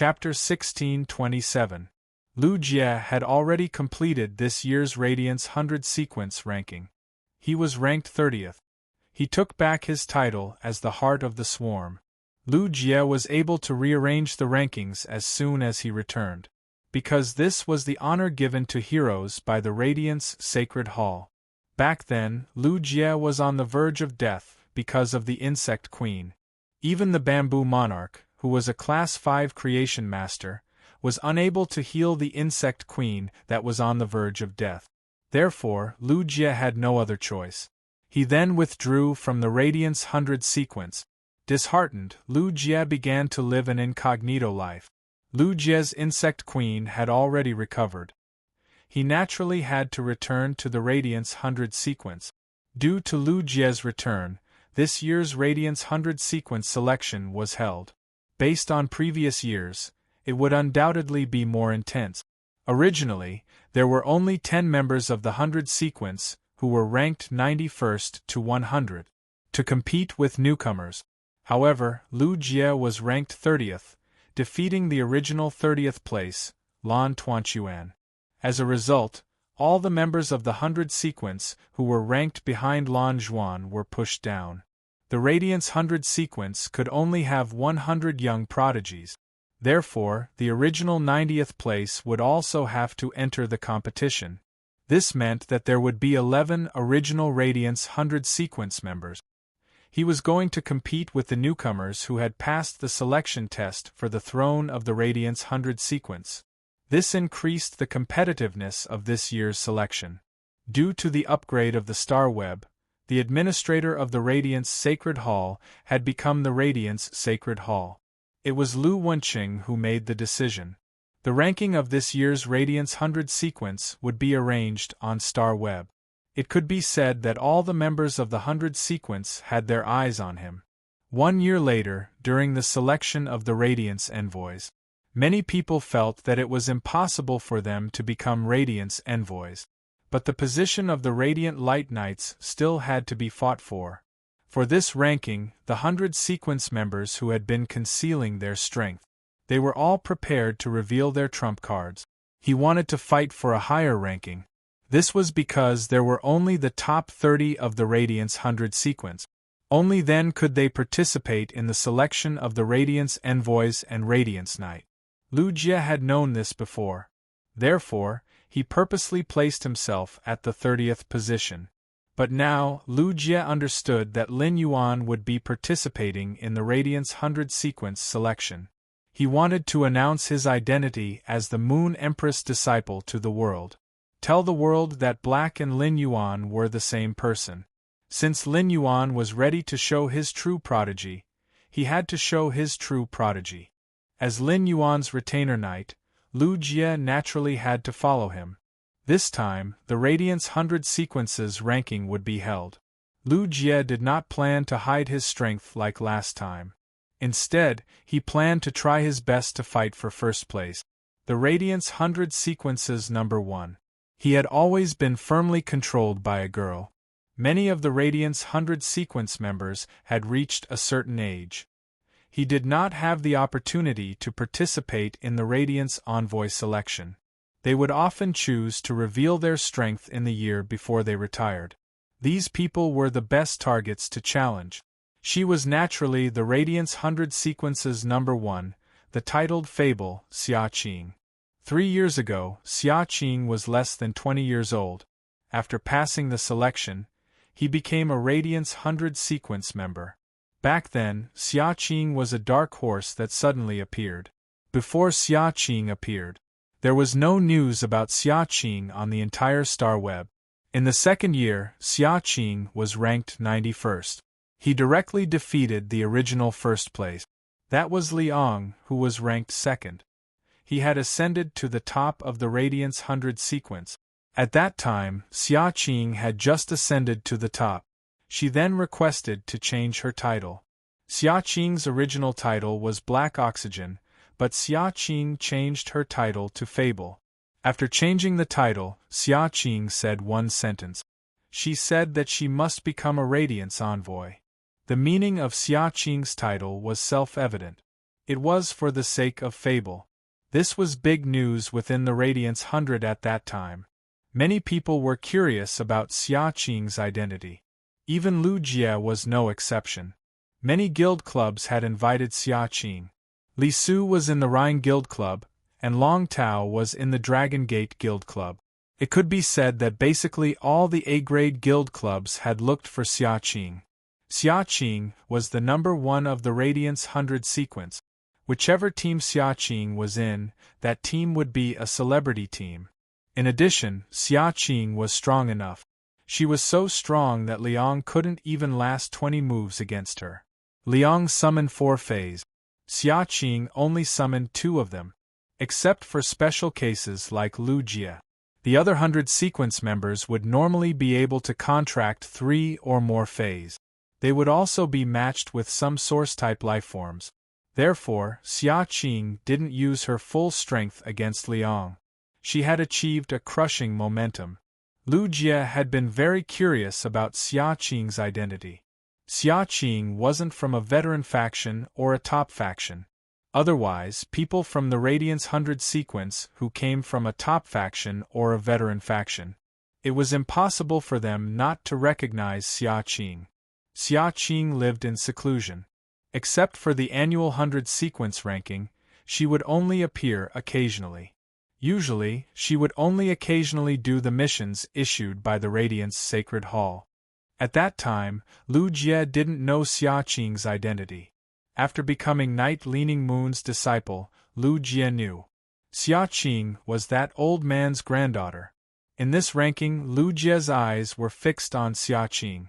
Chapter 1627. Lu Jie had already completed this year's Radiance 100 sequence ranking. He was ranked 30th. He took back his title as the Heart of the Swarm. Lu Jie was able to rearrange the rankings as soon as he returned, because this was the honor given to heroes by the Radiance Sacred Hall. Back then, Lu Jie was on the verge of death because of the Insect Queen. Even the Bamboo Monarch, who was a Class 5 creation master, was unable to heal the Insect Queen that was on the verge of death. Therefore, Lu Jie had no other choice. He then withdrew from the Radiance 100 sequence. Disheartened, Lu Jie began to live an incognito life. Lu Jie's Insect Queen had already recovered. He naturally had to return to the Radiance 100 sequence. Due to Lu Jie's return, this year's Radiance 100 sequence selection was held. Based on previous years, it would undoubtedly be more intense. Originally, there were only 10 members of the 100 sequence who were ranked 91st to 100 to compete with newcomers. However, Lu Jie was ranked 30th, defeating the original 30th place, Lan Tuanquan. As a result, all the members of the 100 sequence who were ranked behind Lan Zhuan were pushed down. The Radiance 100 sequence could only have 100 young prodigies. Therefore, the original 90th place would also have to enter the competition. This meant that there would be 11 original Radiance 100 sequence members. He was going to compete with the newcomers who had passed the selection test for the throne of the Radiance 100 sequence. This increased the competitiveness of this year's selection. Due to the upgrade of the Star Web, the administrator of the Radiance Sacred Hall had become the Radiance Sacred Hall. It was Lu Wenqing who made the decision. The ranking of this year's Radiance 100 sequence would be arranged on Star Web. It could be said that all the members of the 100 sequence had their eyes on him. 1 year later, during the selection of the Radiance Envoys, many people felt that it was impossible for them to become Radiance Envoys. But the position of the Radiant Light Knights still had to be fought for. For this ranking, the 100 sequence members who had been concealing their strength, they were all prepared to reveal their trump cards. He wanted to fight for a higher ranking. This was because there were only the top 30 of the Radiance 100 sequence. Only then could they participate in the selection of the Radiance Envoys and Radiance Knight. Lu Jie had known this before. Therefore, he purposely placed himself at the 30th position. But now, Lu Jie understood that Lin Yuan would be participating in the Radiance 100 sequence selection. He wanted to announce his identity as the Moon Empress disciple to the world. Tell the world that Black and Lin Yuan were the same person. Since Lin Yuan was ready to show his true prodigy, he had to show his true prodigy. As Lin Yuan's retainer knight, Lu Jie naturally had to follow him. This time, the Radiance 100 sequences ranking would be held. Lu Jie did not plan to hide his strength like last time. Instead, he planned to try his best to fight for first place. The Radiance 100 sequences number 1. He had always been firmly controlled by a girl. Many of the Radiance 100 sequence members had reached a certain age. He did not have the opportunity to participate in the Radiance Envoy selection. They would often choose to reveal their strength in the year before they retired. These people were the best targets to challenge. She was naturally the Radiance 100 sequences number 1, the titled Fable, Xia Qing. 3 years ago, Xia Qing was less than 20 years old. After passing the selection, he became a Radiance 100 sequence member. Back then, Xia Qing was a dark horse that suddenly appeared. Before Xia Qing appeared, there was no news about Xia Qing on the entire Star Web. In the second year, Xia Qing was ranked 91st. He directly defeated the original first place. That was Liang, who was ranked second. He had ascended to the top of the Radiance 100 sequence. At that time, Xia Qing had just ascended to the top. She then requested to change her title. Xia Qing's original title was Black Oxygen, but Xia Qing changed her title to Fable. After changing the title, Xia Qing said one sentence. She said that she must become a Radiance Envoy. The meaning of Xia Qing's title was self-evident. It was for the sake of fable. This was big news within the Radiance 100 at that time. Many people were curious about Xia Qing's identity. Even Lu Jie was no exception. Many guild clubs had invited Xia Qing. Li Su was in the Rhine Guild Club, and Long Tao was in the Dragon Gate Guild Club. It could be said that basically all the A-grade guild clubs had looked for Xia Qing. Xia Qing was the number one of the Radiance 100 sequence. Whichever team Xia Qing was in, that team would be a celebrity team. In addition, Xia Qing was strong enough. She was so strong that Liang couldn't even last 20 moves against her. Liang summoned 4 Fays. Xia Qing only summoned 2 of them. Except for special cases like Lu Jie. The other 100 sequence members would normally be able to contract 3 or more Fays. They would also be matched with some source-type lifeforms. Therefore, Xia Qing didn't use her full strength against Liang. She had achieved a crushing momentum. Lu Jie had been very curious about Xia Qing's identity. Xia Qing wasn't from a veteran faction or a top faction. Otherwise, people from the Radiance 100 sequence who came from a top faction or a veteran faction, it was impossible for them not to recognize Xia Qing. Xia Qing lived in seclusion. Except for the annual 100 sequence ranking, she would only appear occasionally. Usually, she would only occasionally do the missions issued by the Radiance Sacred Hall. At that time, Lu Jie didn't know Xia Qing's identity. After becoming Night Leaning Moon's disciple, Lu Jie knew. Xia Qing was that old man's granddaughter. In this ranking, Lu Jie's eyes were fixed on Xia Qing.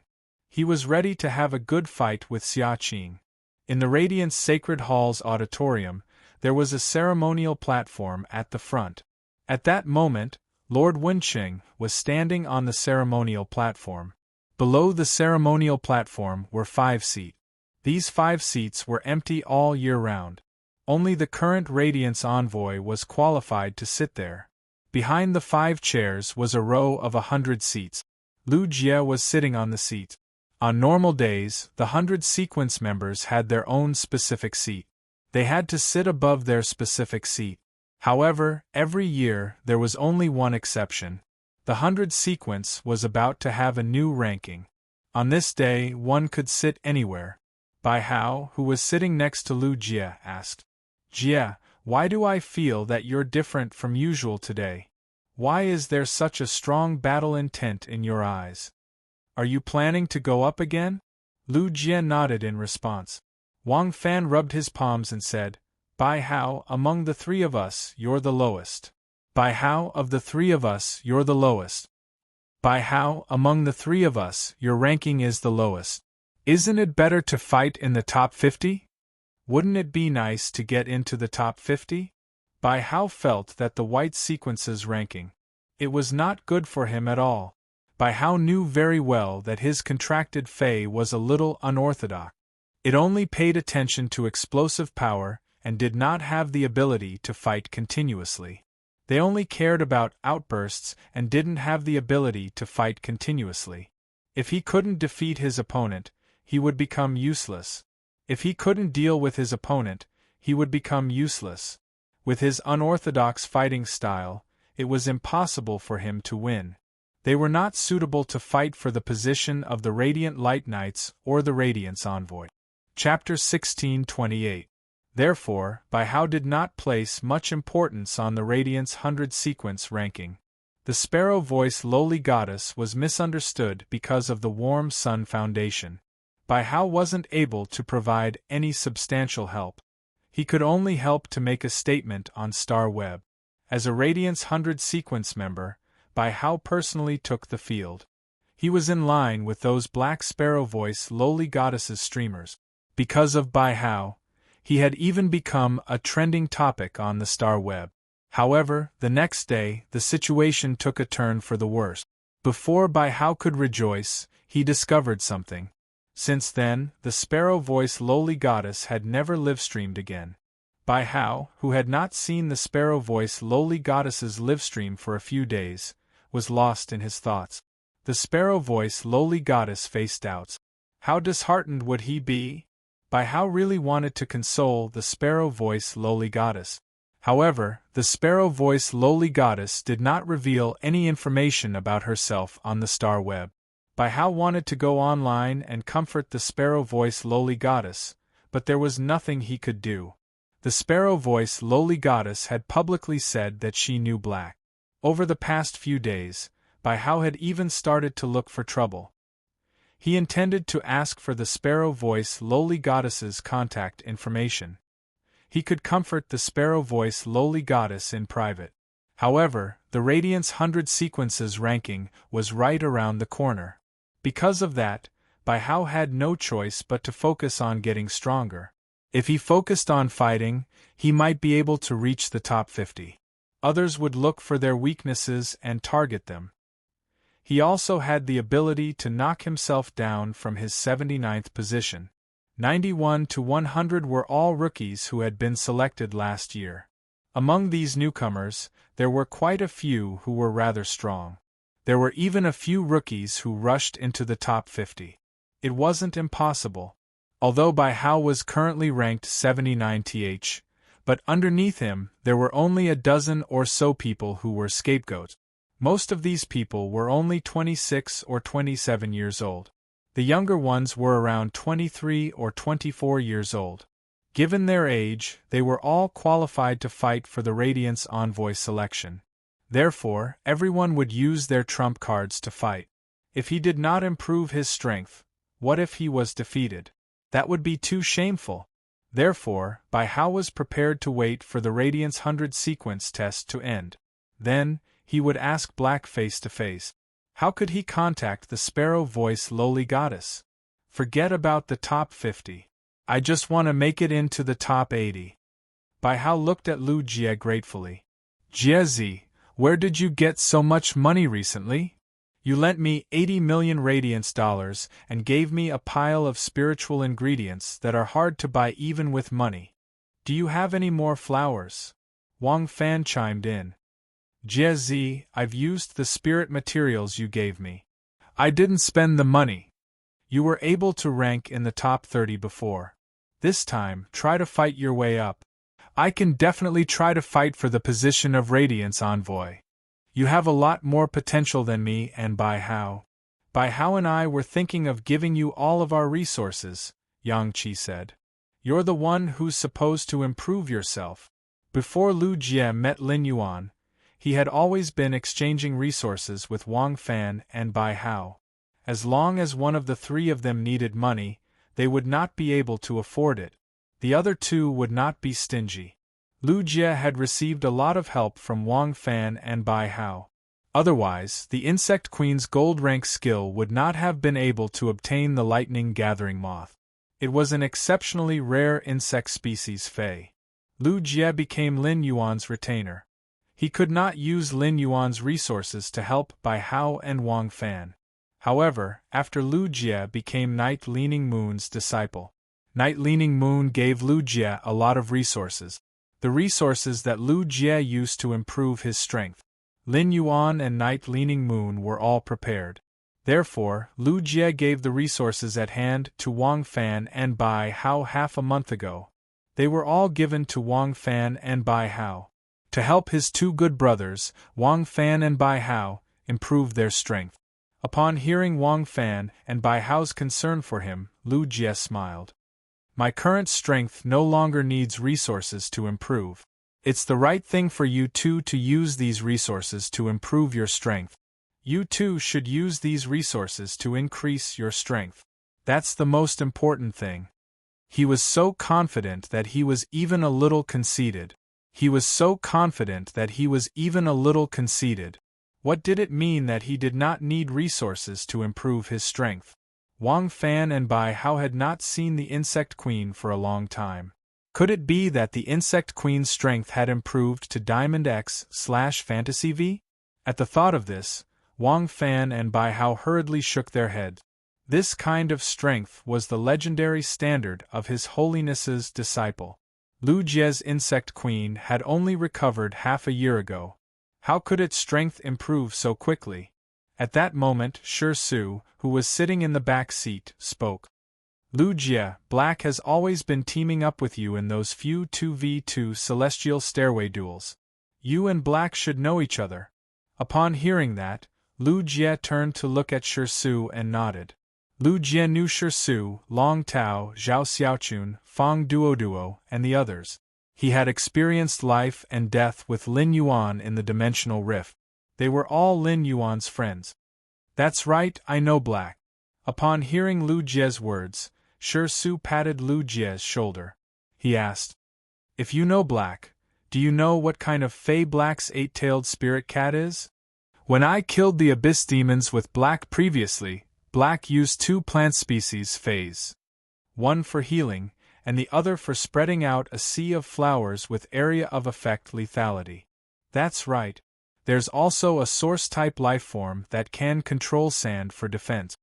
He was ready to have a good fight with Xia Qing. In the Radiance Sacred Hall's auditorium, there was a ceremonial platform at the front. At that moment, Lord Wenqing was standing on the ceremonial platform. Below the ceremonial platform were 5 seats. These 5 seats were empty all year round. Only the current Radiance envoy was qualified to sit there. Behind the 5 chairs was a row of 100 seats. Lu Jie was sitting on the seat. On normal days, the 100 sequence members had their own specific seat. They had to sit above their specific seat. However, every year there was only one exception. The 100 sequence was about to have a new ranking. On this day, one could sit anywhere. Bai Hao, who was sitting next to Lu Jie, asked, "Jie, why do I feel that you're different from usual today? Why is there such a strong battle intent in your eyes? Are you planning to go up again?" Lu Jie nodded in response. Wang Fan rubbed his palms and said, "Bai Hao, among the 3 of us, you're the lowest. Bai Hao, of the 3 of us, you're the lowest. Bai Hao, among the 3 of us, your ranking is the lowest. Isn't it better to fight in the top 50? Wouldn't it be nice to get into the top 50? Bai Hao felt that the white sequence's ranking. It was not good for him at all. Bai Hao knew very well that his contracted Fey was a little unorthodox. It only paid attention to explosive power and did not have the ability to fight continuously. They only cared about outbursts and didn't have the ability to fight continuously. If he couldn't defeat his opponent, he would become useless. If he couldn't deal with his opponent, he would become useless. With his unorthodox fighting style, it was impossible for him to win. They were not suitable to fight for the position of the Radiant Light Knights or the Radiance Envoy. Chapter 1628. Therefore, Bai Hao did not place much importance on the Radiance 100 sequence ranking. The sparrow-voiced lowly goddess was misunderstood because of the warm sun foundation. Bai Hao wasn't able to provide any substantial help. He could only help to make a statement on Star Web. As a Radiance 100 sequence member, Bai Hao personally took the field. He was in line with those black sparrow-voiced lowly goddesses streamers. Because of Bai Hao, he had even become a trending topic on the Star Web. However, the next day, the situation took a turn for the worse. Before Bai Hao could rejoice, he discovered something. Since then, the sparrow-voiced lowly goddess had never live-streamed again. Bai Hao, who had not seen the sparrow-voiced lowly goddess's livestream for a few days, was lost in his thoughts. The sparrow-voiced lowly goddess faced doubts. How disheartened would he be? Bai Hao really wanted to console the sparrow-voiced lowly goddess. However, the sparrow-voiced lowly goddess did not reveal any information about herself on the star web. Bai Hao wanted to go online and comfort the sparrow-voiced lowly goddess, but there was nothing he could do. The sparrow-voiced lowly goddess had publicly said that she knew black. Over the past few days, Bai Hao had even started to look for trouble. He intended to ask for the sparrow-voiced lowly goddess's contact information. He could comfort the sparrow-voiced lowly goddess in private. However, the Radiance 100 sequences ranking was right around the corner. Because of that, Bai Hao had no choice but to focus on getting stronger. If he focused on fighting, he might be able to reach the top 50. Others would look for their weaknesses and target them. He also had the ability to knock himself down from his 79th position. 91 to 100 were all rookies who had been selected last year. Among these newcomers, there were quite a few who were rather strong. There were even a few rookies who rushed into the top 50. It wasn't impossible. Although Bai Hao was currently ranked 79th, but underneath him there were only a dozen or so people who were scapegoats. Most of these people were only 26 or 27 years old. The younger ones were around 23 or 24 years old. Given their age, they were all qualified to fight for the Radiance Envoy selection. Therefore, everyone would use their trump cards to fight. If he did not improve his strength, what if he was defeated? That would be too shameful. Therefore, Bai Hao was prepared to wait for the Radiance 100 sequence test to end. Then, he would ask Black face to face. How could he contact the sparrow-voiced lowly goddess? Forget about the top 50. I just want to make it into the top 80. Bai Hao looked at Lu Jie gratefully. Jiezi, where did you get so much money recently? You lent me 80 million radiance dollars and gave me a pile of spiritual ingredients that are hard to buy even with money. Do you have any more flowers? Wang Fan chimed in. Jiezi, I've used the spirit materials you gave me. I didn't spend the money. You were able to rank in the top 30 before. This time, try to fight your way up. I can definitely try to fight for the position of Radiance Envoy. You have a lot more potential than me and Bai Hao. Bai Hao and I were thinking of giving you all of our resources, Yang Qi said. You're the one who's supposed to improve yourself. Before Lu Jie met Lin Yuan, he had always been exchanging resources with Wang Fan and Bai Hao. As long as one of the three of them needed money, they would not be able to afford it. The other two would not be stingy. Lu Jie had received a lot of help from Wang Fan and Bai Hao. Otherwise, the Insect Queen's gold rank skill would not have been able to obtain the lightning gathering moth. It was an exceptionally rare insect species Fei. Lu Jie became Lin Yuan's retainer. He could not use Lin Yuan's resources to help Bai Hao and Wang Fan. However, after Lu Jie became Night Leaning Moon's disciple, Night Leaning Moon gave Lu Jie a lot of resources. The resources that Lu Jie used to improve his strength. Lin Yuan and Night Leaning Moon were all prepared. Therefore, Lu Jie gave the resources at hand to Wang Fan and Bai Hao half a month ago. They were all given to Wang Fan and Bai Hao. To help his two good brothers, Wang Fan and Bai Hao, improve their strength. Upon hearing Wang Fan and Bai Hao's concern for him, Lu Jie smiled. My current strength no longer needs resources to improve. It's the right thing for you two to use these resources to improve your strength. You two should use these resources to increase your strength. That's the most important thing. He was so confident that he was even a little conceited. What did it mean that he did not need resources to improve his strength? Wang Fan and Bai Hao had not seen the Insect Queen for a long time. Could it be that the Insect Queen's strength had improved to Diamond X/Fantasy V? At the thought of this, Wang Fan and Bai Hao hurriedly shook their heads. This kind of strength was the legendary standard of His Holiness's disciple. Lu Jie's Insect Queen had only recovered half a year ago. How could its strength improve so quickly? At that moment, Shi Su, who was sitting in the back seat, spoke. Lu Jie, Black has always been teaming up with you in those few 2v2 celestial stairway duels. You and Black should know each other. Upon hearing that, Lu Jie turned to look at Shi Su and nodded. Lu Jie knew Shi Su, Long Tao, Zhao Xiaochun, Fang Duoduo, and the others. He had experienced life and death with Lin Yuan in the dimensional rift. They were all Lin Yuan's friends. That's right, I know Black. Upon hearing Lu Jie's words, Shi Su patted Lu Jie's shoulder. He asked, "If you know Black, do you know what kind of Fey Black's eight-tailed spirit cat is? When I killed the abyss demons with Black previously, Black used two plant species Feys. One for healing, and the other for spreading out a sea of flowers with area of effect lethality. That's right. There's also a source-type lifeform that can control sand for defense.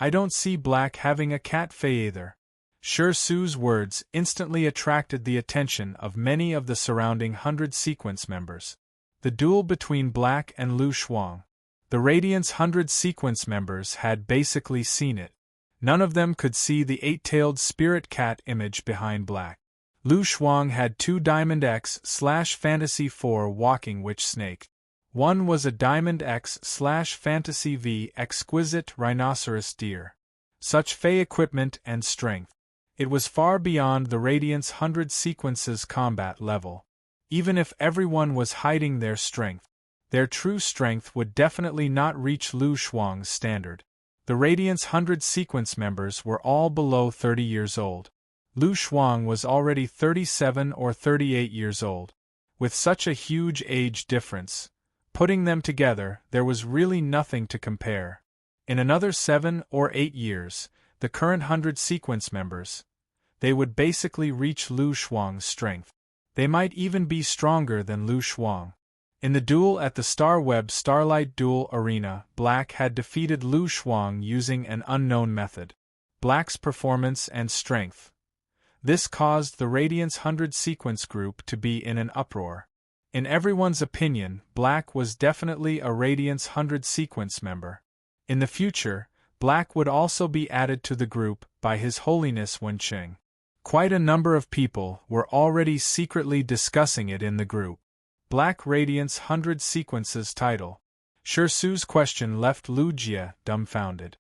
I don't see Black having a cat Fey either." Shi Su's words instantly attracted the attention of many of the surrounding 100 Sequence members. The duel between Black and Lu Shuang. The Radiant's 100 Sequence members had basically seen it. None of them could see the eight-tailed spirit cat image behind Black. Lu Shuang had two Diamond X/Fantasy 4 walking witch snake. One was a Diamond X/Fantasy V exquisite rhinoceros deer. Such Fey equipment and strength. It was far beyond the Radiant's 100 Sequences combat level. Even if everyone was hiding their strength, their true strength would definitely not reach Lu Shuang's standard. The Radiant's 100 Sequence members were all below 30 years old. Lu Shuang was already 37 or 38 years old. With such a huge age difference, putting them together, there was really nothing to compare. In another 7 or 8 years, the current 100 Sequence members, they would basically reach Lu Shuang's strength. They might even be stronger than Lu Shuang. In the duel at the Starweb Starlight Duel Arena, Black had defeated Lu Shuang using an unknown method. Black's performance and strength. This caused the Radiant's 100 Sequence group to be in an uproar. In everyone's opinion, Black was definitely a Radiant's 100 Sequence member. In the future, Black would also be added to the group by His Holiness Wenqing. Quite a number of people were already secretly discussing it in the group. Black Radiant's 100 Sequences title. Shi Su's question left Lu Jie dumbfounded.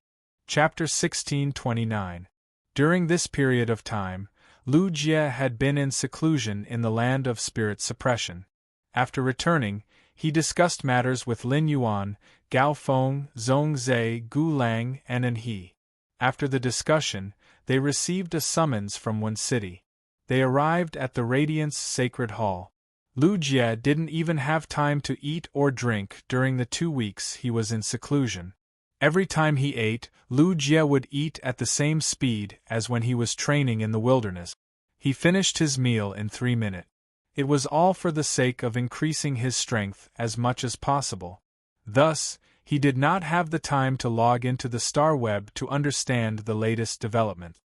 Chapter 1629. During this period of time, Lu Jie had been in seclusion in the land of spirit suppression. After returning, he discussed matters with Lin Yuan, Gao Feng, Zhong Zhe, Gu Lang, and An He. After the discussion, they received a summons from Wen City. They arrived at the Radiant's Sacred Hall. Lu Jie didn't even have time to eat or drink during the 2 weeks he was in seclusion. Every time he ate, Lu Jie would eat at the same speed as when he was training in the wilderness. He finished his meal in 3 minutes. It was all for the sake of increasing his strength as much as possible. Thus, he did not have the time to log into the Starweb to understand the latest development.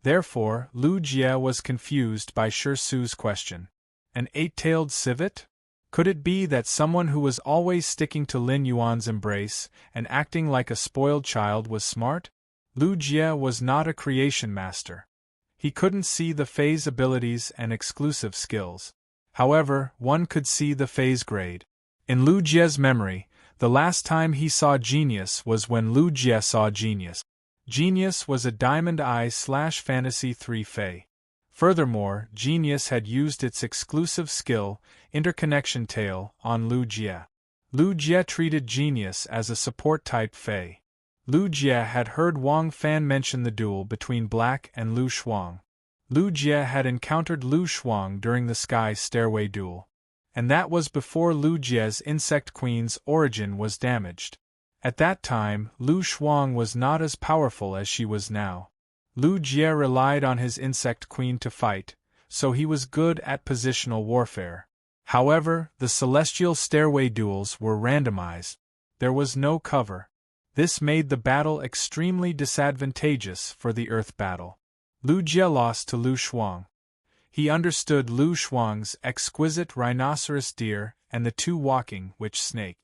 Therefore, Lu Jie was confused by Shi Su's question. An eight-tailed civet? Could it be that someone who was always sticking to Lin Yuan's embrace and acting like a spoiled child was smart? Lu Jie was not a creation master. He couldn't see the Fey's abilities and exclusive skills. However, one could see the Fey's grade. In Lu Jie's memory, the last time he saw Genius was when Lu Jie saw Genius. Genius was a Diamond Eye/Fantasy 3 Fey. Furthermore, Genius had used its exclusive skill, Interconnection Tail, on Lu Jie. Lu Jie treated Genius as a support-type Fey. Lu Jie had heard Wang Fan mention the duel between Black and Lu Shuang. Lu Jie had encountered Lu Shuang during the Sky Stairway duel. And that was before Lu Jie's Insect Queen's origin was damaged. At that time, Lu Shuang was not as powerful as she was now. Lu Jie relied on his Insect Queen to fight, so he was good at positional warfare. However, the Celestial Stairway duels were randomized. There was no cover. This made the battle extremely disadvantageous for the Earth battle. Lu Jie lost to Lu Shuang. He understood Lu Shuang's exquisite rhinoceros deer and the two walking witch snake.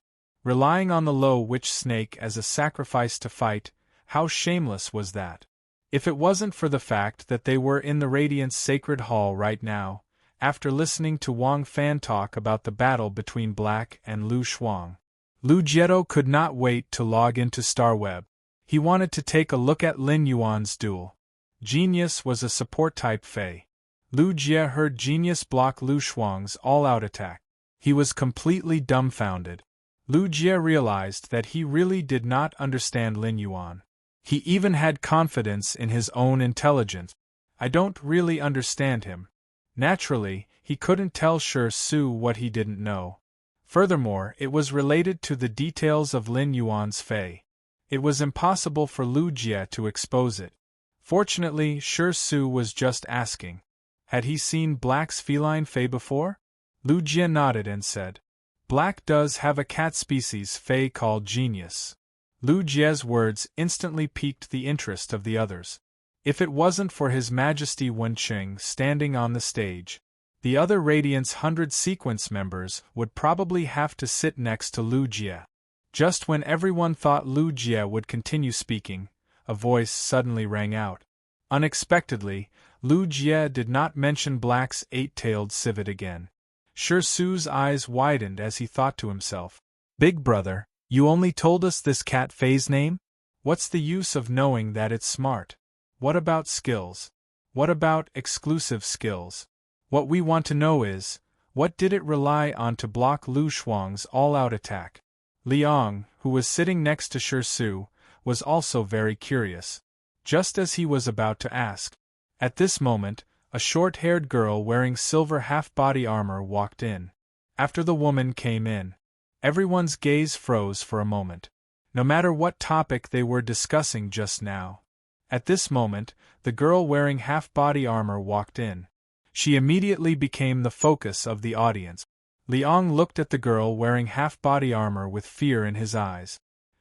Relying on the low witch snake as a sacrifice to fight, how shameless was that? If it wasn't for the fact that they were in the Radiant's sacred hall right now, after listening to Wang Fan talk about the battle between Black and Lu Shuang, Lu Jieto could not wait to log into Starweb. He wanted to take a look at Lin Yuan's duel. Genius was a support-type Fey. Lu Jie heard Genius block Lu Shuang's all-out attack. He was completely dumbfounded. Lu Jie realized that he really did not understand Lin Yuan. He even had confidence in his own intelligence. I don't really understand him. Naturally, he couldn't tell Shi Su what he didn't know. Furthermore, it was related to the details of Lin Yuan's Fey. It was impossible for Lu Jie to expose it. Fortunately, Shi Su was just asking. Had he seen Black's feline Fey before? Lu Jie nodded and said, Black does have a cat species Fey called Genius. Lu Jie's words instantly piqued the interest of the others. If it wasn't for His Majesty Wenqing standing on the stage, the other Radiant's 100 sequence members would probably have to sit next to Lu Jie. Just when everyone thought Lu Jie would continue speaking, a voice suddenly rang out. Unexpectedly, Lu Jie did not mention Black's 8-tailed civet again. Shi Su's eyes widened as he thought to himself, Big brother, you only told us this cat Fey's name? What's the use of knowing that it's smart? What about skills? What about exclusive skills? What we want to know is, what did it rely on to block Lu Shuang's all-out attack? Liang, who was sitting next to Shi Su, was also very curious. Just as he was about to ask. At this moment, a short-haired girl wearing silver half-body armor walked in. After the woman came in, everyone's gaze froze for a moment. No matter what topic they were discussing just now. At this moment, the girl wearing half-body armor walked in. She immediately became the focus of the audience. Liang looked at the girl wearing half-body armor with fear in his eyes.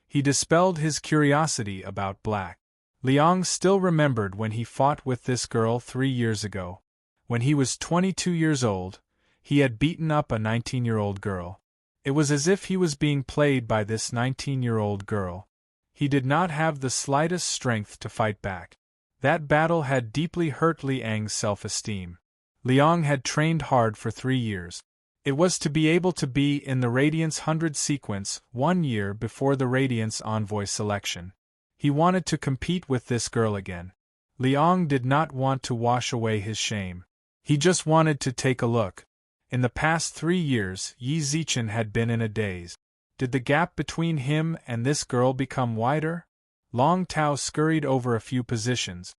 He dispelled his curiosity about Black. Liang still remembered when he fought with this girl 3 years ago. When he was 22 years old, he had beaten up a 19-year-old girl. It was as if he was being played by this 19-year-old girl. He did not have the slightest strength to fight back. That battle had deeply hurt Liang's self-esteem. Liang had trained hard for 3 years. It was to be able to be in the Radiance 100 sequence 1 year before the Radiance Envoy selection. He wanted to compete with this girl again. Liang did not want to wash away his shame. He just wanted to take a look. In the past 3 years, Yi Zichen had been in a daze. Did the gap between him and this girl become wider? Long Tao scurried over a few positions.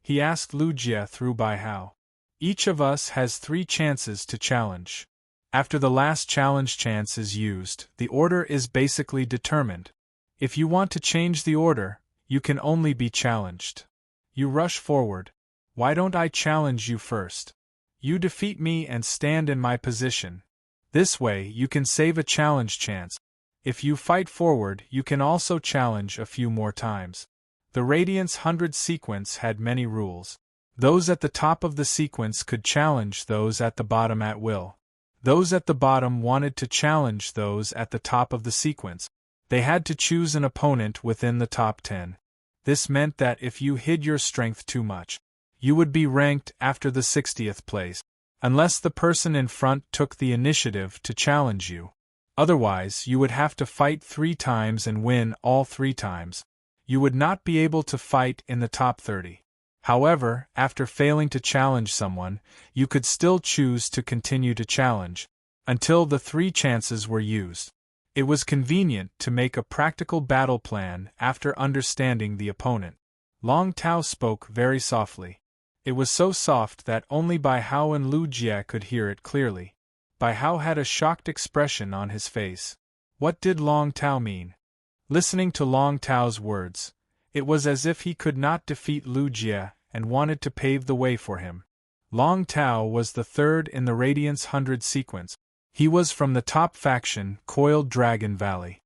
He asked Lu Jie through Bai Hao. Each of us has 3 chances to challenge. After the last challenge chance is used, the order is basically determined. If you want to change the order, you can only be challenged. You rush forward. Why don't I challenge you first? You defeat me and stand in my position. This way you can save a challenge chance. If you fight forward, you can also challenge a few more times. The Radiance 100 sequence had many rules. Those at the top of the sequence could challenge those at the bottom at will. Those at the bottom wanted to challenge those at the top of the sequence. They had to choose an opponent within the top 10. This meant that if you hid your strength too much, you would be ranked after the 60th place, unless the person in front took the initiative to challenge you. Otherwise, you would have to fight 3 times and win all 3 times. You would not be able to fight in the top 30. However, after failing to challenge someone, you could still choose to continue to challenge, until the 3 chances were used. It was convenient to make a practical battle plan after understanding the opponent. Long Tao spoke very softly. It was so soft that only Bai Hao and Lu Jie could hear it clearly. Bai Hao had a shocked expression on his face. What did Long Tao mean? Listening to Long Tao's words, it was as if he could not defeat Lu Jie and wanted to pave the way for him. Long Tao was the 3rd in the Radiance 100 sequence. He was from the top faction, Coiled Dragon Valley.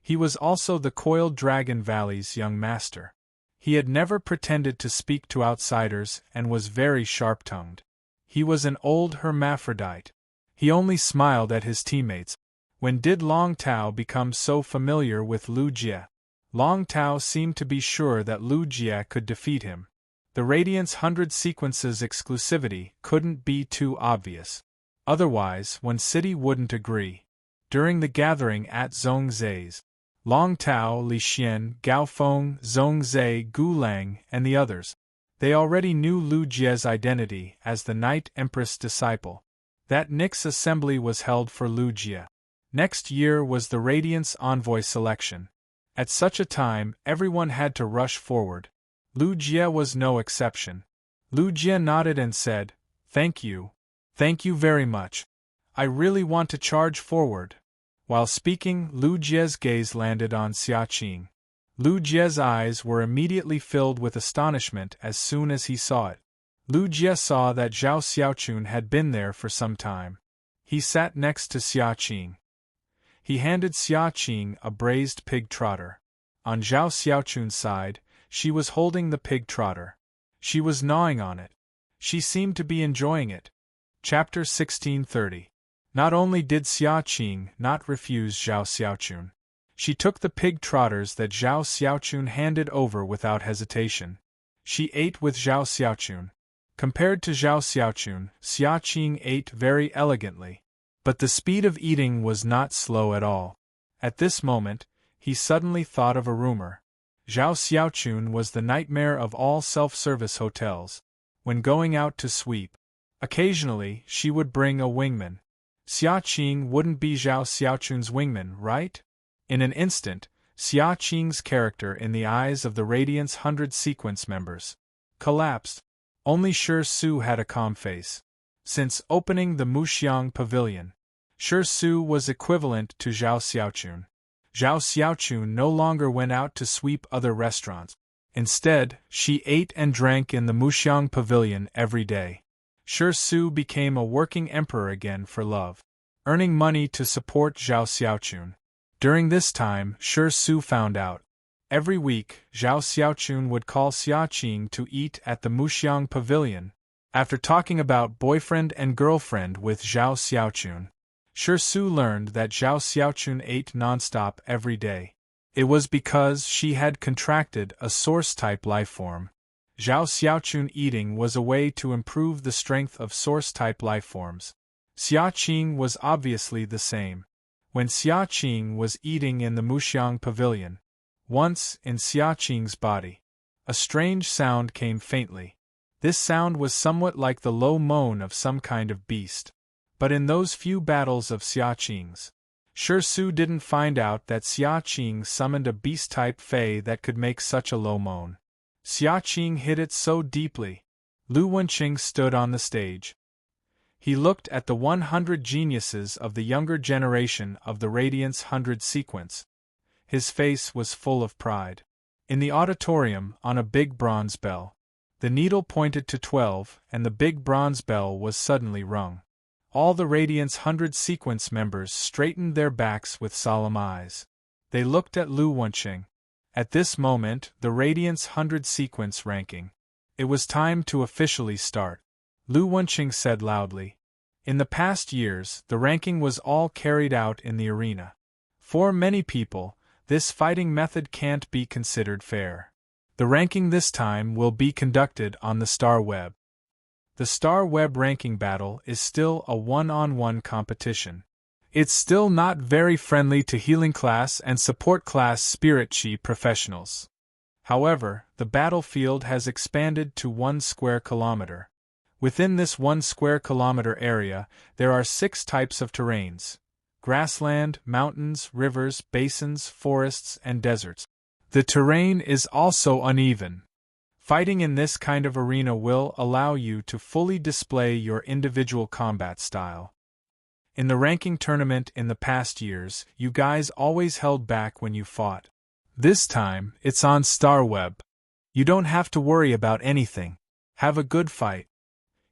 He was also the Coiled Dragon Valley's young master. He had never pretended to speak to outsiders and was very sharp-tongued. He was an old hermaphrodite. He only smiled at his teammates. When did Long Tao become so familiar with Lu Jie? Long Tao seemed to be sure that Lu Jie could defeat him. The Radiance 100 sequence's exclusivity couldn't be too obvious. Otherwise, one city wouldn't agree. During the gathering at Zhongzhe's, Long Tao, Li Xian, Gao Feng, Zhongzhe, Gu Lang, and the others, they already knew Lu Jie's identity as the Night Empress disciple. That Nix assembly was held for Lu Jie. Next year was the Radiance Envoy selection. At such a time, everyone had to rush forward. Lu Jie was no exception. Lu Jie nodded and said, "Thank you. Thank you very much. I really want to charge forward." While speaking, Lu Jie's gaze landed on Xia Qing. Lu Jie's eyes were immediately filled with astonishment as soon as he saw it. Lu Jie saw that Zhao Xiaochun had been there for some time. He sat next to Xia Qing. He handed Xia Qing a braised pig trotter. On Zhao Xiaochun's side, she was holding the pig trotter. She was gnawing on it. She seemed to be enjoying it. Chapter 1630. Not only did Xia Qing not refuse Zhao Xiaochun, she took the pig trotters that Zhao Xiaochun handed over without hesitation. She ate with Zhao Xiaochun. Compared to Zhao Xiaochun, Xia Qing ate very elegantly. But the speed of eating was not slow at all. At this moment, he suddenly thought of a rumor. Zhao Xiaochun was the nightmare of all self-service hotels. When going out to sweep, occasionally she would bring a wingman. Xia Qing wouldn't be Zhao Xiaochun's wingman, right? In an instant, Xia Qing's character in the eyes of the Radiance 100 sequence members collapsed. Only Shi Su had a calm face. Since opening the Muxiang Pavilion, Shi Su was equivalent to Zhao Xiaochun. Zhao Xiaochun no longer went out to sweep other restaurants. Instead, she ate and drank in the Muxiang Pavilion every day. Shi Su became a working emperor again for love, earning money to support Zhao Xiaochun. During this time, Shi Su found out. Every week, Zhao Xiaochun would call Xia Qing to eat at the Muxiang Pavilion. After talking about boyfriend and girlfriend with Zhao Xiaochun, Shi Su learned that Zhao Xiaochun ate nonstop every day. It was because she had contracted a source-type lifeform. Zhao Xiaochun eating was a way to improve the strength of source-type lifeforms. Xia Qing was obviously the same. When Xia Qing was eating in the Muxiang Pavilion, once in Xia Qing's body, a strange sound came faintly. This sound was somewhat like the low moan of some kind of beast. But in those few battles of Xia Qing's, Shi Su didn't find out that Xia Qing summoned a beast-type fey that could make such a low moan. Xia Qing hid it so deeply. Lu Wenqing stood on the stage. He looked at the 100 geniuses of the younger generation of the Radiance 100 sequence. His face was full of pride. In the auditorium, on a big bronze bell, the needle pointed to 12, and the big bronze bell was suddenly rung. All the Radiance 100 sequence members straightened their backs with solemn eyes. They looked at Lu Wenqing. At this moment, the Radiance 100 sequence ranking. It was time to officially start. Lu Wenqing said loudly. In the past years, the ranking was all carried out in the arena. For many people, this fighting method can't be considered fair. The ranking this time will be conducted on the Star Web. The Star Web ranking battle is still a one-on-one competition. It's still not very friendly to healing class and support class spirit chi professionals. However, the battlefield has expanded to 1 square kilometer. Within this 1 square kilometer area, there are 6 types of terrains: grassland, mountains, rivers, basins, forests, and deserts. The terrain is also uneven. Fighting in this kind of arena will allow you to fully display your individual combat style. In the ranking tournament in the past years, you guys always held back when you fought. This time, it's on Star Web. You don't have to worry about anything. Have a good fight.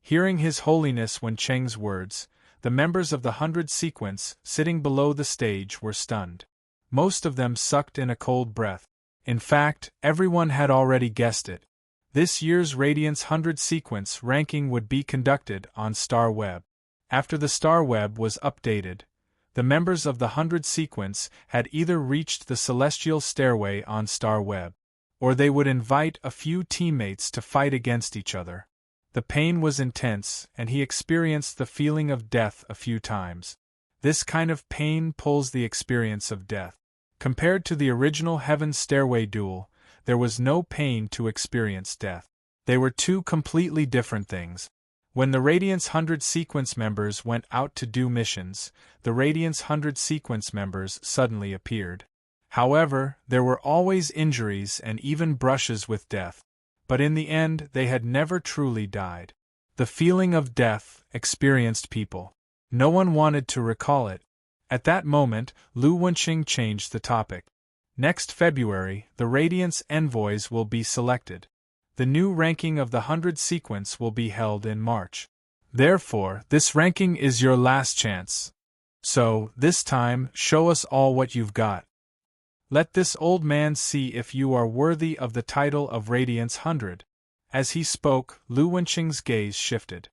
Hearing His Holiness Wenqing's words, the members of the 100 sequence sitting below the stage were stunned. Most of them sucked in a cold breath. In fact, everyone had already guessed it. This year's Radiance 100 sequence ranking would be conducted on Star Web. After the Star Web was updated, The members of the 100 sequence had either reached the celestial stairway on Star Web, or they would invite a few teammates to fight against each other. The pain was intense, and he experienced the feeling of death a few times. This kind of pain pulls the experience of death. Compared to the original Heaven's Stairway duel, there was no pain to experience death. They were two completely different things. When the Radiance 100 sequence members went out to do missions, the Radiance 100 sequence members suddenly appeared. However, there were always injuries and even brushes with death. But in the end, they had never truly died. The feeling of death experienced people. No one wanted to recall it. At that moment, Lu Wenqing changed the topic. Next February, the Radiance envoys will be selected. The new ranking of the 100 sequence will be held in March. Therefore, this ranking is your last chance. So, this time, show us all what you've got. Let this old man see if you are worthy of the title of Radiance 100. As he spoke, Lu Wenqing's gaze shifted.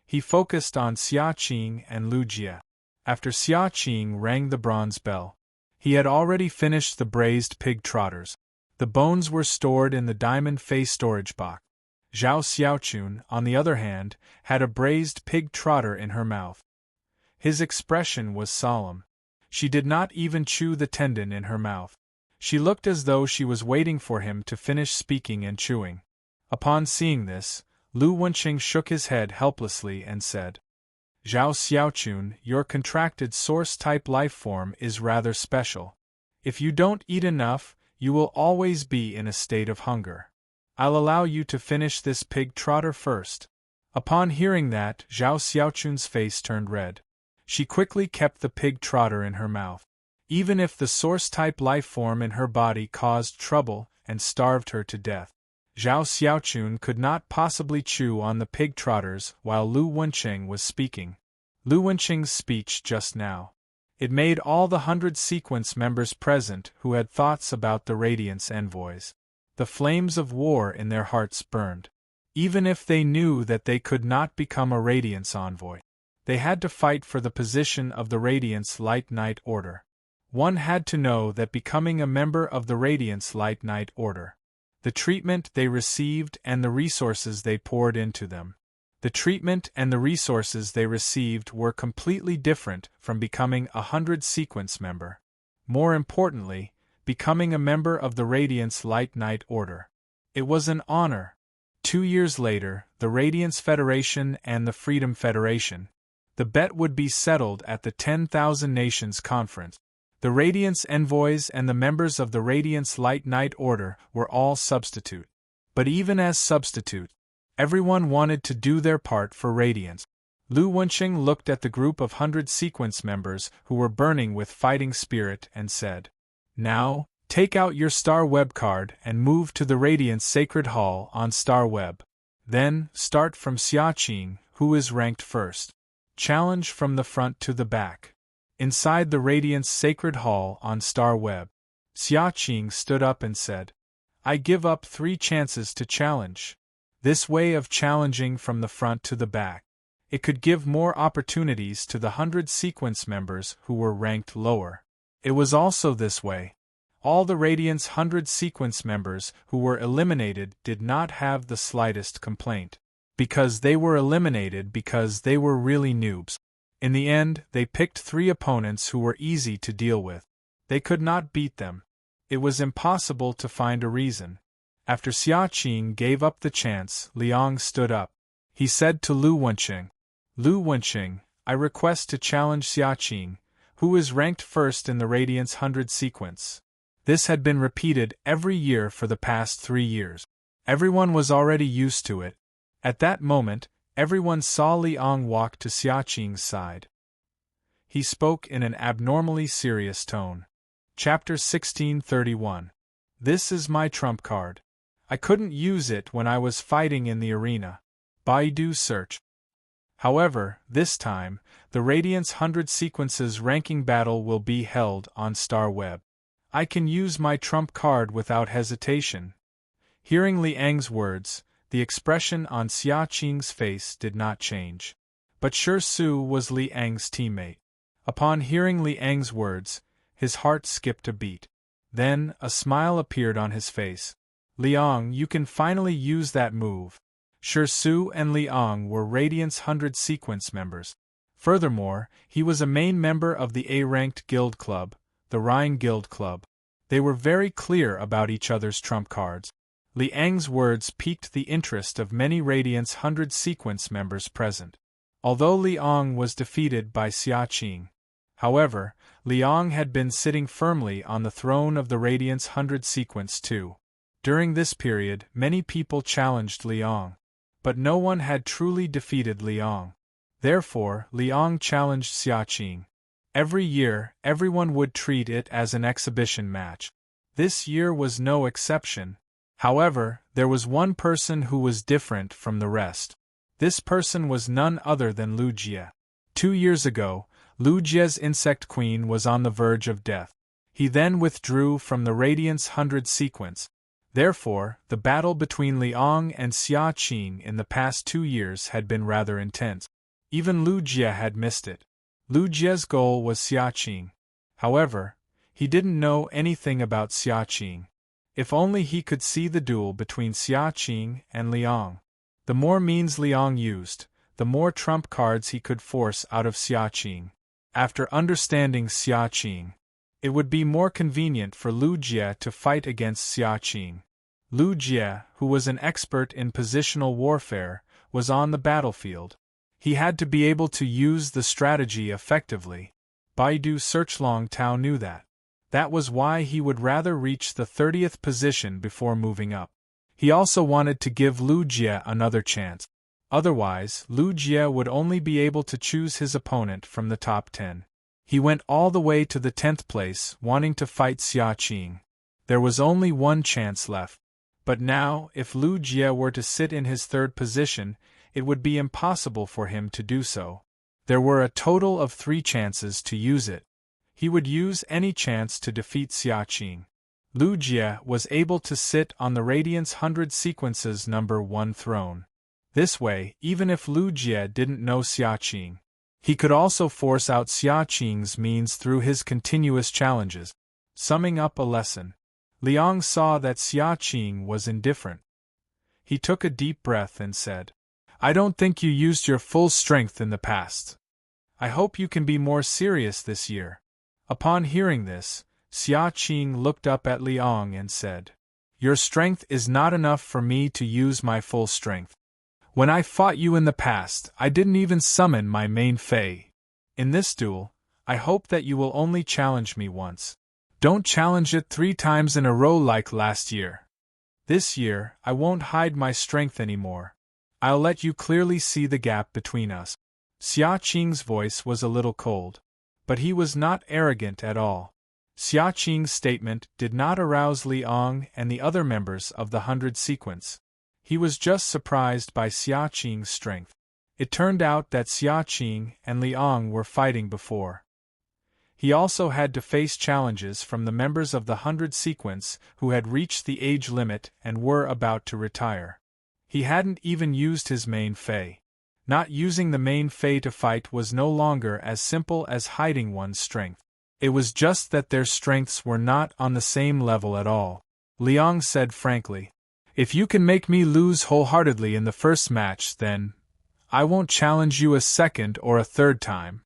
He focused on Xia Qing and Lu Jie. After Xia Qing rang the bronze bell, he had already finished the braised pig trotters. The bones were stored in the diamond face storage box. Zhao Xiaochun, on the other hand, had a braised pig trotter in her mouth. His expression was solemn. She did not even chew the tendon in her mouth. She looked as though she was waiting for him to finish speaking and chewing. Upon seeing this, Lu Wenqing shook his head helplessly and said, Zhao Xiaochun, your contracted source-type life form is rather special. If you don't eat enough, you will always be in a state of hunger. I'll allow you to finish this pig trotter first. Upon hearing that, Zhao Xiaochun's face turned red. She quickly kept the pig trotter in her mouth. Even if the source-type life form in her body caused trouble and starved her to death, Zhao Xiaochun could not possibly chew on the pig trotters while Lu Wenqing was speaking. Lu Wenqing's speech just now. It made all the 100 sequence members present who had thoughts about the Radiance envoys. The flames of war in their hearts burned. Even if they knew that they could not become a Radiance envoy, they had to fight for the position of the Radiance Light Knight Order. One had to know that becoming a member of the Radiance Light Knight Order, the treatment they received and the resources they poured into them. The treatment and the resources they received were completely different from becoming a 100 sequence member. More importantly, becoming a member of the Radiance Light Knight Order. It was an honor. 2 years later, the Radiance Federation and the Freedom Federation. The bet would be settled at the 10,000 Nations Conference. The Radiance envoys and the members of the Radiance Light Knight Order were all substitute. But even as substitute, everyone wanted to do their part for Radiance. Lu Wenqing looked at the group of 100 sequence members who were burning with fighting spirit and said, Now, take out your Star Web card and move to the Radiance Sacred Hall on Star Web. Then, start from Xia Qing, who is ranked first. Challenge from the front to the back. Inside the Radiance Sacred Hall on Star Web, Xia Qing stood up and said, I give up 3 chances to challenge. This way of challenging from the front to the back, it could give more opportunities to the 100 sequence members who were ranked lower. It was also this way. All the Radiance 100 sequence members who were eliminated did not have the slightest complaint. Because they were eliminated because they were really noobs. In the end, they picked 3 opponents who were easy to deal with. They could not beat them. It was impossible to find a reason. After Xia Qing gave up the chance, Liang stood up. He said to Lu Wenqing, Lu Wenqing, I request to challenge Xia Qing, who is ranked first in the Radiance 100 sequence. This had been repeated every year for the past 3 years. Everyone was already used to it. At that moment, everyone saw Liang walk to Xia Qing's side. He spoke in an abnormally serious tone. Chapter 1631. This is my trump card. I couldn't use it when I was fighting in the arena. Baidu search. However, this time, the Radiance 100 sequences ranking battle will be held on Star Web. I can use my trump card without hesitation. Hearing Liang's words, the expression on Xia Qing's face did not change. But Shi Su was Liang's teammate. Upon hearing Liang's words, his heart skipped a beat. Then, a smile appeared on his face. Liang, you can finally use that move. Su and Liang were Radiant's 100 Sequence members. Furthermore, he was a main member of the A-ranked guild club, the Rhine Guild Club. They were very clear about each other's trump cards. Liang's words piqued the interest of many Radiant's 100 Sequence members present. Although Liang was defeated by Xia Qing. However, Liang had been sitting firmly on the throne of the Radiant's 100 Sequence too. During this period, many people challenged Liang. But no one had truly defeated Liang. Therefore, Liang challenged Xia Qing. Every year, everyone would treat it as an exhibition match. This year was no exception. However, there was one person who was different from the rest. This person was none other than Lu Jie. 2 years ago, Lu Jie's Insect Queen was on the verge of death. He then withdrew from the Radiant's 100 Sequence. Therefore, the battle between Liang and Xia Qing in the past 2 years had been rather intense. Even Lu Jie had missed it. Lu Jie's goal was Xia Qing. However, he didn't know anything about Xia Qing. If only he could see the duel between Xia Qing and Liang. The more means Liang used, the more trump cards he could force out of Xia Qing. After understanding Xia Qing, it would be more convenient for Lu Jie to fight against Xia Qing. Lu Jie, who was an expert in positional warfare, was on the battlefield. He had to be able to use the strategy effectively. Baidu Search Long Tao knew that. That was why he would rather reach the 30th position before moving up. He also wanted to give Lu Jie another chance. Otherwise, Lu Jie would only be able to choose his opponent from the top 10. He went all the way to the 10th place, wanting to fight Xia Qing. There was only one chance left. But now, if Lu Jie were to sit in his 3rd position, it would be impossible for him to do so. There were a total of 3 chances to use it. He would use any chance to defeat Xia Qing. Lu Jie was able to sit on the Radiant's 100 Sequences number 1 throne. This way, even if Lu Jie didn't know Xia Qing, he could also force out Xia Qing's means through his continuous challenges. Summing up a lesson, Liang saw that Xia Qing was indifferent. He took a deep breath and said, "I don't think you used your full strength in the past. I hope you can be more serious this year." Upon hearing this, Xia Qing looked up at Liang and said, "Your strength is not enough for me to use my full strength. When I fought you in the past, I didn't even summon my main fei. In this duel, I hope that you will only challenge me once. Don't challenge it 3 times in a row like last year. This year, I won't hide my strength anymore. I'll let you clearly see the gap between us." Xia Qing's voice was a little cold. But he was not arrogant at all. Xia Qing's statement did not arouse Liang and the other members of the 100 Sequence. He was just surprised by Xia Qing's strength. It turned out that Xia Qing and Liang were fighting before. He also had to face challenges from the members of the 100 Sequence who had reached the age limit and were about to retire. He hadn't even used his main fei. Not using the main fei to fight was no longer as simple as hiding one's strength. It was just that their strengths were not on the same level at all. Liang said frankly, "If you can make me lose wholeheartedly in the first match, then I won't challenge you a second or a third time.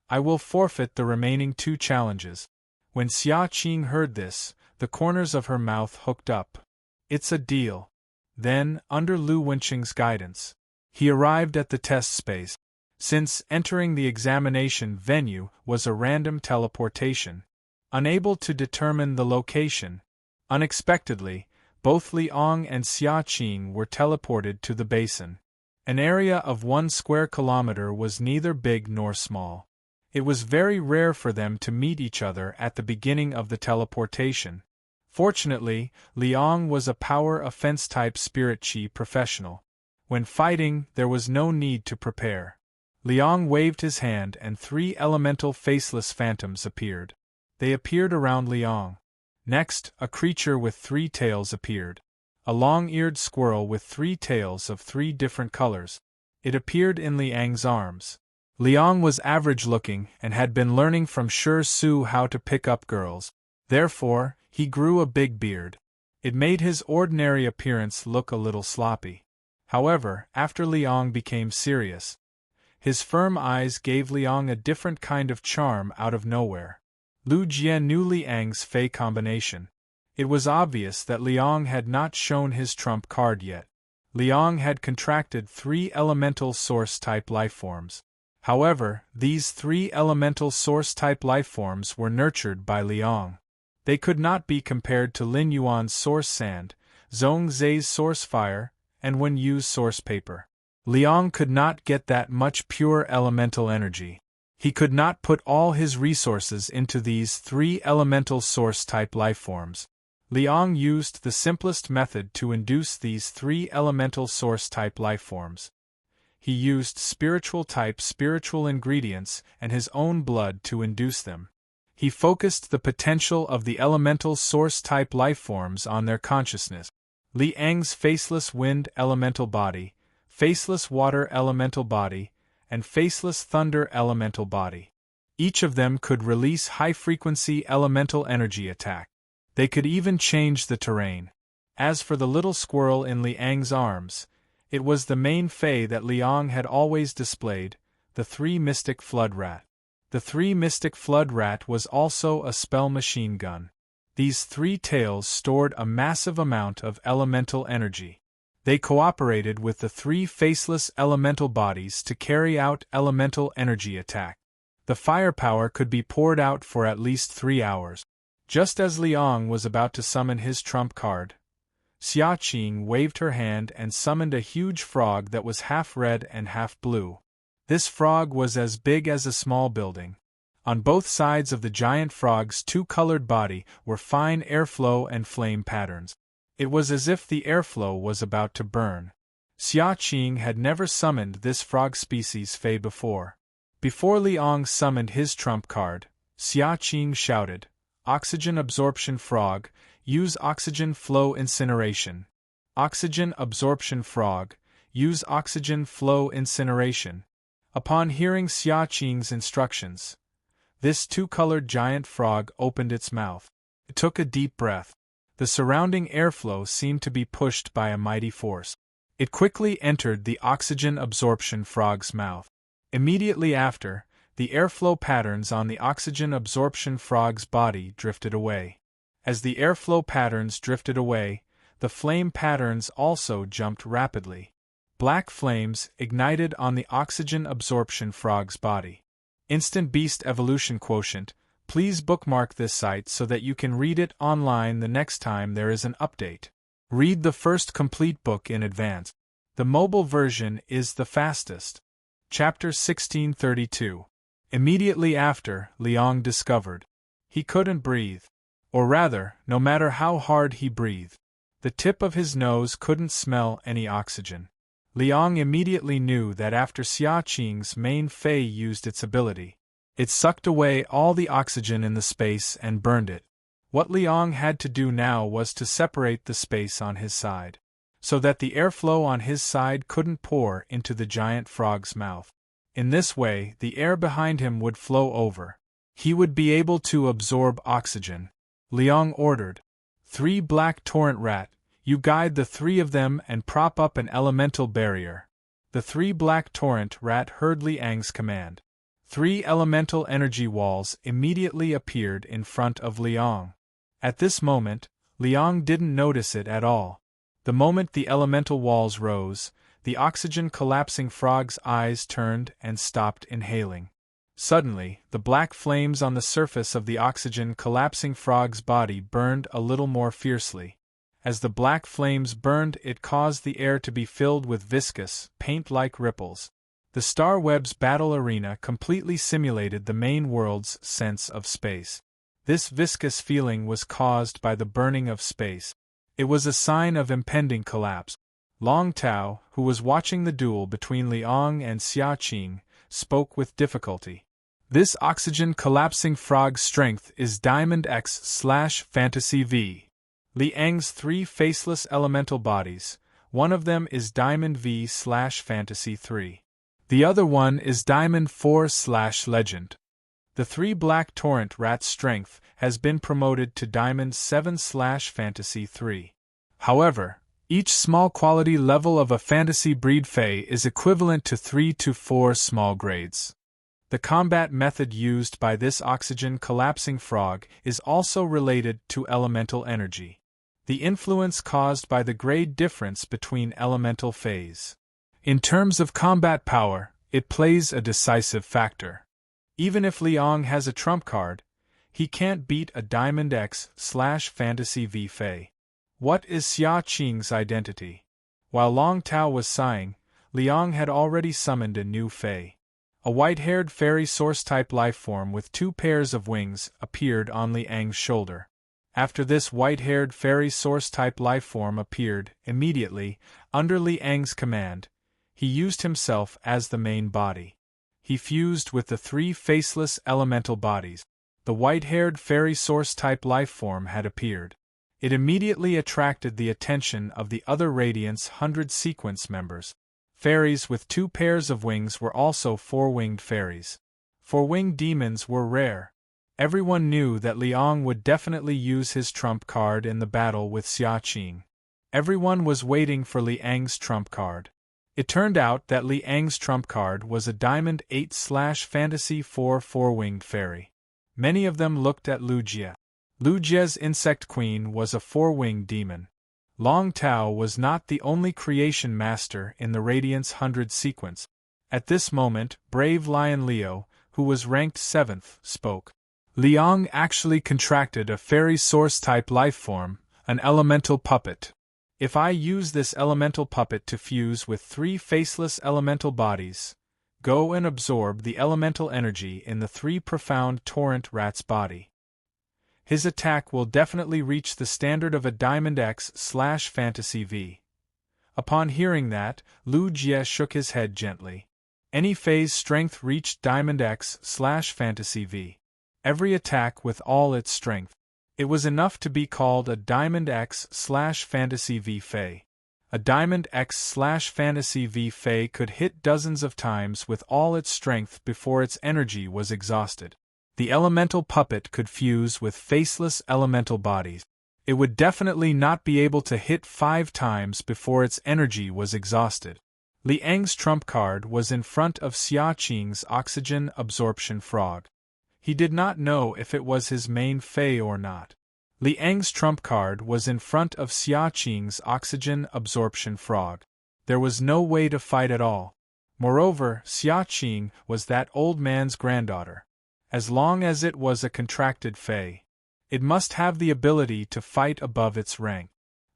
I will forfeit the remaining 2 challenges." When Xia Qing heard this, the corners of her mouth hooked up. "It's a deal." Then, under Lu Wenqing's guidance, he arrived at the test space. Since entering the examination venue was a random teleportation, unable to determine the location, unexpectedly, both Liang and Xia Qing were teleported to the basin. An area of 1 square kilometer was neither big nor small. It was very rare for them to meet each other at the beginning of the teleportation. Fortunately, Liang was a power offense-type spirit chi professional. When fighting, there was no need to prepare. Liang waved his hand and 3 elemental faceless phantoms appeared. They appeared around Liang. Next, a creature with 3 tails appeared. A long-eared squirrel with 3 tails of 3 different colors. It appeared in Liang's arms. Liang was average-looking and had been learning from Shi Su how to pick up girls. Therefore, he grew a big beard. It made his ordinary appearance look a little sloppy. However, after Liang became serious, his firm eyes gave Liang a different kind of charm out of nowhere. Lu Jie knew Liang's fei combination. It was obvious that Liang had not shown his trump card yet. Liang had contracted 3 elemental source-type lifeforms. However, these 3 elemental source-type lifeforms were nurtured by Liang. They could not be compared to Lin Yuan's source sand, Zhong Zai's source fire, and Wen Yu's source paper. Liang could not get that much pure elemental energy. He could not put all his resources into these 3 elemental source-type lifeforms. Liang used the simplest method to induce these 3 elemental source-type lifeforms. He used spiritual-type spiritual ingredients and his own blood to induce them. He focused the potential of the elemental source-type lifeforms on their consciousness. Liang's faceless wind elemental body, faceless water elemental body, and faceless thunder elemental body. Each of them could release high-frequency elemental energy attack. They could even change the terrain. As for the little squirrel in Liang's arms, it was the main fei that Liang had always displayed, the 3 mystic flood rat. The 3 mystic flood rat was also a spell machine gun. These 3 tails stored a massive amount of elemental energy. They cooperated with the 3 faceless elemental bodies to carry out elemental energy attack. The firepower could be poured out for at least 3 hours. Just as Liang was about to summon his trump card, Xia Qing waved her hand and summoned a huge frog that was half red and half blue. This frog was as big as a small building. On both sides of the giant frog's 2-colored body were fine airflow and flame patterns. It was as if the airflow was about to burn. Xia Qing had never summoned this frog species fei before. Before Liang summoned his trump card, Xia Qing shouted, "Oxygen absorption frog, use oxygen flow incineration. Oxygen absorption frog, use oxygen flow incineration." Upon hearing Xia Qing's instructions, this 2-colored giant frog opened its mouth. It took a deep breath. The surrounding airflow seemed to be pushed by a mighty force. It quickly entered the oxygen absorption frog's mouth. Immediately after, the airflow patterns on the oxygen absorption frog's body drifted away. As the airflow patterns drifted away, the flame patterns also jumped rapidly. Black flames ignited on the oxygen absorption frog's body. Instant Beast Evolution Quotient. Please bookmark this site so that you can read it online the next time there is an update. Read the first complete book in advance. The mobile version is the fastest. Chapter 1632. Immediately after, Liang discovered he couldn't breathe. Or rather, no matter how hard he breathed, the tip of his nose couldn't smell any oxygen. Liang immediately knew that after Xia Qing's main fei used its ability, it sucked away all the oxygen in the space and burned it. What Liang had to do now was to separate the space on his side, so that the airflow on his side couldn't pour into the giant frog's mouth. In this way, the air behind him would flow over. He would be able to absorb oxygen. Liang ordered, 3 black torrent rat, you guide the 3 of them and prop up an elemental barrier. The 3 black torrent rat heard Liang's command. 3 elemental energy walls immediately appeared in front of Liang. At this moment, Liang didn't notice it at all. The moment the elemental walls rose, the oxygen-collapsing frog's eyes turned and stopped inhaling. Suddenly, the black flames on the surface of the oxygen-collapsing frog's body burned a little more fiercely. As the black flames burned, it caused the air to be filled with viscous, paint-like ripples. The Star Web's battle arena completely simulated the main world's sense of space. This viscous feeling was caused by the burning of space. It was a sign of impending collapse. Long Tao, who was watching the duel between Liang and Xia Qing, spoke with difficulty. This oxygen-collapsing frog's strength is Diamond X/Fantasy V. Liang's 3 faceless elemental bodies, one of them is Diamond V/Fantasy 3. The other one is Diamond 4/Legend. The 3 Black Torrent Rat's strength has been promoted to Diamond 7/Fantasy 3. However, each small quality level of a fantasy breed Fae is equivalent to 3 to 4 small grades. The combat method used by this oxygen collapsing frog is also related to elemental energy. The influence caused by the grade difference between elemental Faes. In terms of combat power, it plays a decisive factor. Even if Liang has a trump card, he can't beat a Diamond X/Fantasy V Fae. What is Xia Qing's identity? While Long Tao was sighing, Liang had already summoned a new Fae. A white-haired fairy source-type lifeform with 2 pairs of wings appeared on Liang's shoulder. After this white-haired fairy source-type lifeform appeared, immediately, under Liang's command, he used himself as the main body. He fused with the 3 faceless elemental bodies. The white-haired fairy source-type lifeform had appeared. It immediately attracted the attention of the other Radiance 100 sequence members. Fairies with 2 pairs of wings were also 4-winged fairies. 4-winged demons were rare. Everyone knew that Liang would definitely use his trump card in the battle with Xia Qing. Everyone was waiting for Liang's trump card. It turned out that Liang's trump card was a Diamond 8/Fantasy 4 4-winged fairy. Many of them looked at Lu Jie. Lu Jie's Insect Queen was a 4-winged demon. Long Tao was not the only creation master in the Radiance 100 sequence. At this moment, Brave Lion Leo, who was ranked 7th, spoke. Liang actually contracted a fairy source-type lifeform, an elemental puppet. If I use this elemental puppet to fuse with 3 faceless elemental bodies, go and absorb the elemental energy in the 3 profound torrent rat's body. His attack will definitely reach the standard of a Diamond X/Fantasy V. Upon hearing that, Lu Jie shook his head gently. Any Fae's strength reached Diamond X/Fantasy V. Every attack with all its strength. It was enough to be called a Diamond X/Fantasy V Fae. A Diamond X/Fantasy V Fae could hit dozens of times with all its strength before its energy was exhausted. The elemental puppet could fuse with faceless elemental bodies. It would definitely not be able to hit 5 times before its energy was exhausted. Liang's trump card was in front of Xia Qing's oxygen absorption frog. He did not know if it was his main Fae or not. Liang's trump card was in front of Xia Qing's oxygen absorption frog. There was no way to fight at all. Moreover, Xia Qing was that old man's granddaughter. As long as it was a contracted Fae, it must have the ability to fight above its rank.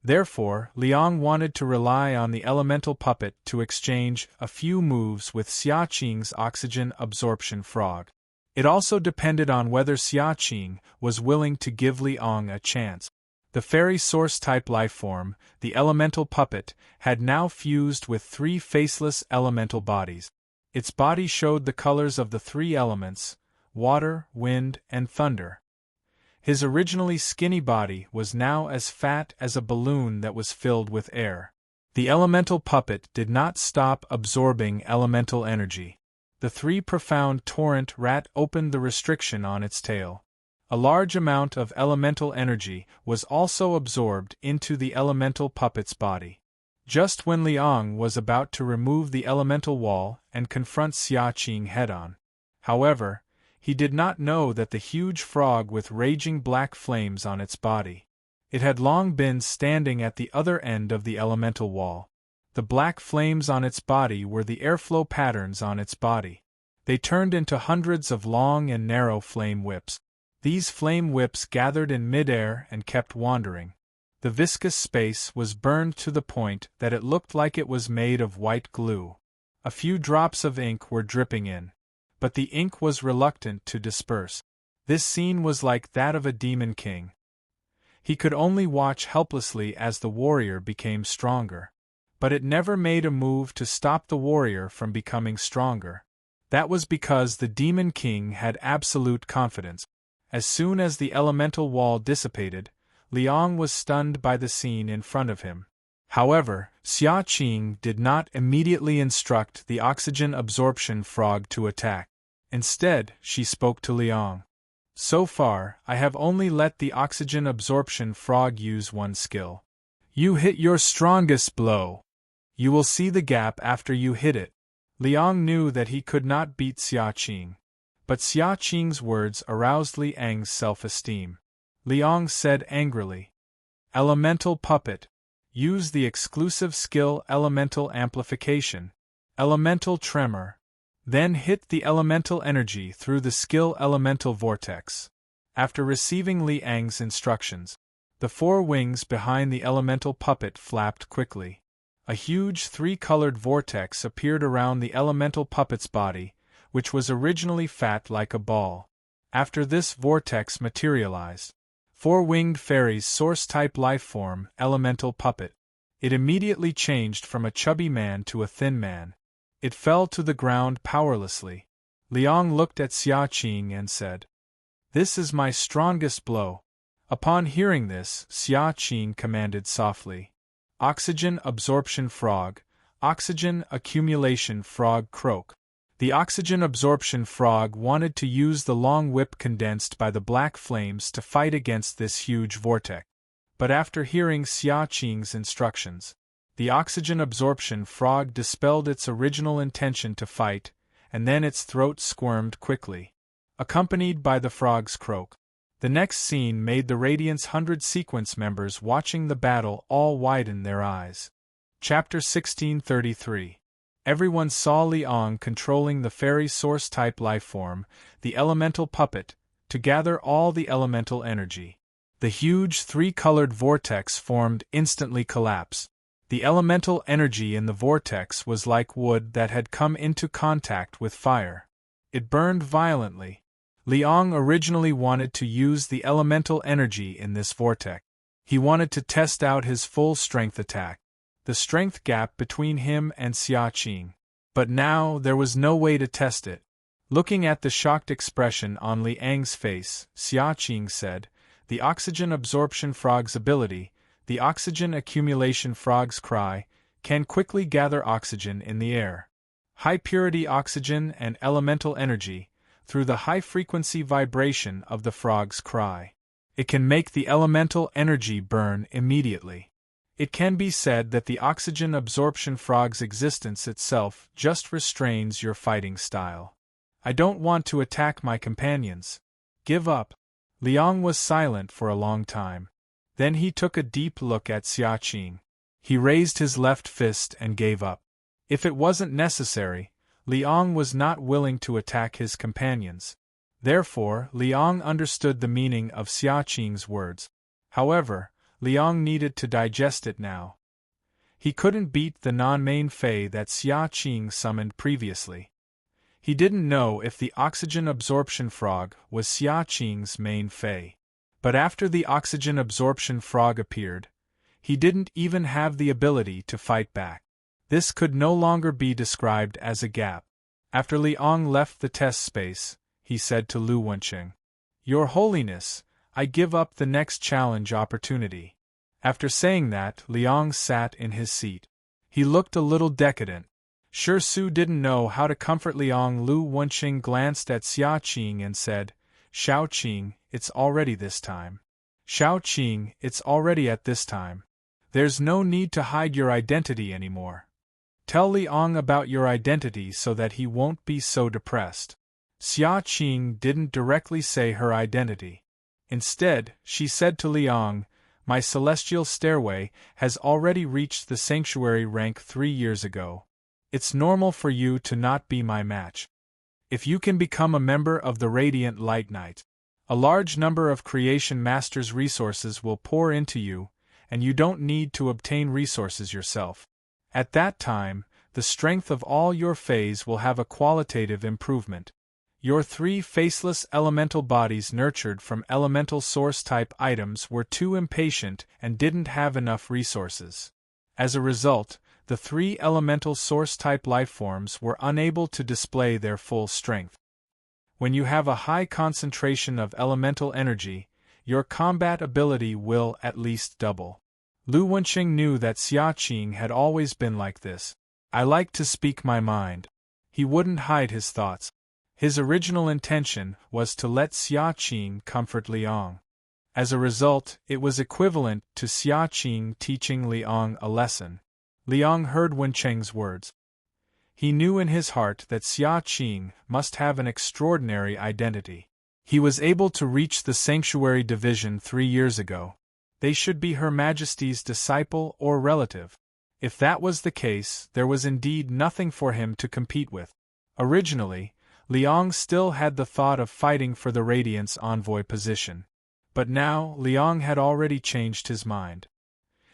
Therefore, Liang wanted to rely on the elemental puppet to exchange a few moves with Xia Qing's oxygen absorption frog. It also depended on whether Xia Qing was willing to give Liang a chance. The fairy source-type lifeform, the elemental puppet, had now fused with 3 faceless elemental bodies. Its body showed the colors of the 3 elements: water, wind, and thunder. His originally skinny body was now as fat as a balloon that was filled with air. The elemental puppet did not stop absorbing elemental energy. The 3 profound torrent rat opened the restriction on its tail. A large amount of elemental energy was also absorbed into the elemental puppet's body. Just when Liang was about to remove the elemental wall and confront Xia Qing head-on. However, he did not know that the huge frog with raging black flames on its body. It had long been standing at the other end of the elemental wall. The black flames on its body were the airflow patterns on its body. They turned into hundreds of long and narrow flame whips. These flame whips gathered in midair and kept wandering. The viscous space was burned to the point that it looked like it was made of white glue. A few drops of ink were dripping in, but the ink was reluctant to disperse. This scene was like that of a demon king. He could only watch helplessly as the warrior became stronger. But it never made a move to stop the warrior from becoming stronger. That was because the demon king had absolute confidence. As soon as the elemental wall dissipated, Liang was stunned by the scene in front of him. However, Xia Qing did not immediately instruct the oxygen absorption frog to attack. Instead, she spoke to Liang. So far, I have only let the oxygen absorption frog use one skill. You hit your strongest blow. You will see the gap after you hit it. Liang knew that he could not beat Xia Qing. But Xia Qing's words aroused Liang's self-esteem. Liang said angrily, "Elemental puppet. Use the exclusive skill Elemental Amplification, Elemental Tremor. Then hit the elemental energy through the skill Elemental Vortex." After receiving Liang's instructions, the four wings behind the elemental puppet flapped quickly. A huge three-colored vortex appeared around the elemental puppet's body, which was originally fat like a ball. After this vortex materialized, four-winged fairy's source-type lifeform, elemental puppet. It immediately changed from a chubby man to a thin man. It fell to the ground powerlessly. Liang looked at Xia Qing and said, "This is my strongest blow." Upon hearing this, Xia Qing commanded softly, "Oxygen absorption frog, oxygen accumulation frog croak." The oxygen absorption frog wanted to use the long whip condensed by the black flames to fight against this huge vortex. But after hearing Xia Qing's instructions, the oxygen absorption frog dispelled its original intention to fight, and then its throat squirmed quickly, accompanied by the frog's croak. The next scene made the Radiance 100 sequence members watching the battle all widen their eyes. Chapter 1633. Everyone saw Liang controlling the fairy source-type lifeform, the elemental puppet, to gather all the elemental energy. The huge three-colored vortex formed instantly collapsed. The elemental energy in the vortex was like wood that had come into contact with fire. It burned violently. Liang originally wanted to use the elemental energy in this vortex. He wanted to test out his full strength attack, the strength gap between him and Xia Qing. But now there was no way to test it. Looking at the shocked expression on Liang's face, Xia Qing said, "The oxygen absorption frog's ability, the oxygen accumulation frog's cry, can quickly gather oxygen in the air. High-purity oxygen and elemental energy, through the high-frequency vibration of the frog's cry. It can make the elemental energy burn immediately. It can be said that the oxygen absorption frog's existence itself just restrains your fighting style. I don't want to attack my companions. Give up." Liang was silent for a long time. Then he took a deep look at Xia Qing. He raised his left fist and gave up. If it wasn't necessary, Liang was not willing to attack his companions. Therefore, Liang understood the meaning of Xia Qing's words. However, Liang needed to digest it now. He couldn't beat the non-main Fei that Xia Qing summoned previously. He didn't know if the oxygen absorption frog was Xia Qing's main Fei. But after the oxygen absorption frog appeared, he didn't even have the ability to fight back. This could no longer be described as a gap. After Liang left the test space, he said to Lu Wenqing, "Your Holiness, I give up the next challenge opportunity." After saying that, Liang sat in his seat. He looked a little decadent. Sure Su didn't know how to comfort Liang. Lu Wenqing glanced at Xia Qing and said, "Shao Qing, it's already this time. Shao Qing, it's already at this time. There's no need to hide your identity anymore. Tell Liang about your identity so that he won't be so depressed." Xia Qing didn't directly say her identity. Instead, she said to Liang, "My celestial stairway has already reached the sanctuary rank 3 years ago. It's normal for you to not be my match. If you can become a member of the Radiant Light Knight, a large number of Creation Master's resources will pour into you, and you don't need to obtain resources yourself. At that time, the strength of all your Feis will have a qualitative improvement. Your 3 faceless elemental bodies nurtured from elemental source-type items were too impatient and didn't have enough resources. As a result, the 3 elemental source-type lifeforms were unable to display their full strength. When you have a high concentration of elemental energy, your combat ability will at least double. Lu Wenqing knew that Xia Qing had always been like this. I like to speak my mind. He wouldn't hide his thoughts. His original intention was to let Xia Qing comfort Liang. As a result, it was equivalent to Xia Qing teaching Liang a lesson. Liang heard Wenqing's words. He knew in his heart that Xia Qing must have an extraordinary identity. He was able to reach the Sanctuary Division 3 years ago. They should be Her Majesty's disciple or relative. If that was the case, there was indeed nothing for him to compete with. Originally, Liang still had the thought of fighting for the Radiant's envoy position. But now, Liang had already changed his mind.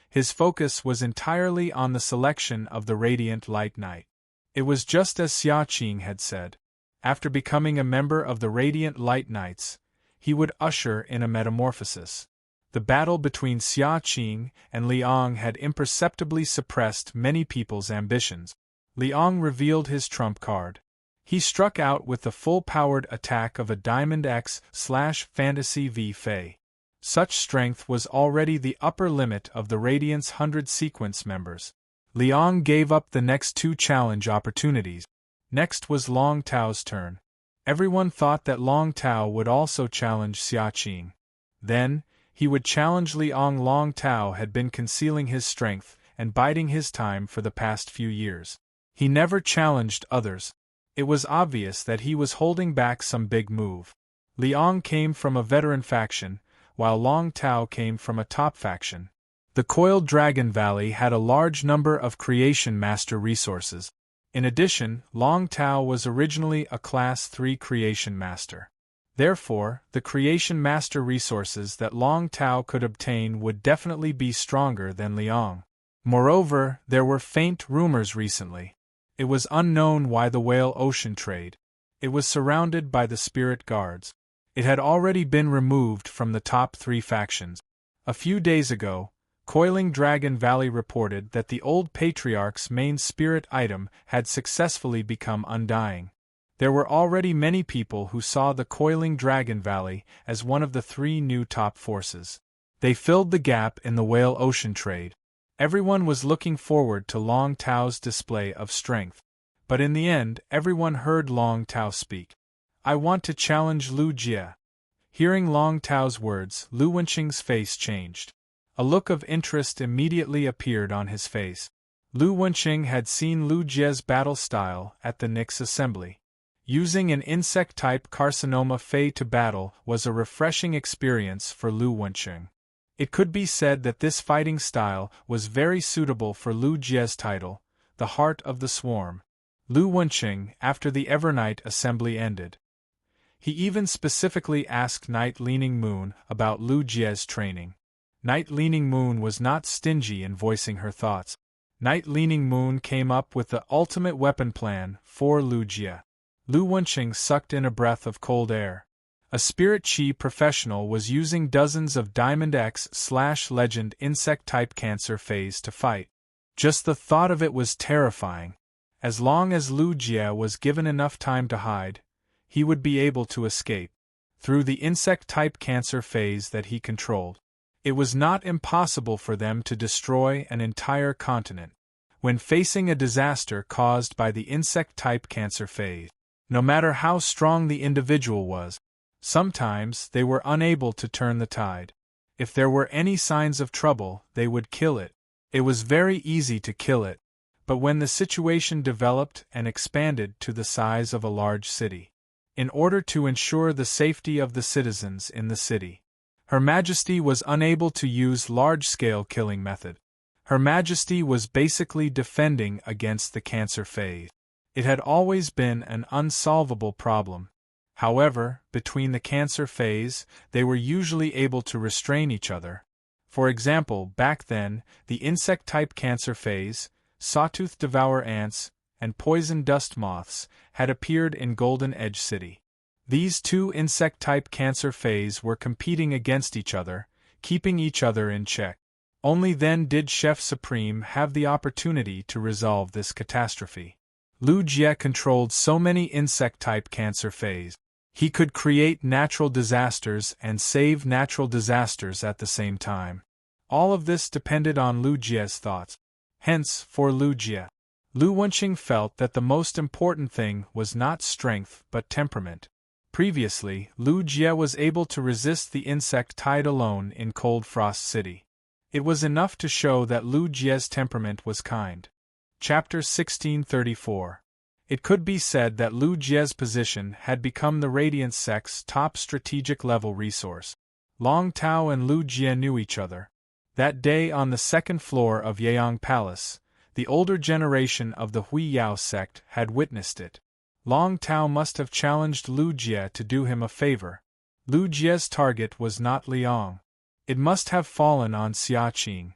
His focus was entirely on the selection of the Radiant Light Knight. It was just as Xia Qing had said. After becoming a member of the Radiant Light Knights, he would usher in a metamorphosis. The battle between Xia Qing and Liang had imperceptibly suppressed many people's ambitions. Liang revealed his trump card. He struck out with the full-powered attack of a Diamond X/Fantasy V Fei. Such strength was already the upper limit of the Radiant's 100 sequence members. Liang gave up the next 2 challenge opportunities. Next was Long Tao's turn. Everyone thought that Long Tao would also challenge Xia Qing. Then, he would challenge Liang. Long Tao had been concealing his strength and biding his time for the past few years. He never challenged others. It was obvious that he was holding back some big move. Liang came from a veteran faction, while Long Tao came from a top faction. The Coiled Dragon Valley had a large number of Creation Master resources. In addition, Long Tao was originally a Class 3 Creation Master. Therefore, the Creation Master resources that Long Tao could obtain would definitely be stronger than Liang. Moreover, there were faint rumors recently. It was unknown why the Whale Ocean trade. It was surrounded by the Spirit Guards. It had already been removed from the top 3 factions. A few days ago, Coiling Dragon Valley reported that the old Patriarch's main spirit item had successfully become undying. There were already many people who saw the Coiling Dragon Valley as one of the 3 new top forces. They filled the gap in the Whale Ocean trade. Everyone was looking forward to Long Tao's display of strength. But in the end, everyone heard Long Tao speak. I want to challenge Lu Jie. Hearing Long Tao's words, Lu Wenqing's face changed. A look of interest immediately appeared on his face. Lu Wenqing had seen Lu Jie's battle style at the Nyx assembly. Using an insect-type carcinoma Fey to battle was a refreshing experience for Lu Wenqing. It could be said that this fighting style was very suitable for Lu Jie's title, the Heart of the Swarm. Lu Wenqing, after the Evernight assembly ended. He even specifically asked Night Leaning Moon about Lu Jie's training. Night Leaning Moon was not stingy in voicing her thoughts. Night Leaning Moon came up with the ultimate weapon plan for Lu Jie. Lu Wenqing sucked in a breath of cold air. A Spirit Chi professional was using dozens of Diamond X/Legend insect-type Cancer Phase to fight. Just the thought of it was terrifying. As long as Lu Jie was given enough time to hide, he would be able to escape. Through the insect-type Cancer Phase that he controlled, it was not impossible for them to destroy an entire continent. When facing a disaster caused by the insect-type Cancer Phase, no matter how strong the individual was, sometimes they were unable to turn the tide. If there were any signs of trouble, they would kill it. It was very easy to kill it. But when the situation developed and expanded to the size of a large city, in order to ensure the safety of the citizens in the city, Her Majesty was unable to use large-scale killing method. Her Majesty was basically defending against the Cancer Phase. It had always been an unsolvable problem. However, between the Cancer Phase, they were usually able to restrain each other. For example, back then, the insect-type Cancer Phase, Sawtooth Devour Ants, and Poison Dust Moths had appeared in Golden Edge City. These 2 insect-type Cancer Phase were competing against each other, keeping each other in check. Only then did Chef Supreme have the opportunity to resolve this catastrophe. Lu Jie controlled so many insect-type Cancer Phase. He could create natural disasters and save natural disasters at the same time. All of this depended on Lu Jie's thoughts. Hence, for Lu Jie, Lu Wenqing felt that the most important thing was not strength but temperament. Previously, Lu Jie was able to resist the insect tide alone in Cold Frost City. It was enough to show that Lu Jie's temperament was kind. Chapter 1634. It could be said that Lu Jie's position had become the Radiant sect's top strategic level resource. Long Tao and Lu Jie knew each other. That day on the second floor of Yaong Palace, the older generation of the Hui Yao sect had witnessed it. Long Tao must have challenged Lu Jie to do him a favor. Lu Jie's target was not Liang. It must have fallen on Xia Qing.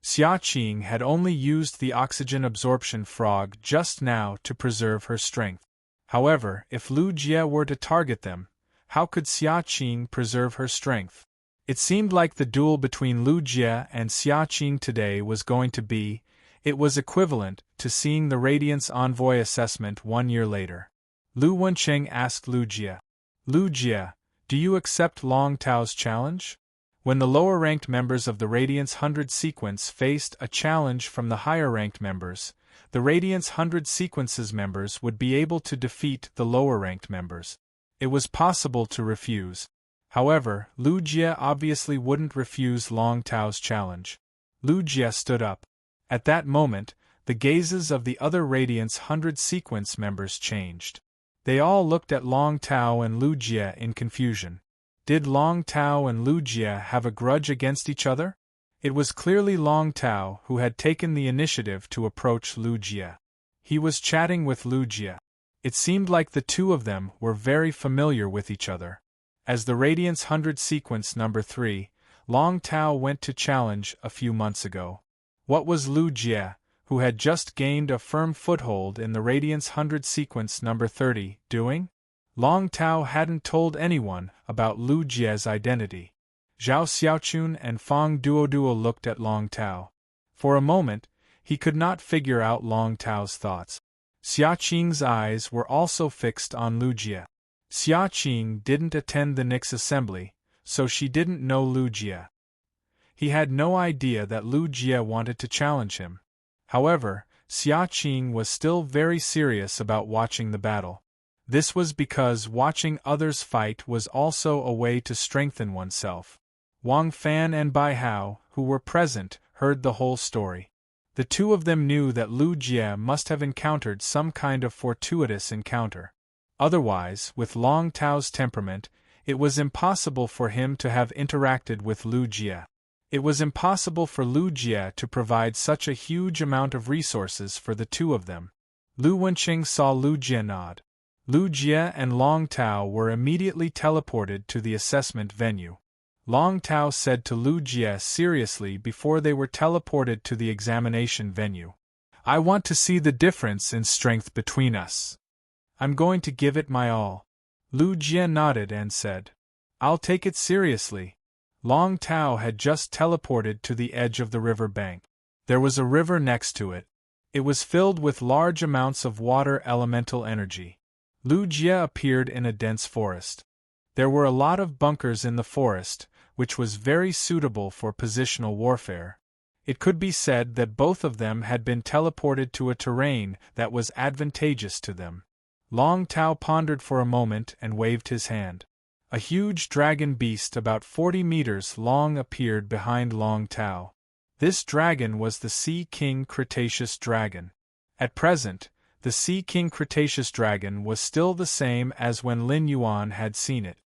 Xia Qing had only used the oxygen absorption frog just now to preserve her strength. However, if Lu Jie were to target them, how could Xia Qing preserve her strength? It seemed like the duel between Lu Jie and Xia Qing today was going to be. It was equivalent to seeing the Radiance Envoy assessment 1 year later. Lu Wenqing asked Lu Jie, "Lu Jie, do you accept Long Tao's challenge?" When the lower-ranked members of the Radiance 100 sequence faced a challenge from the higher-ranked members, the Radiance 100 sequence's members would be able to defeat the lower-ranked members. It was possible to refuse. However, Lu Jie obviously wouldn't refuse Long Tao's challenge. Lu Jie stood up. At that moment, the gazes of the other Radiance 100 sequence members changed. They all looked at Long Tao and Lu Jie in confusion. Did Long Tao and Lu Jie have a grudge against each other? It was clearly Long Tao who had taken the initiative to approach Lu Jie. He was chatting with Lu Jie. It seemed like the two of them were very familiar with each other. As the Radiance 100 sequence number 3, Long Tao went to challenge a few months ago. What was Lu Jie, who had just gained a firm foothold in the Radiance 100 sequence number 30, doing? Long Tao hadn't told anyone about Lu Jie's identity. Zhao Xiaochun and Fang Duoduo looked at Long Tao. For a moment, he could not figure out Long Tao's thoughts. Xia Qing's eyes were also fixed on Lu Jie. Xia Qing didn't attend the Nix assembly, so she didn't know Lu Jie. He had no idea that Lu Jie wanted to challenge him. However, Xia Qing was still very serious about watching the battle. This was because watching others fight was also a way to strengthen oneself. Wang Fan and Bai Hao, who were present, heard the whole story. The two of them knew that Lu Jie must have encountered some kind of fortuitous encounter. Otherwise, with Long Tao's temperament, it was impossible for him to have interacted with Lu Jie. It was impossible for Lu Jie to provide such a huge amount of resources for the two of them. Lu Wenqing saw Lu Jie nod. Lu Jie and Long Tao were immediately teleported to the assessment venue. Long Tao said to Lu Jie seriously before they were teleported to the examination venue, "I want to see the difference in strength between us. I'm going to give it my all." Lu Jie nodded and said, "I'll take it seriously." Long Tao had just teleported to the edge of the river bank. There was a river next to it. It was filled with large amounts of water elemental energy. Lu Jie appeared in a dense forest. There were a lot of bunkers in the forest, which was very suitable for positional warfare. It could be said that both of them had been teleported to a terrain that was advantageous to them. Long Tao pondered for a moment and waved his hand. A huge dragon beast about 40 meters long appeared behind Long Tao. This dragon was the Sea King Cretaceous Dragon. At present, the Sea King Cretaceous Dragon was still the same as when Lin Yuan had seen it.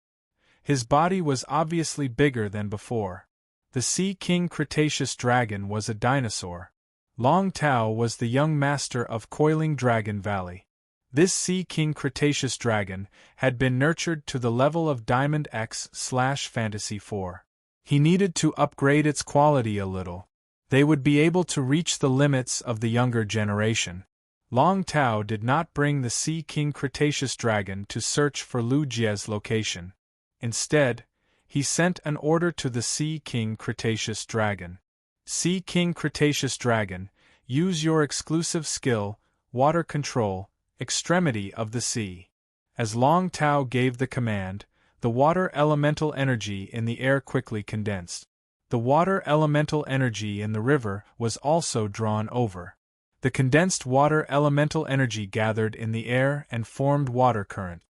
His body was obviously bigger than before. The Sea King Cretaceous Dragon was a dinosaur. Long Tao was the young master of Coiling Dragon Valley. This Sea King Cretaceous Dragon had been nurtured to the level of Diamond X/Fantasy 4. He needed to upgrade its quality a little. They would be able to reach the limits of the younger generation. Long Tao did not bring the Sea King Cretaceous Dragon to search for Lu Jie's location. Instead, he sent an order to the Sea King Cretaceous Dragon. Sea King Cretaceous Dragon, use your exclusive skill, water control, extremity of the sea. As Long Tao gave the command, the water elemental energy in the air quickly condensed. The water elemental energy in the river was also drawn over. The condensed water elemental energy gathered in the air and formed water current.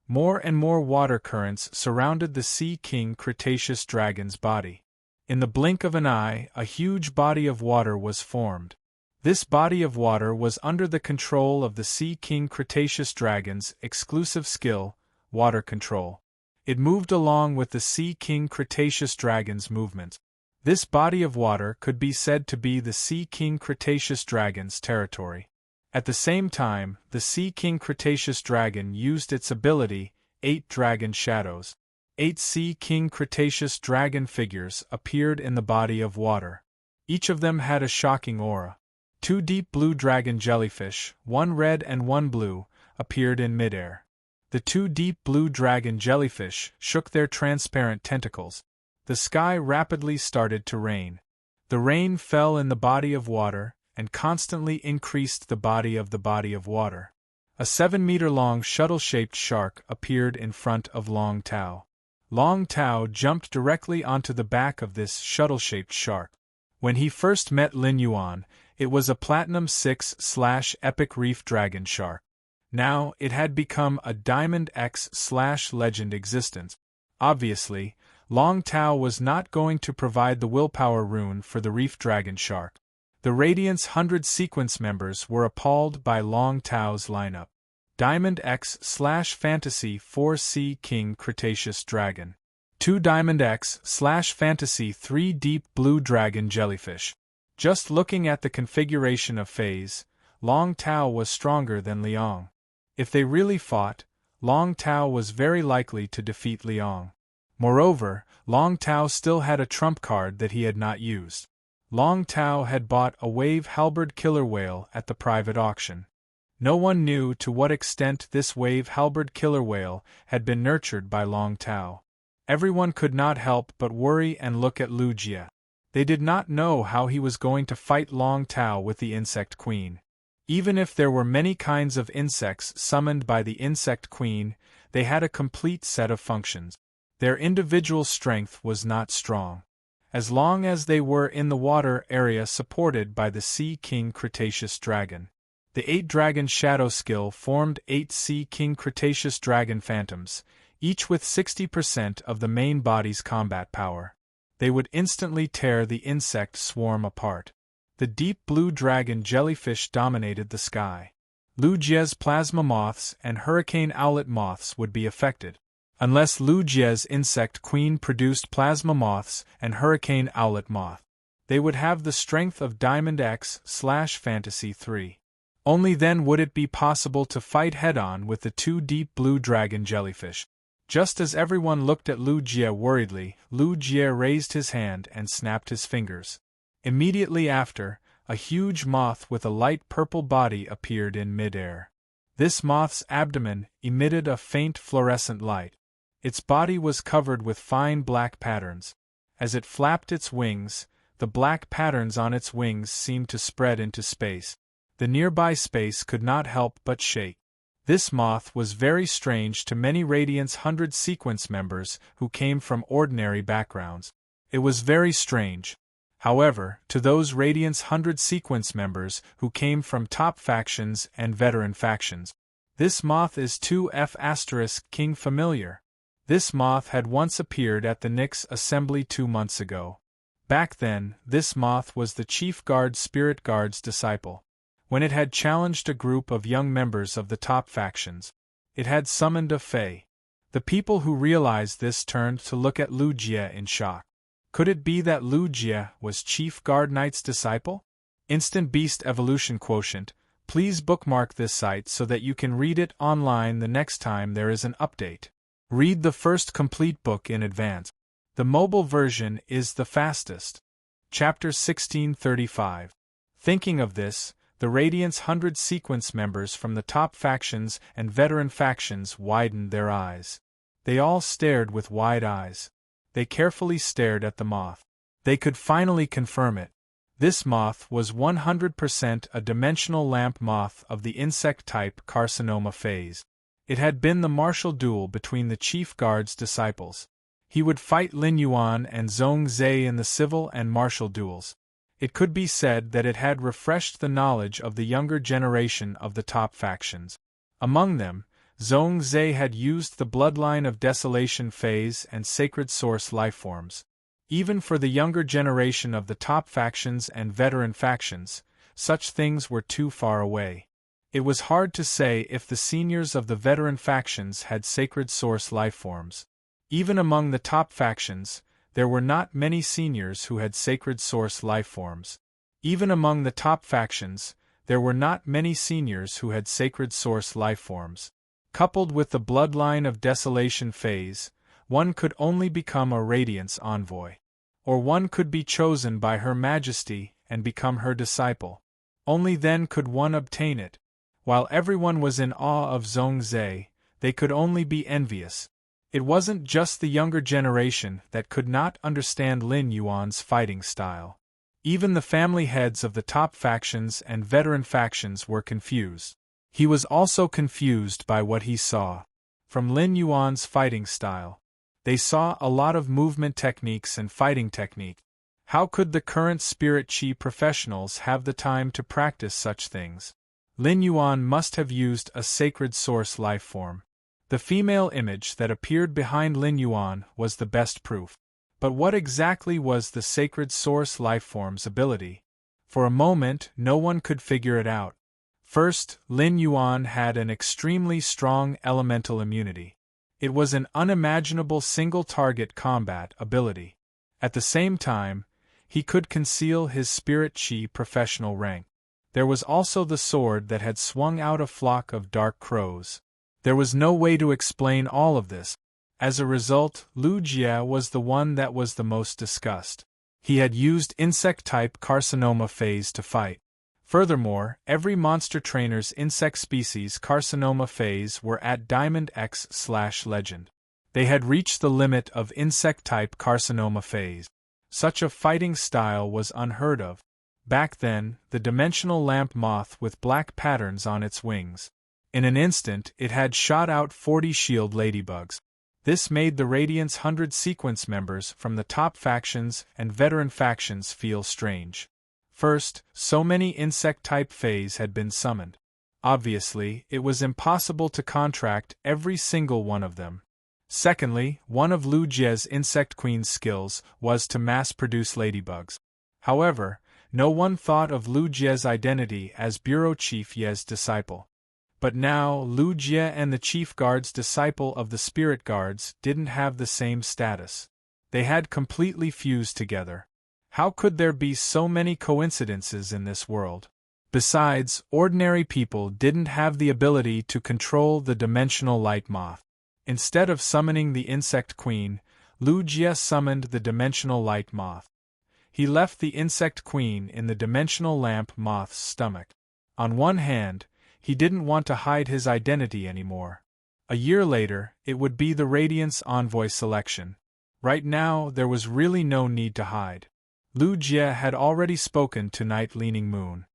More and more water currents surrounded the Sea King Cretaceous dragon's body. In the blink of an eye, a huge body of water was formed. This body of water was under the control of the Sea King Cretaceous dragon's exclusive skill, water control. It moved along with the Sea King Cretaceous dragon's movements. This body of water could be said to be the Sea King Cretaceous dragon's territory. At the same time, the Sea King Cretaceous dragon used its ability, 8 Dragon Shadows. 8 Sea King Cretaceous dragon figures appeared in the body of water. Each of them had a shocking aura. 2 deep blue dragon jellyfish, 1 red and 1 blue, appeared in midair. The 2 deep blue dragon jellyfish shook their transparent tentacles. The sky rapidly started to rain. The rain fell in the body of water, and constantly increased the body of water. A 7-meter-long shuttle-shaped shark appeared in front of Long Tao. Long Tao jumped directly onto the back of this shuttle-shaped shark. When he first met Lin Yuan, it was a Platinum 6/Epic Reef Dragon Shark. Now, it had become a Diamond X/Legend existence. Obviously, Long Tao was not going to provide the willpower rune for the Reef Dragon Shark. The Radiance 100 sequence members were appalled by Long Tao's lineup. Diamond X/Fantasy 4 Sea King Cretaceous Dragon. 2 Diamond X/Fantasy 3 Deep Blue Dragon Jellyfish. Just looking at the configuration of phase, Long Tao was stronger than Liang. If they really fought, Long Tao was very likely to defeat Liang. Moreover, Long Tao still had a trump card that he had not used. Long Tao had bought a wave halberd killer whale at the private auction. No one knew to what extent this wave halberd killer whale had been nurtured by Long Tao. Everyone could not help but worry and look at Lu Jie. They did not know how he was going to fight Long Tao with the Insect Queen. Even if there were many kinds of insects summoned by the Insect Queen, they had a complete set of functions. Their individual strength was not strong. As long as they were in the water area supported by the Sea King Cretaceous Dragon. The 8 Dragon Shadow skill formed 8 Sea King Cretaceous Dragon Phantoms, each with 60% of the main body's combat power. They would instantly tear the insect swarm apart. The deep blue dragon jellyfish dominated the sky. Lu Jie's plasma moths and hurricane owlet moths would be affected. Unless Lu Jie's insect queen produced plasma moths and hurricane owlet moth, they would have the strength of Diamond X/Fantasy 3. Only then would it be possible to fight head-on with the 2 deep blue dragon jellyfish. Just as everyone looked at Lu Jie worriedly, Lu Jie raised his hand and snapped his fingers. Immediately after, a huge moth with a light purple body appeared in mid-air. This moth's abdomen emitted a faint fluorescent light. Its body was covered with fine black patterns. As it flapped its wings, the black patterns on its wings seemed to spread into space. The nearby space could not help but shake. This moth was very strange to many Radiance 100 sequence members who came from ordinary backgrounds. It was very strange. However, to those Radiance 100 sequence members who came from top factions and veteran factions, this moth is 2F** King familiar. This moth had once appeared at the Nyx assembly 2 months ago. Back then, this moth was the Chief Guard Spirit Guard's disciple. When it had challenged a group of young members of the top factions, it had summoned a Fae. The people who realized this turned to look at Lu Jie in shock. Could it be that Lu Jie was Chief Guard Knight's disciple? Instant Beast Evolution Quotient. Please bookmark this site so that you can read it online the next time there is an update. Read the first complete book in advance. The mobile version is the fastest. Chapter 1635. Thinking of this, the Radiance 100 sequence members from the top factions and veteran factions widened their eyes. They all stared with wide eyes. They carefully stared at the moth. They could finally confirm it. This moth was 100% a dimensional lamp moth of the insect type Carcinoma phase. It had been the martial duel between the Chief Guard's disciples. He would fight Lin Yuan and Zhong Zhe in the civil and martial duels. It could be said that it had refreshed the knowledge of the younger generation of the top factions. Among them, Zhong Zhe had used the bloodline of desolation phase and sacred source lifeforms. Even for the younger generation of the top factions and veteran factions, such things were too far away. It was hard to say if the seniors of the veteran factions had sacred source lifeforms. Even among the top factions, there were not many seniors who had sacred source lifeforms. Even among the top factions, there were not many seniors who had sacred source lifeforms. Coupled with the bloodline of desolation phase, one could only become a Radiance envoy. Or one could be chosen by Her Majesty and become her disciple. Only then could one obtain it. While everyone was in awe of Zhong Zhe, they could only be envious. It wasn't just the younger generation that could not understand Lin Yuan's fighting style. Even the family heads of the top factions and veteran factions were confused. He was also confused by what he saw. From Lin Yuan's fighting style, they saw a lot of movement techniques and fighting technique. How could the current spirit chi professionals have the time to practice such things? Lin Yuan must have used a sacred source life form. The female image that appeared behind Lin Yuan was the best proof. But what exactly was the sacred source lifeform's ability? For a moment, no one could figure it out. First, Lin Yuan had an extremely strong elemental immunity. It was an unimaginable single-target combat ability. At the same time, he could conceal his spirit chi professional rank. There was also the sword that had swung out a flock of dark crows. There was no way to explain all of this. As a result, Lu Jie was the one that was the most discussed. He had used insect-type carcinoma phase to fight. Furthermore, every monster trainer's insect species carcinoma phase were at Diamond X/Legend. They had reached the limit of insect-type carcinoma phase. Such a fighting style was unheard of. Back then, the dimensional lamp moth with black patterns on its wings. In an instant, it had shot out 40 shield ladybugs. This made the Radiance 100 sequence members from the top factions and veteran factions feel strange. First, so many insect-type phase had been summoned. Obviously, it was impossible to contract every single one of them. Secondly, one of Lu Jie's Insect Queen's skills was to mass-produce ladybugs. However, no one thought of Lu Jie's identity as Bureau Chief Ye's disciple. But now, Lu Jie and the Chief Guard's disciple of the Spirit Guards didn't have the same status. They had completely fused together. How could there be so many coincidences in this world? Besides, ordinary people didn't have the ability to control the dimensional light moth. Instead of summoning the Insect Queen, Lu Jie summoned the dimensional light moth. He left the Insect Queen in the dimensional lamp moth's stomach. On one hand, he didn't want to hide his identity anymore. A year later, it would be the Radiance Envoy selection. Right now, there was really no need to hide. Lu Jie had already spoken to Night Leaning Moon.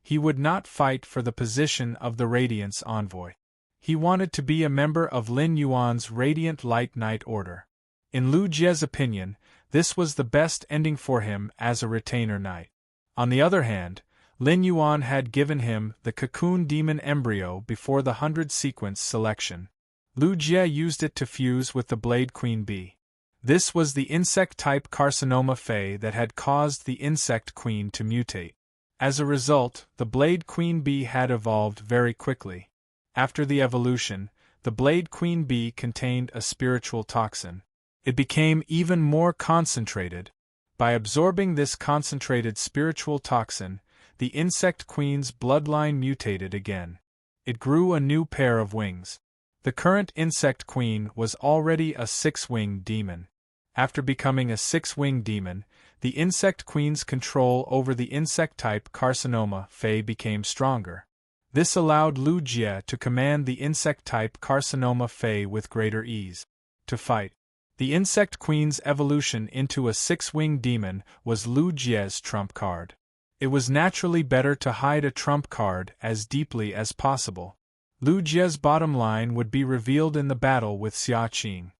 He would not fight for the position of the Radiance Envoy. He wanted to be a member of Lin Yuan's Radiant Light Knight Order. In Lu Jie's opinion, this was the best ending for him as a retainer knight. On the other hand, Lin Yuan had given him the Cocoon Demon Embryo before the 100 sequence selection. Lu Jie used it to fuse with the Blade Queen Bee. This was the insect-type carcinoma Fey that had caused the Insect Queen to mutate. As a result, the Blade Queen Bee had evolved very quickly. After the evolution, the Blade Queen Bee contained a spiritual toxin. It became even more concentrated. By absorbing this concentrated spiritual toxin, the Insect Queen's bloodline mutated again. It grew a new pair of wings. The current Insect Queen was already a 6-winged demon. After becoming a 6-winged demon, the Insect Queen's control over the insect-type carcinoma Fey became stronger. This allowed Lu Jie to command the insect-type carcinoma Fey with greater ease. To fight, the Insect Queen's evolution into a 6-winged demon was Lu Jie's trump card. It was naturally better to hide a trump card as deeply as possible. Lu Jie's bottom line would be revealed in the battle with Xia Qing.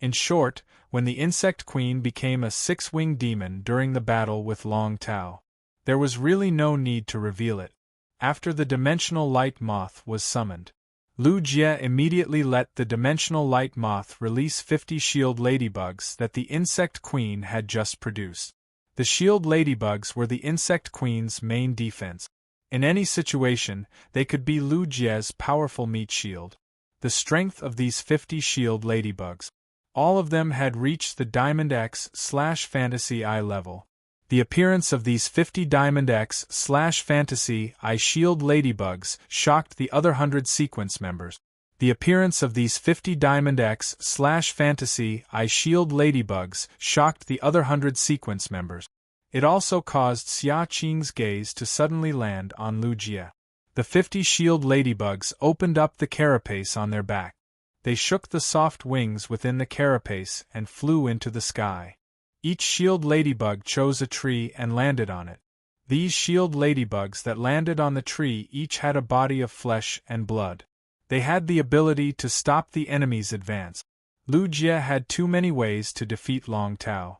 In short, when the insect queen became a six-winged demon during the battle with Long Tao, there was really no need to reveal it. After the dimensional light moth was summoned, Lu Jie immediately let the dimensional light moth release 50 shield ladybugs that the insect queen had just produced. The shield ladybugs were the insect queen's main defense. In any situation, they could be Lu Jie's powerful meat shield. The strength of these 50 shield ladybugs. All of them had reached the Diamond X/Fantasy Eye level. The appearance of these 50 Diamond X/Fantasy Eye shield ladybugs shocked the other 100 sequence members. The appearance of these 50 Diamond X/Fantasy Eye shield ladybugs shocked the other 100 sequence members. It also caused Xia Qing's gaze to suddenly land on Lu Jie. The 50 shield ladybugs opened up the carapace on their back. They shook the soft wings within the carapace and flew into the sky. Each shield ladybug chose a tree and landed on it. These shield ladybugs that landed on the tree each had a body of flesh and blood. They had the ability to stop the enemy's advance. Lu Jie had too many ways to defeat Long Tao.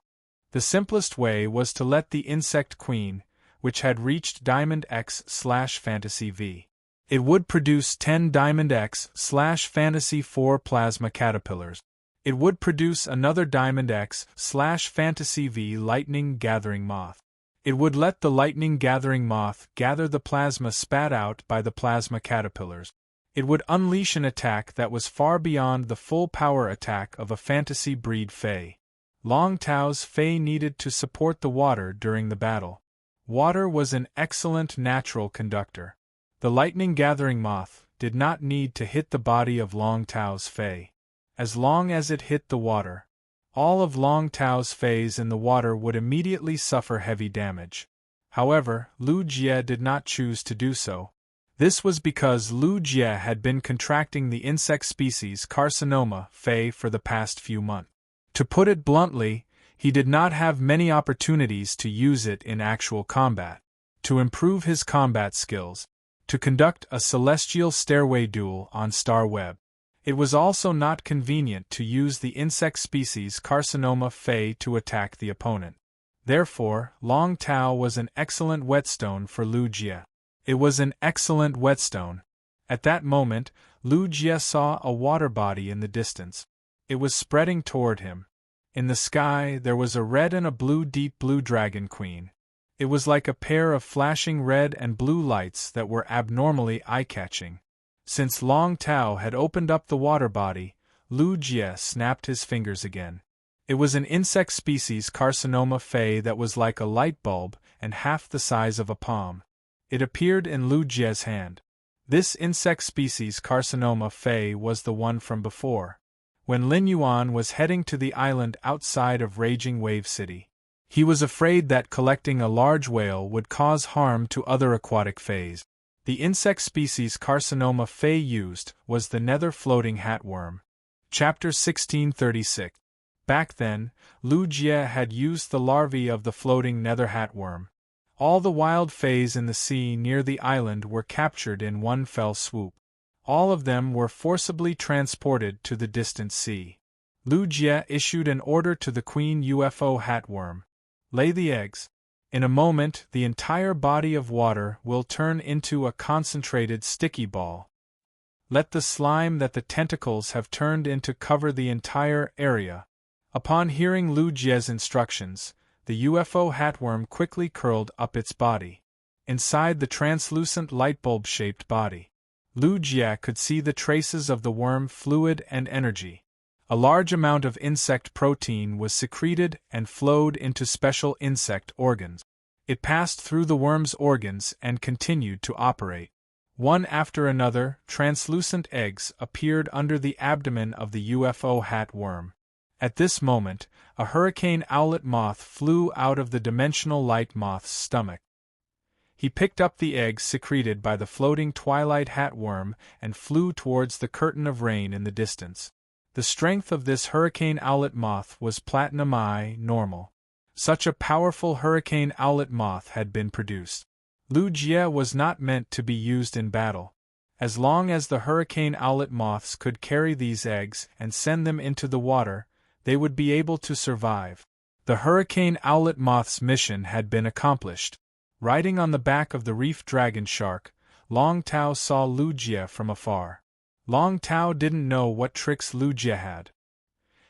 The simplest way was to let the insect queen, which had reached Diamond X/Fantasy V. It would produce 10 Diamond X/Fantasy 4 plasma caterpillars. It would produce another Diamond X/Fantasy V lightning gathering moth. It would let the lightning gathering moth gather the plasma spat out by the plasma caterpillars. It would unleash an attack that was far beyond the full power attack of a fantasy breed Fae. Long Tao's Fae needed to support the water during the battle. Water was an excellent natural conductor. The lightning-gathering moth did not need to hit the body of Long Tao's Fae. As long as it hit the water, all of Long Tao's Faes in the water would immediately suffer heavy damage. However, Lu Jie did not choose to do so. This was because Lu Jie had been contracting the insect species carcinoma Fae for the past few months. To put it bluntly, he did not have many opportunities to use it in actual combat, to improve his combat skills, to conduct a celestial stairway duel on Star Web. It was also not convenient to use the insect species carcinoma Fae to attack the opponent. Therefore, Long Tao was an excellent whetstone for Lu Jie. It was an excellent whetstone. At that moment, Lu Jie saw a water body in the distance. It was spreading toward him. In the sky there was a red and a blue deep blue dragon queen. It was like a pair of flashing red and blue lights that were abnormally eye-catching. Since Long Tao had opened up the water body, Lu Jie snapped his fingers again. It was an insect species carcinoma Fae that was like a light bulb and half the size of a palm. It appeared in Lu Jie's hand. This insect species carcinoma Fae was the one from before, when Lin Yuan was heading to the island outside of Raging Wave City. He was afraid that collecting a large whale would cause harm to other aquatic Faes. The insect species carcinoma Fae used was the nether floating hatworm. Chapter 1636. Back then, Lu Jie had used the larvae of the floating nether hatworm. All the wild Faes in the sea near the island were captured in one fell swoop. All of them were forcibly transported to the distant sea. Lu Jie issued an order to the queen UFO hatworm. Lay the eggs. In a moment, the entire body of water will turn into a concentrated sticky ball. Let the slime that the tentacles have turned into cover the entire area. Upon hearing Lu Jie's instructions, the UFO hatworm quickly curled up its body. Inside the translucent light bulb-shaped body, Lu Jie could see the traces of the worm fluid and energy. A large amount of insect protein was secreted and flowed into special insect organs. It passed through the worm's organs and continued to operate. One after another, translucent eggs appeared under the abdomen of the UFO hatworm. At this moment, a hurricane owlet moth flew out of the dimensional light moth's stomach. He picked up the eggs secreted by the floating twilight hatworm and flew towards the curtain of rain in the distance. The strength of this hurricane owlet moth was platinum I normal. Such a powerful hurricane owlet moth had been produced. Lu Jie was not meant to be used in battle. As long as the hurricane owlet moths could carry these eggs and send them into the water, they would be able to survive. The hurricane owlet moth's mission had been accomplished. Riding on the back of the reef dragon shark, Long Tao saw Lu Jie from afar. Long Tao didn't know what tricks Lu Jie had.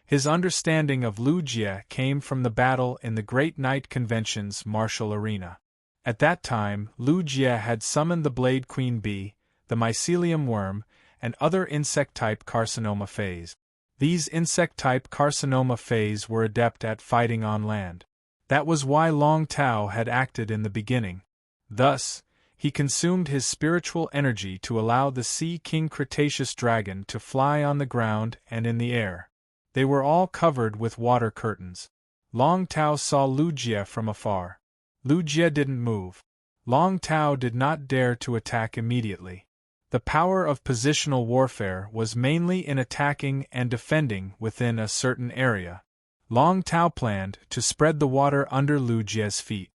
His understanding of Lu Jie came from the battle in the Great Night Convention's martial arena. At that time, Lu Jie had summoned the Blade Queen Bee, the mycelium worm, and other insect-type carcinoma phase. These insect-type carcinoma phase were adept at fighting on land. That was why Long Tao had acted in the beginning. Thus, he consumed his spiritual energy to allow the Sea King Cretaceous dragon to fly on the ground and in the air. They were all covered with water curtains. Long Tao saw Lu Jie from afar. Lu Jie didn't move. Long Tao did not dare to attack immediately. The power of positional warfare was mainly in attacking and defending within a certain area. Long Tao planned to spread the water under Lu Jie's feet.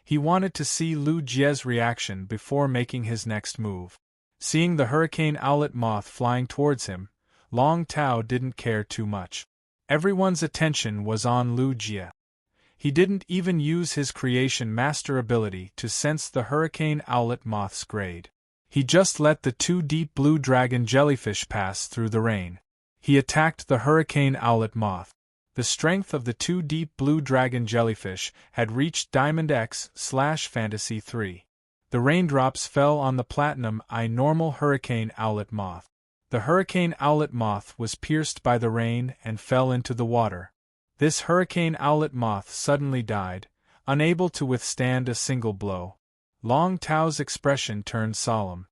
He wanted to see Lu Jie's reaction before making his next move. Seeing the hurricane owlet moth flying towards him, Long Tao didn't care too much. Everyone's attention was on Lu Jie. He didn't even use his creation master ability to sense the hurricane owlet moth's grade. He just let the two deep blue dragon jellyfish pass through the rain. He attacked the hurricane owlet moth. The strength of the two deep blue dragon jellyfish had reached Diamond X/Fantasy 3. The raindrops fell on the platinum I normal hurricane owlet moth. The hurricane owlet moth was pierced by the rain and fell into the water. This hurricane owlet moth suddenly died, unable to withstand a single blow. Long Tao's expression turned solemn.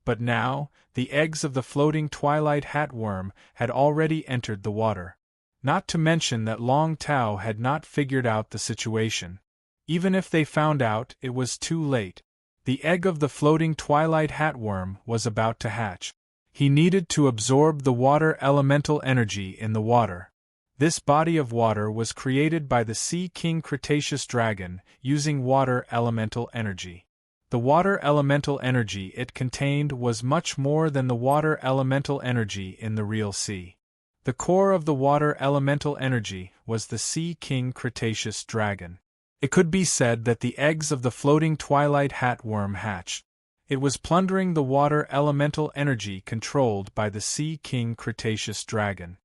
But now, the eggs of the floating twilight hat worm had already entered the water. Not to mention that Long Tao had not figured out the situation. Even if they found out, it was too late. The egg of the floating twilight hat worm was about to hatch. He needed to absorb the water elemental energy in the water. This body of water was created by the Sea King Cretaceous dragon using water elemental energy. The water elemental energy it contained was much more than the water elemental energy in the real sea. The core of the water elemental energy was the Sea King Cretaceous dragon. It could be said that the eggs of the floating twilight hat worm hatched. It was plundering the water elemental energy controlled by the Sea King Cretaceous dragon.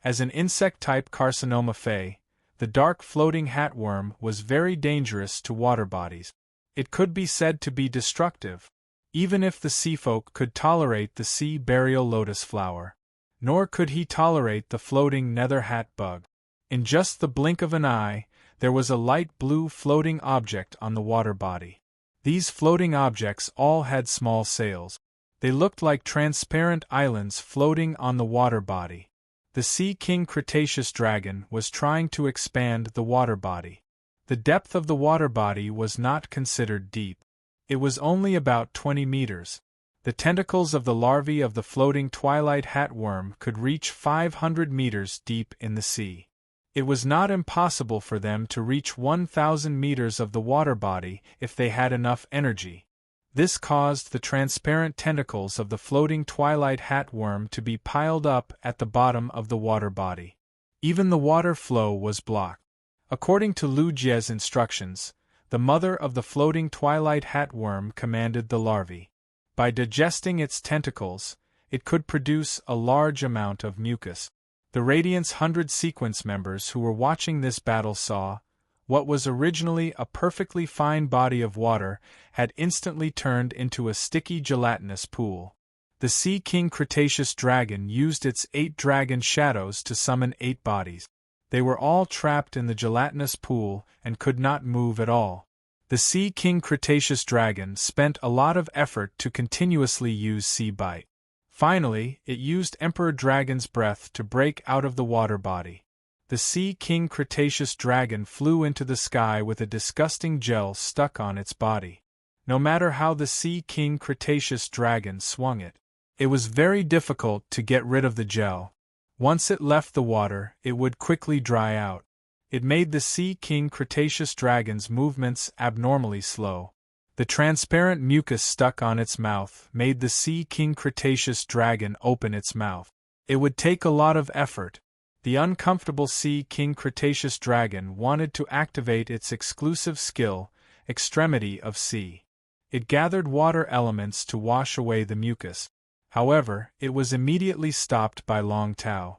As an insect-type carcinoma fae, the dark floating hat worm was very dangerous to water bodies. It could be said to be destructive, even if the seafolk could tolerate the sea burial lotus flower. Nor could he tolerate the floating nether hat bug. In just the blink of an eye, there was a light blue floating object on the water body. These floating objects all had small sails. They looked like transparent islands floating on the water body. The Sea King Cretaceous dragon was trying to expand the water body. The depth of the water body was not considered deep. It was only about 20 meters. The tentacles of the larvae of the floating twilight hat worm could reach 500 meters deep in the sea. It was not impossible for them to reach 1,000 meters of the water body if they had enough energy. This caused the transparent tentacles of the floating twilight hat worm to be piled up at the bottom of the water body. Even the water flow was blocked. According to Lu Jie's instructions, the mother of the floating twilight hat worm commanded the larvae. By digesting its tentacles, it could produce a large amount of mucus. The Radiant's 100 sequence members who were watching this battle saw, what was originally a perfectly fine body of water had instantly turned into a sticky gelatinous pool. The Sea King Cretaceous dragon used its 8 dragon shadows to summon 8 bodies. They were all trapped in the gelatinous pool and could not move at all. The Sea King Cretaceous dragon spent a lot of effort to continuously use sea bite. Finally, it used Emperor Dragon's breath to break out of the water body. The Sea King Cretaceous dragon flew into the sky with a disgusting gel stuck on its body. No matter how the Sea King Cretaceous dragon swung it, it was very difficult to get rid of the gel. Once it left the water, it would quickly dry out. It made the Sea King Cretaceous dragon's movements abnormally slow. The transparent mucus stuck on its mouth made the Sea King Cretaceous dragon open its mouth. It would take a lot of effort, The uncomfortable Sea King Cretaceous dragon wanted to activate its exclusive skill, Extremity of Sea. It gathered water elements to wash away the mucus. However, it was immediately stopped by Long Tao.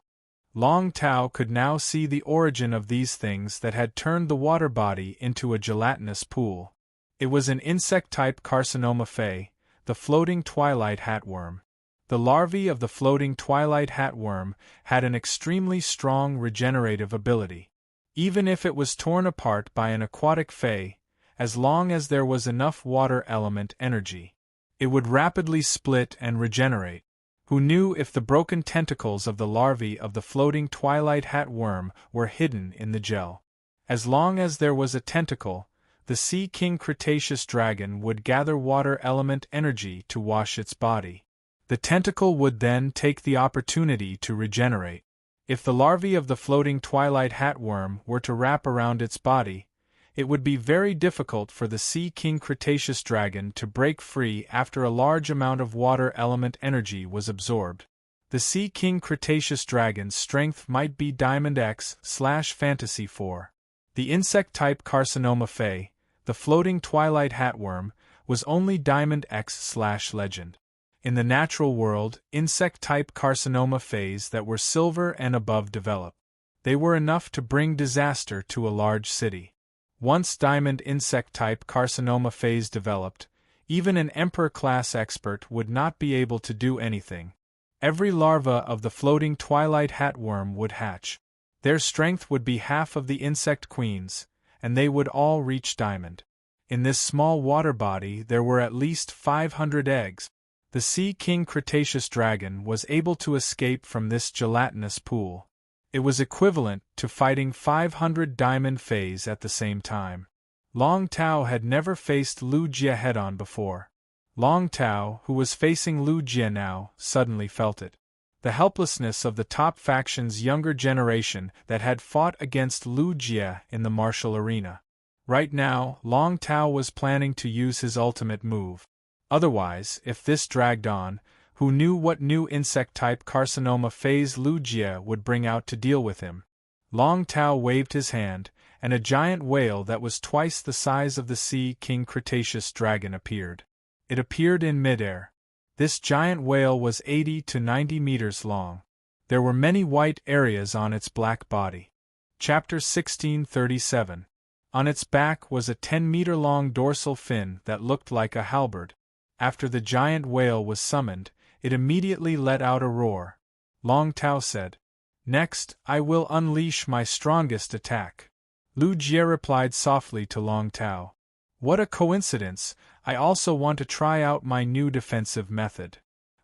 Long Tao could now see the origin of these things that had turned the water body into a gelatinous pool. It was an insect-type Carcinoma Fay, the floating twilight hatworm. The larvae of the floating twilight hatworm had an extremely strong regenerative ability. Even if it was torn apart by an aquatic Fay, as long as there was enough water element energy, it would rapidly split and regenerate. Who knew if the broken tentacles of the larvae of the floating twilight hatworm were hidden in the gel? As long as there was a tentacle, the Sea King Cretaceous dragon would gather water element energy to wash its body. The tentacle would then take the opportunity to regenerate. If the larvae of the floating twilight hatworm were to wrap around its body, it would be very difficult for the Sea King Cretaceous dragon to break free after a large amount of water element energy was absorbed. The Sea King Cretaceous dragon's strength might be Diamond X/Fantasy 4. The insect-type Carcinoma Fay, the floating twilight hatworm, was only Diamond X/Legend. In the natural world, insect-type Carcinoma Fays that were silver and above developed. They were enough to bring disaster to a large city. Once diamond insect-type Carcinoma Fays developed, even an Emperor-class expert would not be able to do anything. Every larva of the floating twilight hatworm would hatch. Their strength would be half of the insect queen's, and they would all reach diamond. In this small water body there were at least 500 eggs. The Sea King Cretaceous dragon was able to escape from this gelatinous pool. It was equivalent to fighting 500 diamond Fays at the same time. Long Tao had never faced Lu Jie head-on before. Long Tao, who was facing Lu Jie now, suddenly felt it. The helplessness of the top faction's younger generation that had fought against Lu Jie in the martial arena. Right now, Long Tao was planning to use his ultimate move. Otherwise, if this dragged on, who knew what new insect-type Carcinoma Fays Lu Jie would bring out to deal with him? Long Tao waved his hand, and a giant whale that was twice the size of the Sea King Cretaceous dragon appeared. It appeared in midair. This giant whale was 80 to 90 meters long. There were many white areas on its black body. Chapter 1637. On its back was a 10-meter-long dorsal fin that looked like a halberd. After the giant whale was summoned, it immediately let out a roar. Long Tao said, "Next, I will unleash my strongest attack." Lu Jie replied softly to Long Tao, "What a coincidence, I also want to try out my new defensive method."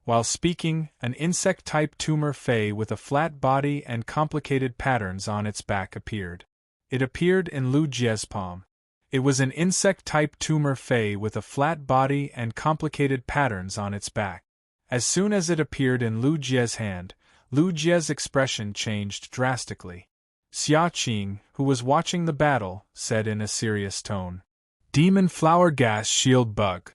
While speaking, an insect-type tumor Fay with a flat body and complicated patterns on its back appeared. It appeared in Lu Jie's palm. It was an insect-type tumor Fay with a flat body and complicated patterns on its back. As soon as it appeared in Lu Jie's hand, Lu Jie's expression changed drastically. Xia Qing, who was watching the battle, said in a serious tone, "Demon Flower Gas Shield Bug."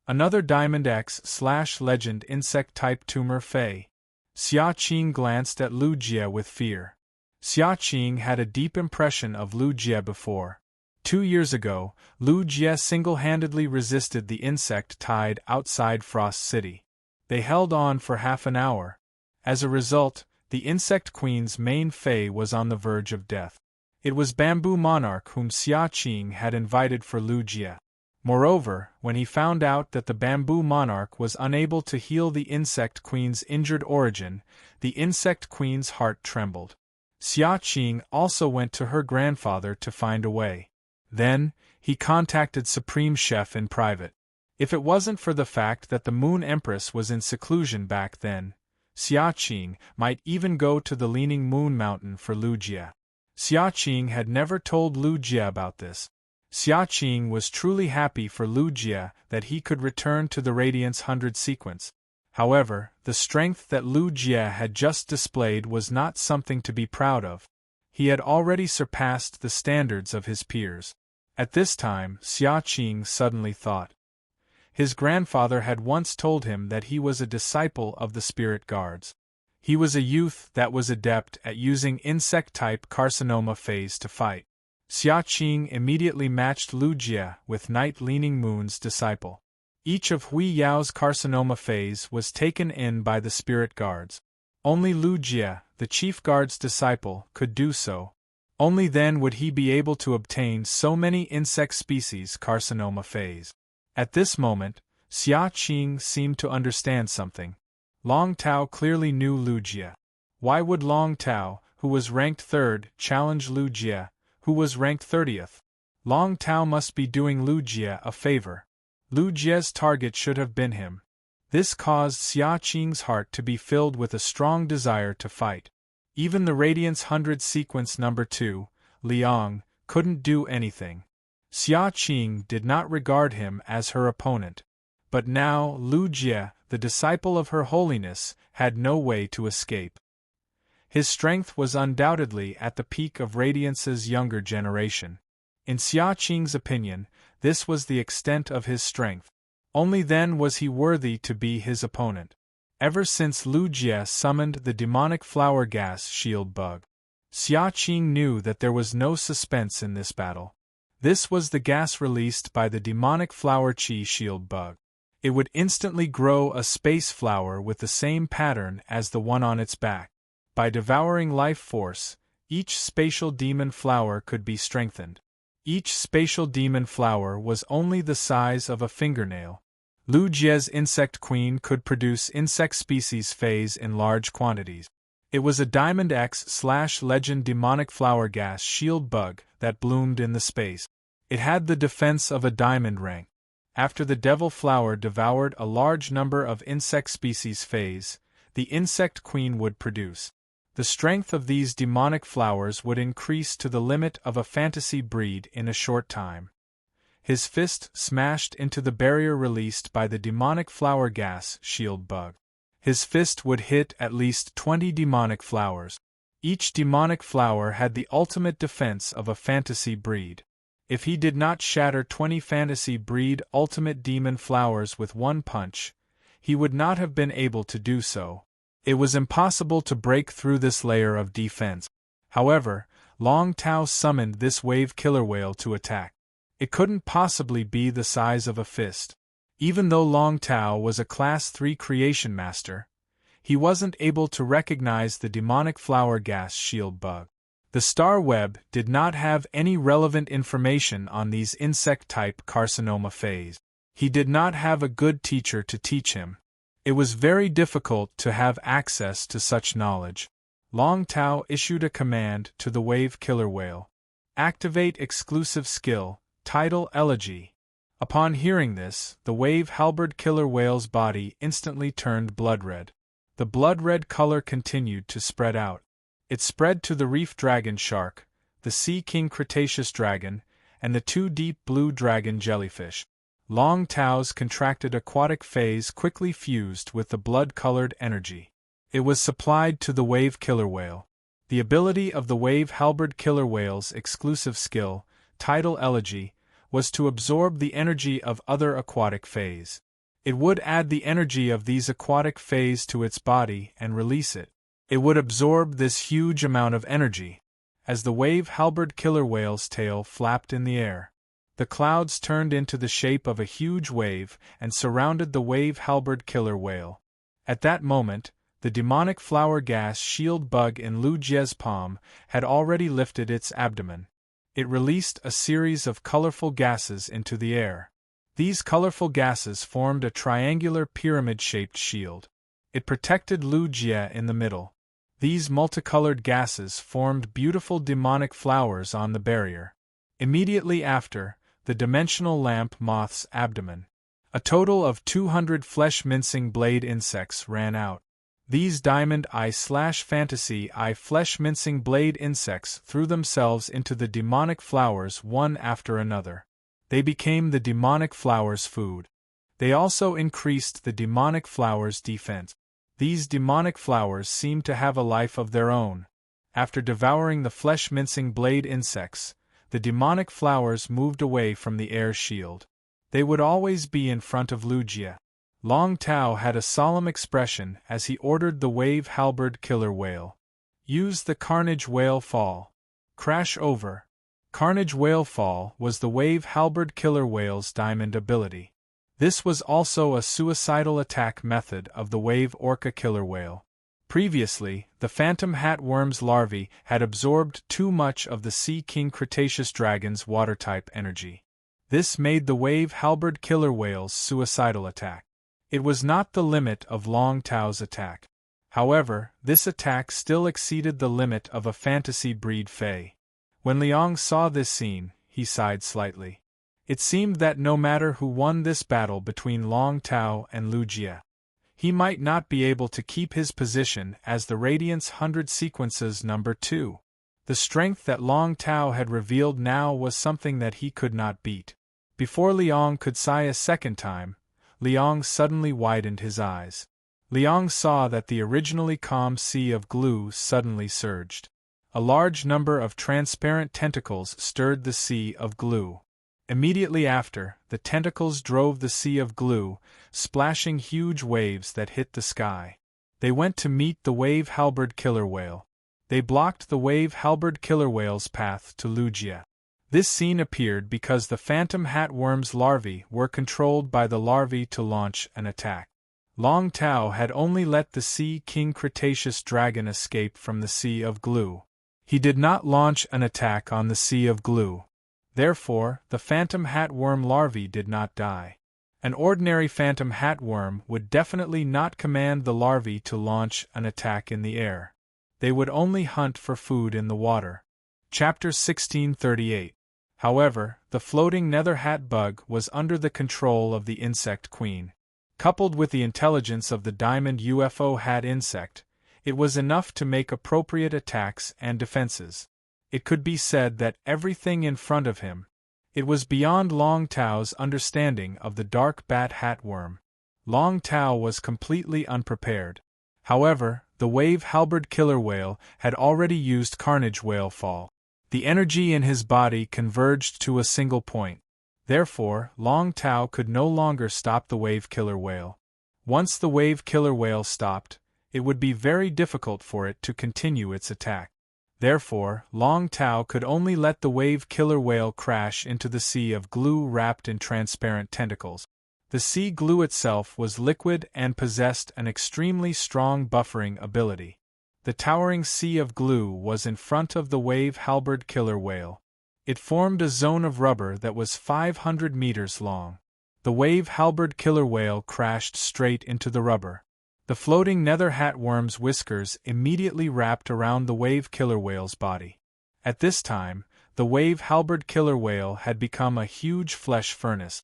Another Diamond X/Legend insect-type tumor Fay. Xia Qing glanced at Lu Jie with fear. Xia Qing had a deep impression of Lu Jie before. 2 years ago, Lu Jie single-handedly resisted the insect tide outside Frost City. They held on for half an hour. As a result, the insect queen's main Fay was on the verge of death. It was Bamboo Monarch whom Xia Qing had invited for Lu Jie. Moreover, when he found out that the Bamboo Monarch was unable to heal the insect queen's injured origin, the insect queen's heart trembled. Xia Qing also went to her grandfather to find a way. Then, he contacted Supreme Chef in private. If it wasn't for the fact that the Moon Empress was in seclusion back then, Xia Qing might even go to the Leaning Moon Mountain for Lu Jie. Xia Qing had never told Lu Jie about this. Xia Qing was truly happy for Lu Jie that he could return to the Radiance 100 sequence. However, the strength that Lu Jie had just displayed was not something to be proud of. He had already surpassed the standards of his peers. At this time, Xia Qing suddenly thought. His grandfather had once told him that he was a disciple of the spirit guards. He was a youth that was adept at using insect-type carcinoma phase to fight. Xia Qing immediately matched Lu Jie with Night-Leaning Moon's disciple. Each of Hui Yao's carcinoma phase was taken in by the spirit guards. Only Lu Jie, the chief guard's disciple, could do so. Only then would he be able to obtain so many insect species carcinoma phase. At this moment, Xia Qing seemed to understand something. Long Tao clearly knew Lu Jie. Why would Long Tao, who was ranked 3rd, challenge Lu Jie, who was ranked 30th? Long Tao must be doing Lu Jie a favor. Lu Jie's target should have been him. This caused Xia Qing's heart to be filled with a strong desire to fight. Even the Radiance 100 sequence number 2, Liang, couldn't do anything. Xia Qing did not regard him as her opponent. But now Lu Jie, the disciple of Her Holiness, had no way to escape. His strength was undoubtedly at the peak of Radiance's younger generation. In Xia Qing's opinion, this was the extent of his strength. Only then was he worthy to be his opponent. Ever since Lu Jie summoned the demonic flower gas shield bug, Xia Qing knew that there was no suspense in this battle. This was the gas released by the demonic flower chi shield bug. It would instantly grow a space flower with the same pattern as the one on its back. By devouring life force, each spatial demon flower could be strengthened. Each spatial demon flower was only the size of a fingernail. Lu Jie's insect queen could produce insect species phase in large quantities. It was a Diamond X/Legend demonic flower gas shield bug that bloomed in the space. It had the defense of a diamond rank. After the devil flower devoured a large number of insect species phase, the insect queen would produce. The strength of these demonic flowers would increase to the limit of a fantasy breed in a short time. His fist smashed into the barrier released by the demonic flower gas shield bug. His fist would hit at least 20 demonic flowers. Each demonic flower had the ultimate defense of a fantasy breed. If he did not shatter 20 fantasy breed ultimate demon flowers with one punch, he would not have been able to do so. It was impossible to break through this layer of defense. However, Long Tao summoned this wave killer whale to attack. It couldn't possibly be the size of a fist. Even though Long Tao was a Class 3 creation master, he wasn't able to recognize the demonic flower gas shield bug. The star web did not have any relevant information on these insect-type carcinoma phase. He did not have a good teacher to teach him. It was very difficult to have access to such knowledge. Long Tao issued a command to the wave killer whale. Activate exclusive skill, Tidal Elegy. Upon hearing this, the wave halberd killer whale's body instantly turned blood-red. The blood-red color continued to spread out. It spread to the reef dragon shark, the sea king Cretaceous dragon, and the 2 deep blue dragon jellyfish. Long Tao's contracted aquatic phase quickly fused with the blood-colored energy. It was supplied to the wave killer whale. The ability of the wave halberd killer whale's exclusive skill, Tidal Elegy, was to absorb the energy of other aquatic phase. It would add the energy of these aquatic phase to its body and release it. It would absorb this huge amount of energy. As the wave halberd killer whale's tail flapped in the air, the clouds turned into the shape of a huge wave and surrounded the wave halberd killer whale. At that moment, the demonic flower gas shield bug in Lu Jie's palm had already lifted its abdomen. It released a series of colorful gases into the air. These colorful gases formed a triangular pyramid-shaped shield. It protected Lu Jie in the middle. These multicolored gases formed beautiful demonic flowers on the barrier. Immediately after, the dimensional lamp moth's abdomen. A total of 200 flesh-mincing blade insects ran out. These Diamond Eye/Fantasy Eye flesh-mincing blade insects threw themselves into the demonic flowers one after another. They became the demonic flowers' food. They also increased the demonic flowers' defense. These demonic flowers seemed to have a life of their own. After devouring the flesh-mincing blade insects, the demonic flowers moved away from the air shield. They would always be in front of Lu Jie. Long Tao had a solemn expression as he ordered the wave halberd killer whale. Use the Carnage Whale Fall. Crash over. Carnage Whale Fall was the wave halberd killer whale's diamond ability. This was also a suicidal attack method of the wave orca killer whale. Previously, the phantom hatworm's larvae had absorbed too much of the Sea King Cretaceous dragon's water-type energy. This made the wave halberd killer whale's suicidal attack. It was not the limit of Long Tao's attack. However, this attack still exceeded the limit of a fantasy breed fae. When Liang saw this scene, he sighed slightly. It seemed that no matter who won this battle between Long Tao and Lu Jie, he might not be able to keep his position as the Radiance 100 Sequences number 2. The strength that Long Tao had revealed now was something that he could not beat. Before Liang could sigh a second time, Liang suddenly widened his eyes. Liang saw that the originally calm sea of glue suddenly surged. A large number of transparent tentacles stirred the sea of glue. Immediately after, the tentacles drove the sea of glue, splashing huge waves that hit the sky. They went to meet the wave halberd killer whale. They blocked the wave halberd killer whale's path to Lu Jie. This scene appeared because the phantom hatworm's larvae were controlled by the larvae to launch an attack. Long Tao had only let the Sea King Cretaceous dragon escape from the sea of glue. He did not launch an attack on the sea of glue. Therefore, the phantom hatworm larvae did not die. An ordinary phantom hatworm would definitely not command the larvae to launch an attack in the air. They would only hunt for food in the water. Chapter 1638. However, the floating nether hat bug was under the control of the insect queen. Coupled with the intelligence of the diamond UFO hat insect, it was enough to make appropriate attacks and defenses. It could be said that everything in front of him. It was beyond Long Tao's understanding of the dark bat hatworm. Long Tao was completely unprepared. However, the wave halberd killer whale had already used Carnage Whale Fall. The energy in his body converged to a single point. Therefore, Long Tao could no longer stop the wave killer whale. Once the wave killer whale stopped, it would be very difficult for it to continue its attack. Therefore, Long Tao could only let the wave killer whale crash into the sea of glue wrapped in transparent tentacles. The sea glue itself was liquid and possessed an extremely strong buffering ability. The towering sea of glue was in front of the wave halberd killer whale. It formed a zone of rubber that was 500 meters long. The wave halberd killer whale crashed straight into the rubber. The floating nether hatworm's whiskers immediately wrapped around the wave killer whale's body. At this time, the wave halberd killer whale had become a huge flesh furnace.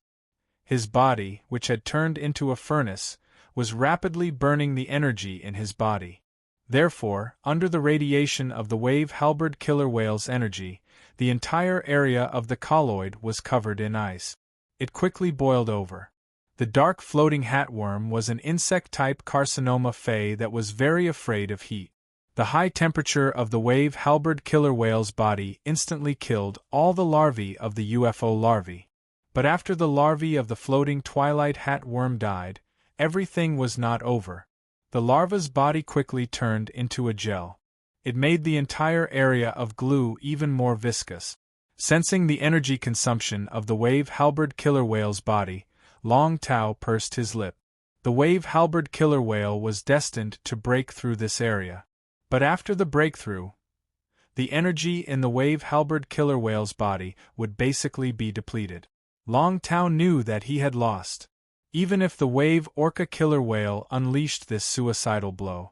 His body, which had turned into a furnace, was rapidly burning the energy in his body. Therefore, under the radiation of the wave halberd killer whale's energy, the entire area of the colloid was covered in ice. It quickly boiled over. The dark floating hatworm was an insect-type carcinoma fae that was very afraid of heat. The high temperature of the wave halberd killer whale's body instantly killed all the larvae of the UFO larvae. But after the larvae of the floating twilight hatworm died, everything was not over. The larva's body quickly turned into a gel. It made the entire area of glue even more viscous. Sensing the energy consumption of the wave halberd killer whale's body, Long Tao pursed his lip. The wave halberd killer whale was destined to break through this area. But after the breakthrough, the energy in the wave halberd killer whale's body would basically be depleted. Long Tao knew that he had lost. Even if the wave orca killer whale unleashed this suicidal blow,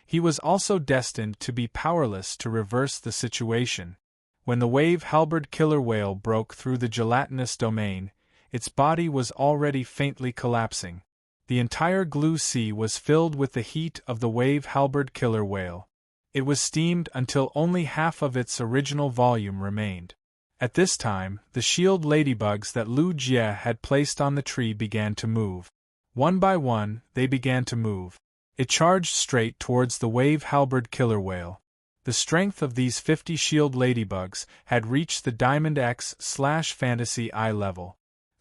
he was also destined to be powerless to reverse the situation. When the wave halberd killer whale broke through the gelatinous domain, its body was already faintly collapsing. The entire glue sea was filled with the heat of the wave halberd killer whale. It was steamed until only half of its original volume remained. At this time, the shield ladybugs that Lu Jie had placed on the tree began to move. One by one, they began to move. It charged straight towards the wave halberd killer whale. The strength of these 50 shield ladybugs had reached the Diamond X/Fantasy eye level.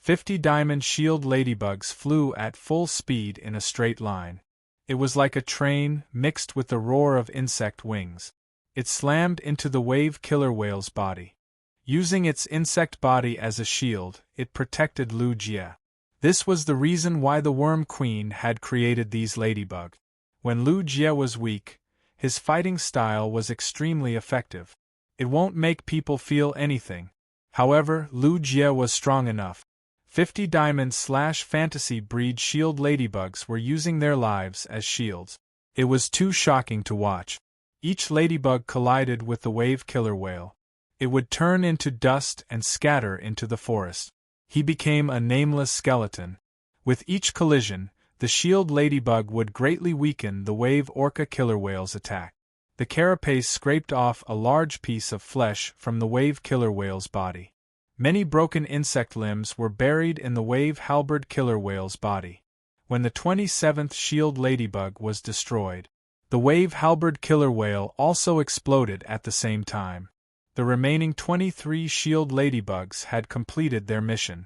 50 diamond shield ladybugs flew at full speed in a straight line. It was like a train mixed with the roar of insect wings. It slammed into the wave killer whale's body. Using its insect body as a shield, it protected Lu Jie. This was the reason why the Worm Queen had created these ladybugs. When Lu Jie was weak, his fighting style was extremely effective. It won't make people feel anything. However, Lu Jie was strong enough. 50 diamond/fantasy breed shield ladybugs were using their lives as shields. It was too shocking to watch. Each ladybug collided with the wave killer whale. It would turn into dust and scatter into the forest. He became a nameless skeleton. With each collision, the shield ladybug would greatly weaken the wave orca killer whale's attack. The carapace scraped off a large piece of flesh from the wave killer whale's body. Many broken insect limbs were buried in the wave halberd killer whale's body. When the 27th shield ladybug was destroyed, the wave halberd killer whale also exploded at the same time. The remaining 23 shield ladybugs had completed their mission.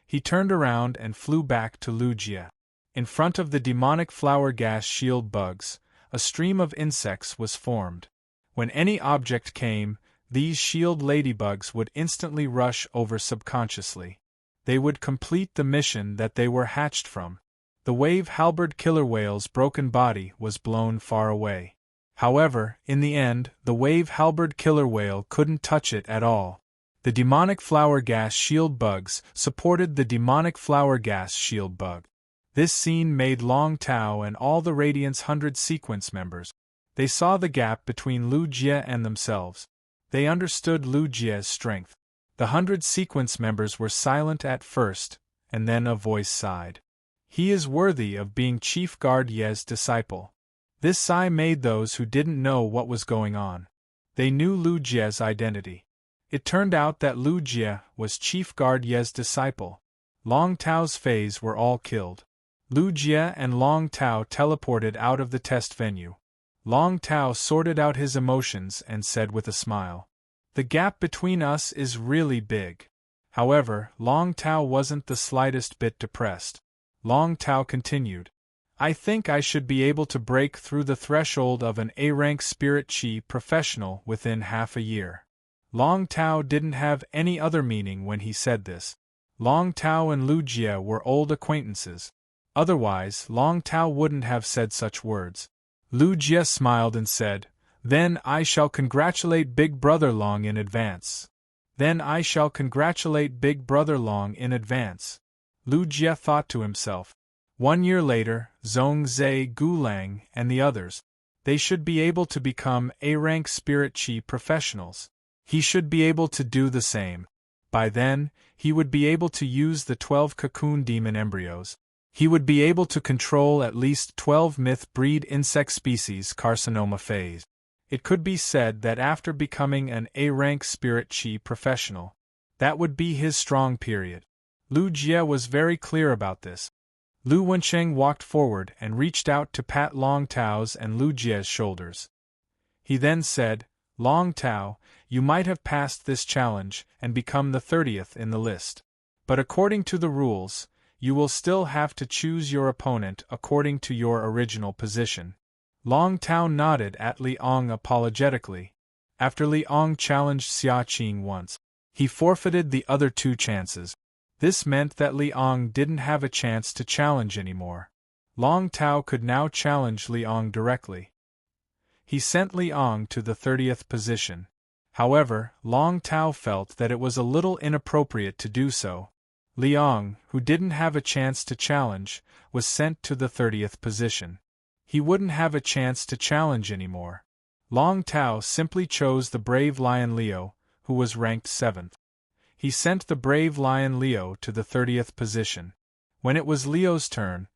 He turned around and flew back to Lu Jie. In front of the demonic flower gas shield bugs, a stream of insects was formed. When any object came, these shield ladybugs would instantly rush over subconsciously. They would complete the mission that they were hatched from. The wave halberd killer whale's broken body was blown far away. However, in the end, the wave halberd killer whale couldn't touch it at all. The demonic flower gas shield bugs supported the demonic flower gas shield bug. This scene made Long Tao and all the Radiance 100 sequence members. They saw the gap between Lu Jie and themselves. They understood Lu Jie's strength. The 100 sequence members were silent at first, and then a voice sighed. He is worthy of being Chief Guard Ye's disciple. This sigh made those who didn't know what was going on. They knew Lu Jie's identity. It turned out that Lu Jie was Chief Guard Ye's disciple. Long Tao's Fays were all killed. Lu Jie and Long Tao teleported out of the test venue. Long Tao sorted out his emotions and said with a smile, "The gap between us is really big." However, Long Tao wasn't the slightest bit depressed. Long Tao continued, "I think I should be able to break through the threshold of an A-rank Spirit Chi professional within half a year." Long Tao didn't have any other meaning when he said this. Long Tao and Lu Jie were old acquaintances. Otherwise, Long Tao wouldn't have said such words. Lu Jie smiled and said, "Then I shall congratulate Big Brother Long in advance." Then I shall congratulate Big Brother Long in advance. Lu Jie thought to himself. 1 year later, Zhong Zhe, Gulang, and the others, they should be able to become A-rank Spirit Chi professionals. He should be able to do the same. By then, he would be able to use the 12 cocoon demon embryos. He would be able to control at least 12 myth-breed insect species carcinoma phase. It could be said that after becoming an A-rank Spirit Chi professional, that would be his strong period. Lu Jie was very clear about this. Lu Wensheng walked forward and reached out to pat Long Tao's and Lu Jie's shoulders. He then said, "Long Tao, you might have passed this challenge and become the 30th in the list. But according to the rules, you will still have to choose your opponent according to your original position." Long Tao nodded at Li Ong apologetically. After Li Ong challenged Xia Qing once, he forfeited the other 2 chances. This meant that Li Ong didn't have a chance to challenge anymore. Long Tao could now challenge Li Ong directly. He sent Li Ong to the 30th position. However, Long Tao felt that it was a little inappropriate to do so. Li Ong, who didn't have a chance to challenge, was sent to the 30th position. He wouldn't have a chance to challenge anymore. Long Tao simply chose the brave lion Leo, who was ranked 7th. He sent the brave lion Leo to the 30th position. When it was Leo's turn,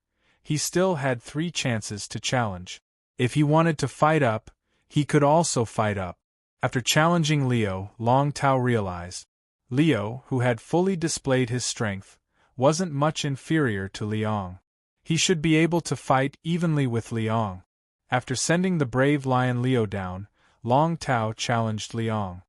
he still had 3 chances to challenge. If he wanted to fight up, he could also fight up. After challenging Leo, Long Tao realized Leo, who had fully displayed his strength, wasn't much inferior to Li Ong. He should be able to fight evenly with Li Ong. After sending the brave lion Leo down, Long Tao challenged Li Ong.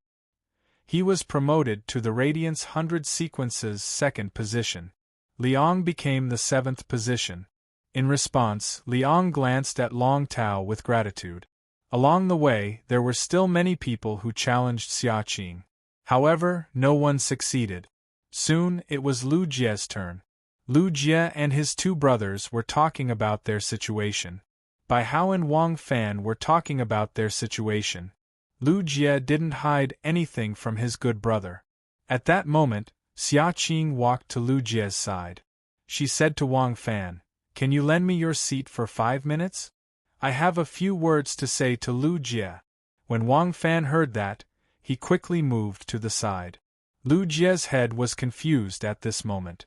He was promoted to the Radiance 100 Sequence's second position. Liang became the seventh position. In response, Liang glanced at Long Tao with gratitude. Along the way, there were still many people who challenged Xiaqing. However, no one succeeded. Soon, it was Lu Jie's turn. Lu Jie and his two brothers were talking about their situation. Bai Hao and Wang Fan were talking about their situation. Lu Jie didn't hide anything from his good brother. At that moment, Xiaqing walked to Lu Jie's side. She said to Wang Fan, "Can you lend me your seat for 5 minutes? I have a few words to say to Lu Jie." When Wang Fan heard that, he quickly moved to the side. Lu Jie's head was confused at this moment.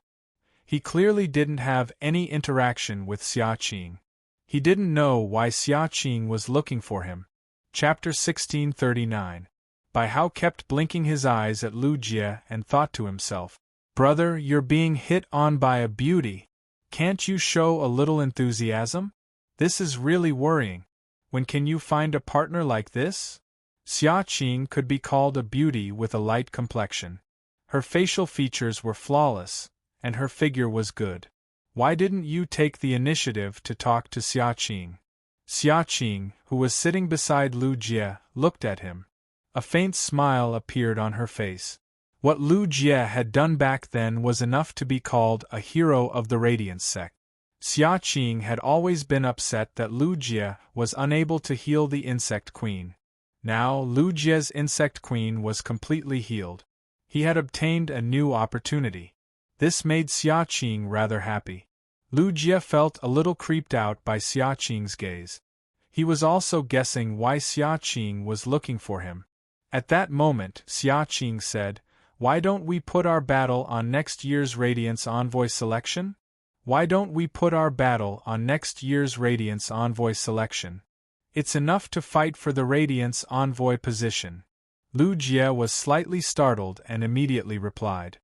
He clearly didn't have any interaction with Xiaqing. He didn't know why Xiaqing was looking for him. Chapter 1639. Bai Hao kept blinking his eyes at Lu Jie and thought to himself, "Brother, you're being hit on by a beauty. Can't you show a little enthusiasm? This is really worrying. When can you find a partner like this?" Xiaqing could be called a beauty with a light complexion. Her facial features were flawless, and her figure was good. Why didn't you take the initiative to talk to Xiaqing? Xiaqing, who was sitting beside Lu Jie, looked at him. A faint smile appeared on her face. What Lu Jie had done back then was enough to be called a hero of the Radiance sect. Xiaqing had always been upset that Lu Jie was unable to heal the Insect Queen. Now Lu Jie's Insect Queen was completely healed. He had obtained a new opportunity. This made Xiaqing rather happy. Lu Jie felt a little creeped out by Xiaqing's gaze. He was also guessing why Xiaqing was looking for him. At that moment, Xiaqing said, "Why don't we put our battle on next year's Radiance Envoy selection? Why don't we put our battle on next year's Radiance Envoy selection? It's enough to fight for the Radiance Envoy position." Lu Jie was slightly startled and immediately replied,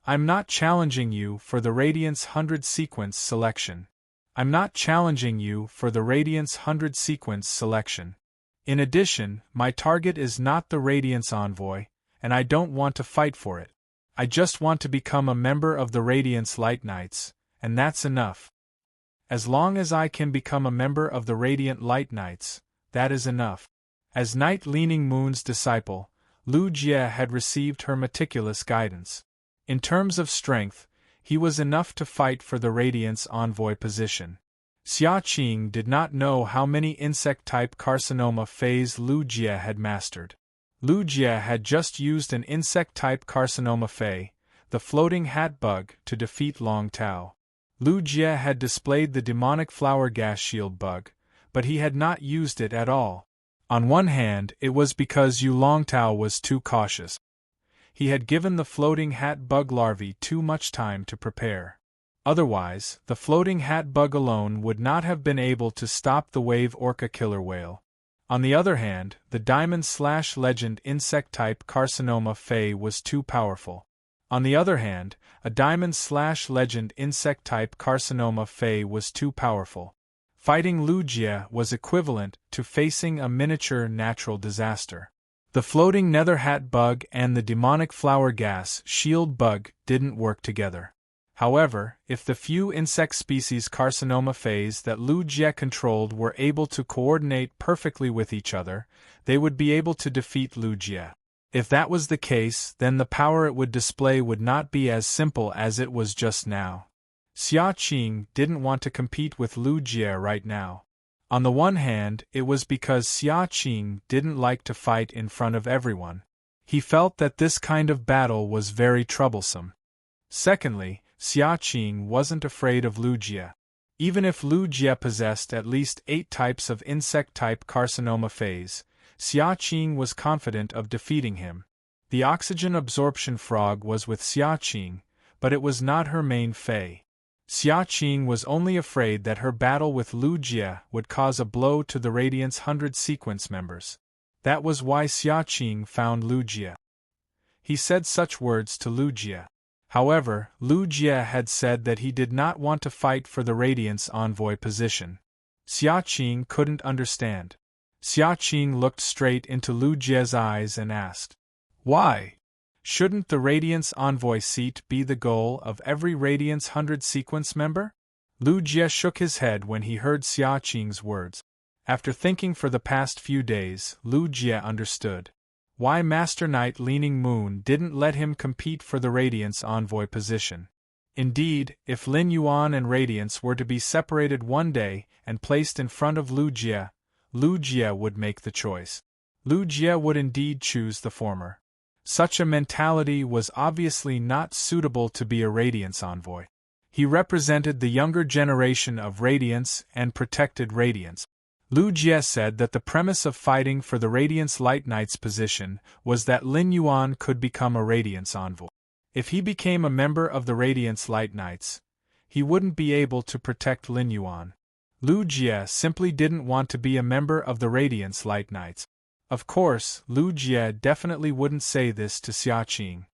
"I'm not challenging you for the Radiance 100 Sequence selection. I'm not challenging you for the Radiance 100 Sequence selection. In addition, my target is not the Radiance Envoy, and I don't want to fight for it. I just want to become a member of the Radiance Light Knights, and that's enough. As long as I can become a member of the Radiant Light Knights, that is enough." As Night Leaning Moon's disciple, Lu Jie had received her meticulous guidance. In terms of strength, he was enough to fight for the Radiance Envoy position. Xiaqing did not know how many insect-type carcinoma phase Lu Jie had mastered. Lu Jie had just used an insect-type carcinoma phase, the floating hat bug, to defeat Long Tao. Lu Jie had displayed the demonic flower gas shield bug, but he had not used it at all. On one hand, it was because Yu Long Tao was too cautious. He had given the floating hat bug larvae too much time to prepare. Otherwise, the floating hat bug alone would not have been able to stop the wave orca killer whale. On the other hand, the Diamond/Legend insect-type carcinoma phase was too powerful. On the other hand, a Diamond/Legend insect-type carcinoma phase was too powerful. Fighting Lu Jie was equivalent to facing a miniature natural disaster. The floating nether hat bug and the demonic flower gas shield bug didn't work together. However, if the few insect species carcinoma phase that Lu Jie controlled were able to coordinate perfectly with each other, they would be able to defeat Lu Jie. If that was the case, then the power it would display would not be as simple as it was just now. Xiaqing didn't want to compete with Lu Jie right now. On the one hand, it was because Xiaqing didn't like to fight in front of everyone. He felt that this kind of battle was very troublesome. Secondly, Xiaqing wasn't afraid of Lu Jie. Even if Lu Jie possessed at least 8 types of insect-type carcinoma phase, Xiaqing was confident of defeating him. The oxygen absorption frog was with Xiaqing, but it was not her main phase. Xiaqing was only afraid that her battle with Lu Jie would cause a blow to the Radiance 100 Sequence members. That was why Xiaqing found Lu Jie. He said such words to Lu Jie. However, Lu Jie had said that he did not want to fight for the Radiance Envoy position. Xiaqing couldn't understand. Xiaqing looked straight into Lu Jie's eyes and asked, "Why? Shouldn't the Radiance Envoy seat be the goal of every Radiance 100 sequence member? Lu Jie shook his head when he heard Xia Qing's words. After thinking for the past few days, Lu Jie understood why Master Knight Leaning Moon didn't let him compete for the Radiance Envoy position. Indeed, if Lin Yuan and Radiance were to be separated one day and placed in front of Lu Jie would make the choice. Lu Jie would indeed choose the former. Such a mentality was obviously not suitable to be a Radiance Envoy. He represented the younger generation of Radiance and protected Radiance. Lu Jie said that the premise of fighting for the Radiance Light Knight's position was that Lin Yuan could become a Radiance Envoy. If he became a member of the Radiance Light Knights, he wouldn't be able to protect Lin Yuan. Lu Jie simply didn't want to be a member of the Radiance Light Knights. Of course, Lu Jie definitely wouldn't say this to Xia Qing.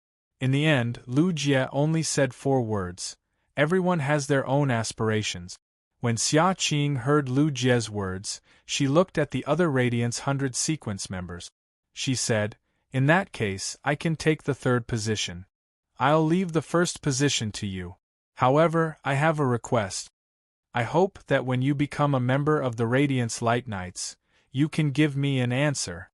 In the end, Lu Jie only said 4 words. Everyone has their own aspirations. When Xia Qing heard Lu Jie's words, she looked at the other Radiance 100 sequence members. She said, "In that case, I can take the 3rd position. I'll leave the 1st position to you. However, I have a request. I hope that when you become a member of the Radiance Light Knights, you can give me an answer."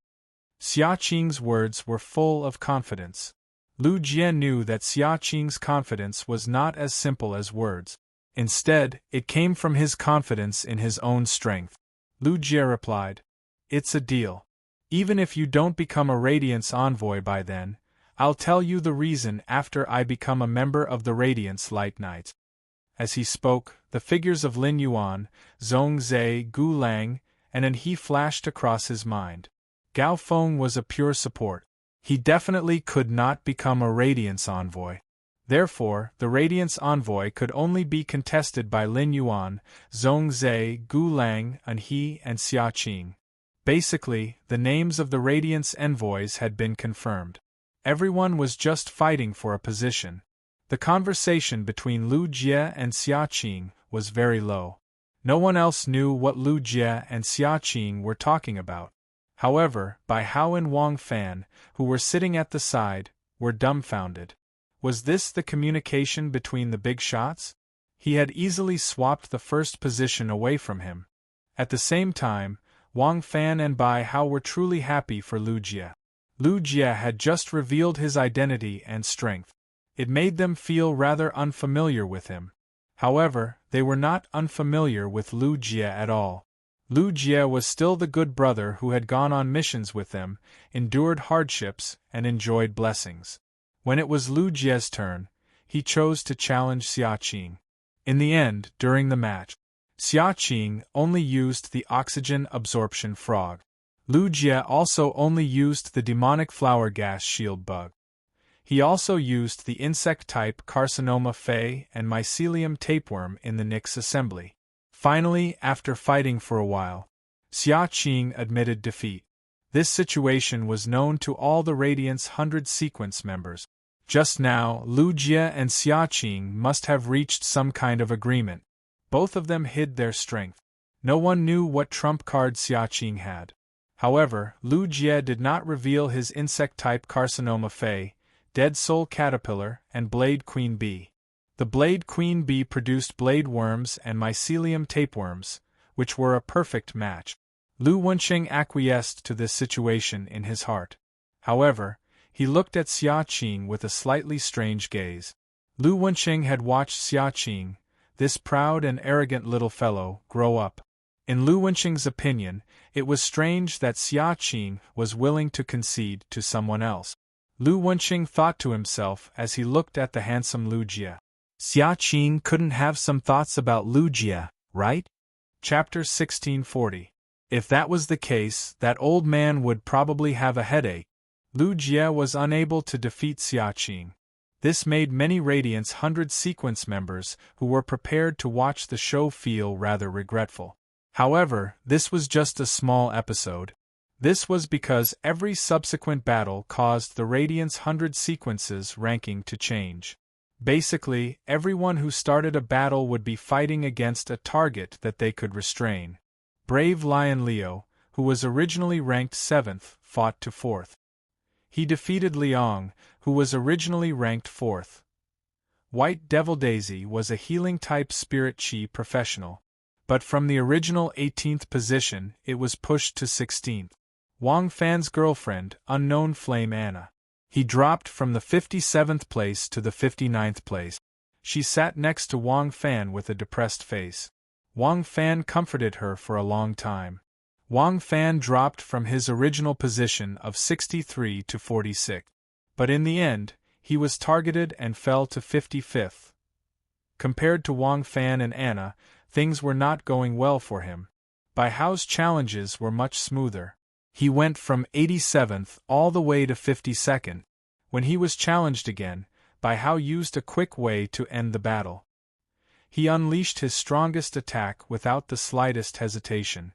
Xia Qing's words were full of confidence. Lu Jie knew that Xia Qing's confidence was not as simple as words. Instead, it came from his confidence in his own strength. Lu Jie replied, "It's a deal. Even if you don't become a Radiance Envoy by then, I'll tell you the reason after I become a member of the Radiance Light Knights." As he spoke, the figures of Lin Yuan, Zhongzhe, Gu Lang, and An He flashed across his mind. Gao Feng was a pure support. He definitely could not become a Radiance Envoy. Therefore, the Radiance Envoy could only be contested by Lin Yuan, Zhongzhe, Gu Lang, An He, and Xia Qing. Basically, the names of the Radiance Envoys had been confirmed. Everyone was just fighting for a position. The conversation between Lu Jie and Xia Qing was very low. No one else knew what Lu Jie and Xia Qing were talking about. However, Bai Hao and Wang Fan, who were sitting at the side, were dumbfounded. Was this the communication between the big shots? He had easily swapped the 1st position away from him. At the same time, Wang Fan and Bai Hao were truly happy for Lu Jie. Lu Jie had just revealed his identity and strength. It made them feel rather unfamiliar with him. However, they were not unfamiliar with Lu Jie at all. Lu Jie was still the good brother who had gone on missions with them, endured hardships, and enjoyed blessings. When it was Lu Jie's turn, he chose to challenge Xia Qing. In the end, during the match, Xia Qing only used the oxygen absorption frog. Lu Jie also only used the demonic flower gas shield bug. He also used the insect-type Carcinoma Fey and Mycelium tapeworm in the Nyx assembly. Finally, after fighting for a while, Xia Qing admitted defeat. This situation was known to all the Radiance 100 sequence members. Just now, Lu Jie and Xia Qing must have reached some kind of agreement. Both of them hid their strength. No one knew what trump card Xia Qing had. However, Lu Jie did not reveal his insect-type Carcinoma Fey, Dead Soul Caterpillar, and Blade Queen Bee. The Blade Queen Bee produced blade worms and mycelium tapeworms, which were a perfect match. Lu Wenqing acquiesced to this situation in his heart. However, he looked at Xia Qing with a slightly strange gaze. Lu Wenqing had watched Xia Qing, this proud and arrogant little fellow, grow up. In Lu Wenqing's opinion, it was strange that Xia Qing was willing to concede to someone else. Lu Wenqing thought to himself as he looked at the handsome Lu Jie. Xia Qing couldn't have some thoughts about Lu Jie, right? Chapter 1640. If that was the case, that old man would probably have a headache. Lu Jie was unable to defeat Xia Qing. This made many Radiance 100 sequence members who were prepared to watch the show feel rather regretful. However, this was just a small episode. This was because every subsequent battle caused the Radiance 100 sequences ranking to change. Basically, everyone who started a battle would be fighting against a target that they could restrain. Brave Lion Leo, who was originally ranked 7th, fought to 4th. He defeated Liang, who was originally ranked 4th. White Devil Daisy was a healing-type spirit chi professional, but from the original 18th position it was pushed to 16th. Wang Fan's girlfriend, Unknown Flame Anna. He dropped from the 57th place to the 59th place. She sat next to Wang Fan with a depressed face. Wang Fan comforted her for a long time. Wang Fan dropped from his original position of 63 to 46. But in the end, he was targeted and fell to 55th. Compared to Wang Fan and Anna, things were not going well for him. Bai Hao's challenges were much smoother. He went from 87th all the way to 52nd. When he was challenged again, Bai Hao used a quick way to end the battle. He unleashed his strongest attack without the slightest hesitation.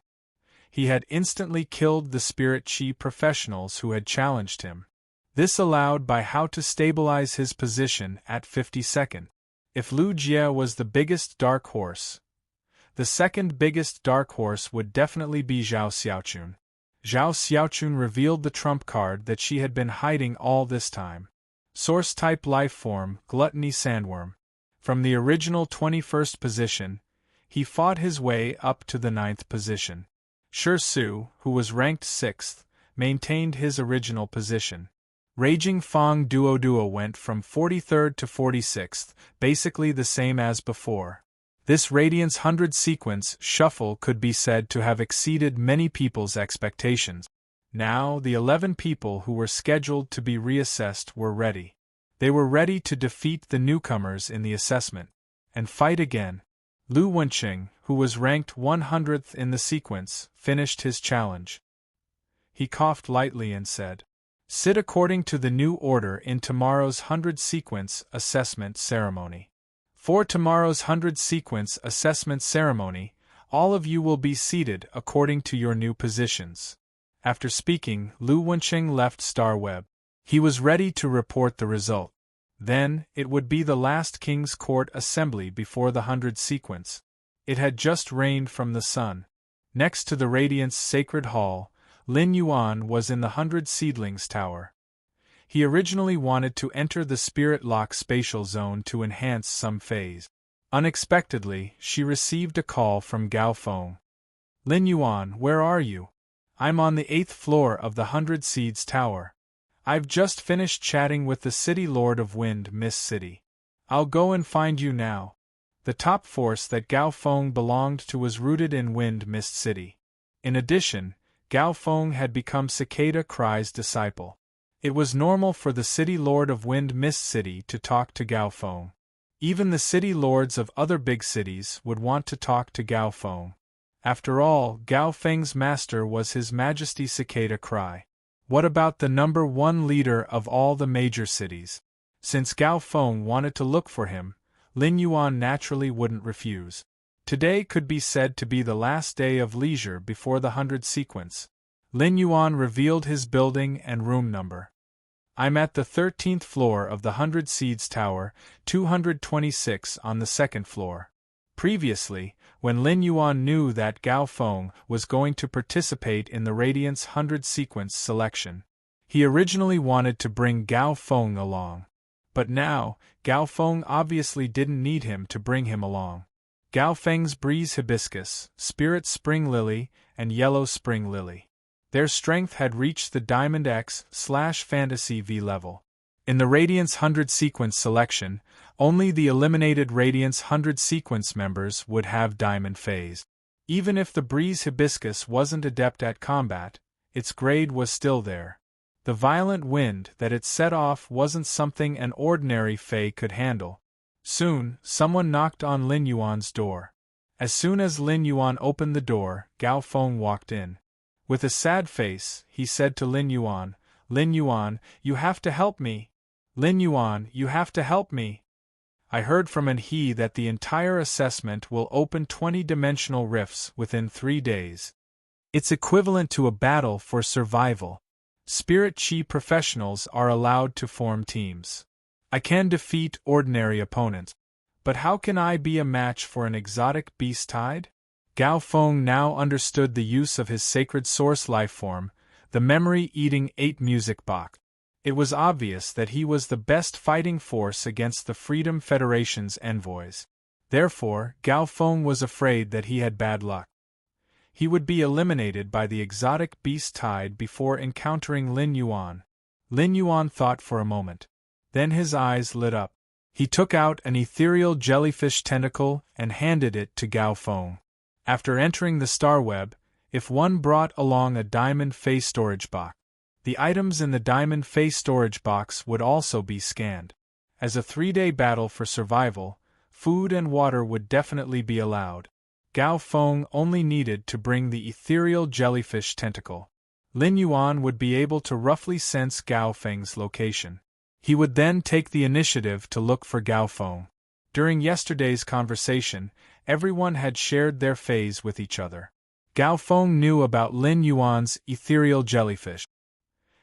He had instantly killed the spirit chi professionals who had challenged him. This allowed Bai Hao to stabilize his position at 52nd. If Lu Jie was the biggest dark horse, the second biggest dark horse would definitely be Zhao Xiaochun. Zhao Xiaochun revealed the trump card that she had been hiding all this time. Source-type life-form, Gluttony Sandworm. From the original 21st position, he fought his way up to the 9th position. Shi Su, who was ranked 6th, maintained his original position. Raging Fang Duo went from 43rd to 46th, basically the same as before. This Radiance 100 sequence shuffle could be said to have exceeded many people's expectations. Now, the 11 people who were scheduled to be reassessed were ready. They were ready to defeat the newcomers in the assessment and fight again. Lu Wenqing, who was ranked 100th in the sequence, finished his challenge. He coughed lightly and said, "Sit according to the new order in tomorrow's 100 sequence assessment ceremony. For tomorrow's 100 sequence assessment ceremony, all of you will be seated according to your new positions." After speaking, Lu Wenqing left Star Web. He was ready to report the result. Then, it would be the last King's Court assembly before the 100 sequence. It had just rained from the sun. Next to the Radiance Sacred Hall, Lin Yuan was in the 100 Seedlings Tower. He originally wanted to enter the Spirit Lock spatial zone to enhance some phase. Unexpectedly, she received a call from Gao Feng. "Lin Yuan, where are you? I'm on the 8th floor of the 100 Seeds Tower. I've just finished chatting with the City Lord of Wind Mist City. I'll go and find you now." The top force that Gao Feng belonged to was rooted in Wind Mist City. In addition, Gao Feng had become Cicada Cry's disciple. It was normal for the City Lord of Wind Mist City to talk to Gao Feng. Even the city lords of other big cities would want to talk to Gao Feng. After all, Gao Feng's master was His Majesty Cicada Cry. What about the number one leader of all the major cities? Since Gao Feng wanted to look for him, Lin Yuan naturally wouldn't refuse. Today could be said to be the last day of leisure before the 100 sequence. Lin Yuan revealed his building and room number. "I'm at the 13th floor of the 100 Seeds Tower, 226 on the 2nd floor. Previously, when Lin Yuan knew that Gao Feng was going to participate in the Radiance 100 sequence selection, he originally wanted to bring Gao Feng along. But now, Gao Feng obviously didn't need him to bring him along. Gao Feng's Breeze Hibiscus, Spirit Spring Lily, and Yellow Spring Lily. Their strength had reached the Diamond X/Fantasy V level. In the Radiance 100 sequence selection, only the eliminated Radiance 100 sequence members would have Diamond phase. Even if the Breeze Hibiscus wasn't adept at combat, its grade was still there. The violent wind that it set off wasn't something an ordinary Fae could handle. Soon, someone knocked on Lin Yuan's door. As soon as Lin Yuan opened the door, Gao Feng walked in. With a sad face, he said to Lin Yuan, "Lin Yuan, you have to help me. Lin Yuan, you have to help me. I heard from an he that the entire assessment will open 20-dimensional rifts within 3 days. It's equivalent to a battle for survival. Spirit Chi professionals are allowed to form teams. I can defeat ordinary opponents. But how can I be a match for an exotic beast tide?" Gao Feng now understood the use of his sacred source lifeform, the memory-eating 8 music box. It was obvious that he was the best fighting force against the Freedom Federation's envoys. Therefore, Gao Feng was afraid that he had bad luck. He would be eliminated by the exotic beast tide before encountering Lin Yuan. Lin Yuan thought for a moment. Then his eyes lit up. He took out an ethereal jellyfish tentacle and handed it to Gao Feng. After entering the star web, if one brought along a diamond face storage box, the items in the diamond face storage box would also be scanned. As a 3-day battle for survival, food and water would definitely be allowed. Gao Feng only needed to bring the ethereal jellyfish tentacle. Lin Yuan would be able to roughly sense Gao Feng's location. He would then take the initiative to look for Gao Feng. During yesterday's conversation, everyone had shared their phase with each other. Gao Feng knew about Lin Yuan's ethereal jellyfish.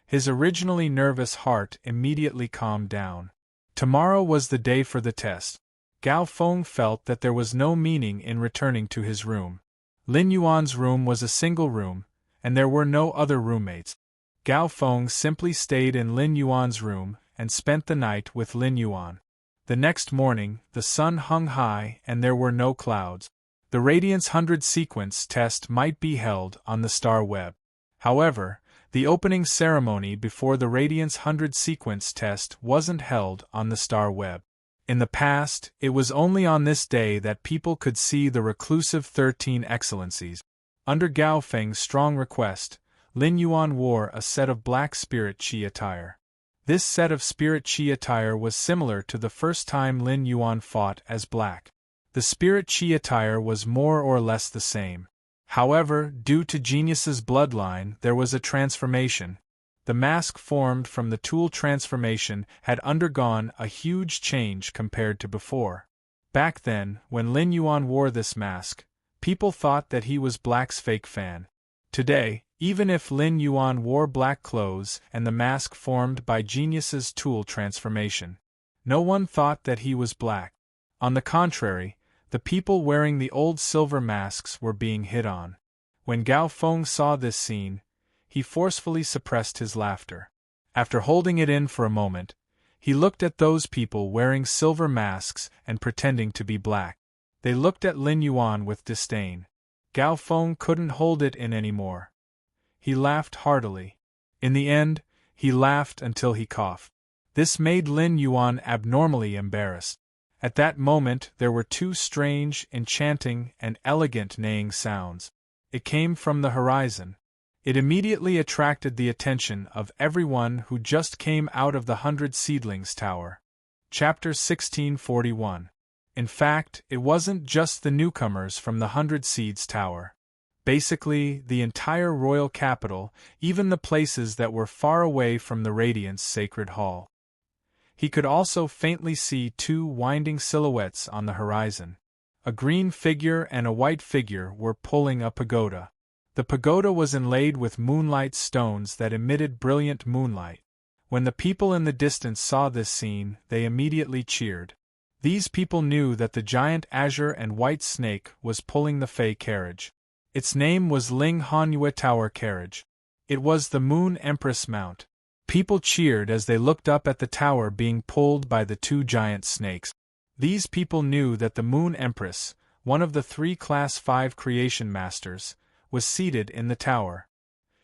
His originally nervous heart immediately calmed down. Tomorrow was the day for the test. Gao Feng felt that there was no meaning in returning to his room. Lin Yuan's room was a single room, and there were no other roommates. Gao Feng simply stayed in Lin Yuan's room and spent the night with Lin Yuan. The next morning, the sun hung high and there were no clouds. The Radiance 100 sequence test might be held on the star web. However, the opening ceremony before the Radiance 100 sequence test wasn't held on the star web. In the past, it was only on this day that people could see the reclusive 13 excellencies. Under Gao Feng's strong request, Lin Yuan wore a set of black spirit chi attire. This set of spirit chi attire was similar to the first time Lin Yuan fought as black. The spirit chi attire was more or less the same. However, due to Genius's bloodline, there was a transformation. The mask formed from the tool transformation had undergone a huge change compared to before. Back then, when Lin Yuan wore this mask, people thought that he was Black's fake fan. Today, even if Lin Yuan wore black clothes and the mask formed by Genius's tool transformation, no one thought that he was Black. On the contrary, the people wearing the old silver masks were being hit on. When Gao Feng saw this scene, he forcefully suppressed his laughter. After holding it in for a moment, he looked at those people wearing silver masks and pretending to be black. They looked at Lin Yuan with disdain. Gao Feng couldn't hold it in anymore. He laughed heartily. In the end, he laughed until he coughed. This made Lin Yuan abnormally embarrassed. At that moment there were two strange, enchanting, and elegant neighing sounds. It came from the horizon. It immediately attracted the attention of everyone who just came out of the 100 Seedlings Tower. Chapter 1641. In fact, it wasn't just the newcomers from the 100 Seeds Tower. Basically, the entire royal capital, even the places that were far away from the Radiance Sacred Hall. He could also faintly see two winding silhouettes on the horizon. A green figure and a white figure were pulling a pagoda. The pagoda was inlaid with moonlight stones that emitted brilliant moonlight. When the people in the distance saw this scene, they immediately cheered. These people knew that the giant azure and white snake was pulling the Fey carriage. Its name was Ling Hanyue Tower Carriage. It was the Moon Empress mount. People cheered as they looked up at the tower being pulled by the two giant snakes. These people knew that the Moon Empress, one of the 3 Class 5 creation masters, was seated in the tower.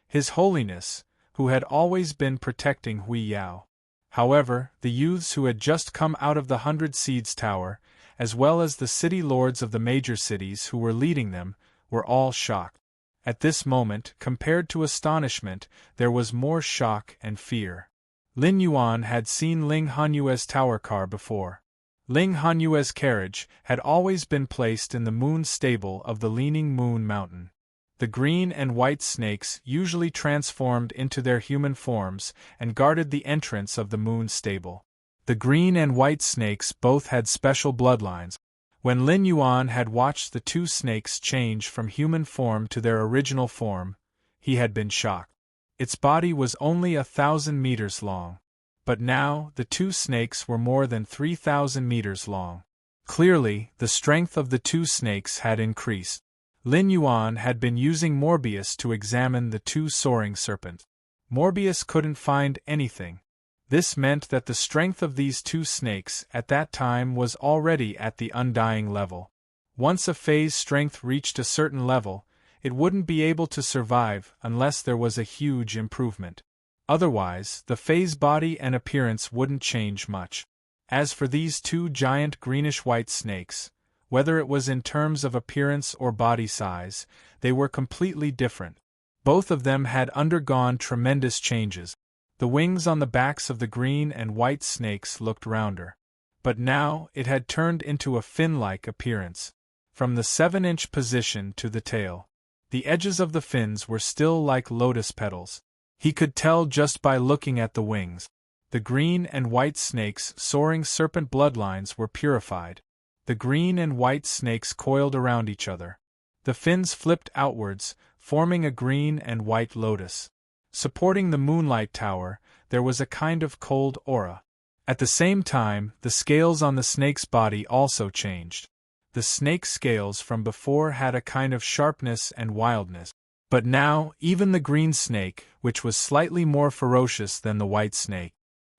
His Holiness, who had always been protecting Hui Yao. However, the youths who had just come out of the 100 Seeds Tower, as well as the city lords of the major cities who were leading them, were all shocked. At this moment, compared to astonishment, there was more shock and fear. Lin Yuan had seen Ling Hanyue's tower car before. Ling Hanyue's carriage had always been placed in the moon stable of the Leaning Moon Mountain. The green and white snakes usually transformed into their human forms and guarded the entrance of the moon stable. The green and white snakes both had special bloodlines. When Lin Yuan had watched the two snakes change from human form to their original form, he had been shocked. Its body was only 1,000 meters long. But now, the two snakes were more than 3,000 meters long. Clearly, the strength of the two snakes had increased. Lin Yuan had been using Morbius to examine the two soaring serpents. Morbius couldn't find anything. This meant that the strength of these two snakes at that time was already at the undying level. Once a Fae's strength reached a certain level, it wouldn't be able to survive unless there was a huge improvement. Otherwise, the Fae's body and appearance wouldn't change much. As for these two giant greenish-white snakes, whether it was in terms of appearance or body size, they were completely different. Both of them had undergone tremendous changes. The wings on the backs of the green and white snakes looked rounder. But now it had turned into a fin-like appearance. From the 7-inch position to the tail, the edges of the fins were still like lotus petals. He could tell just by looking at the wings. The green and white snakes' soaring serpent bloodlines were purified. The green and white snakes coiled around each other. The fins flipped outwards, forming a green and white lotus. Supporting the moonlight tower, there was a kind of cold aura. At the same time, the scales on the snake's body also changed. The snake's scales from before had a kind of sharpness and wildness. But now, even the green snake, which was slightly more ferocious than the white snake,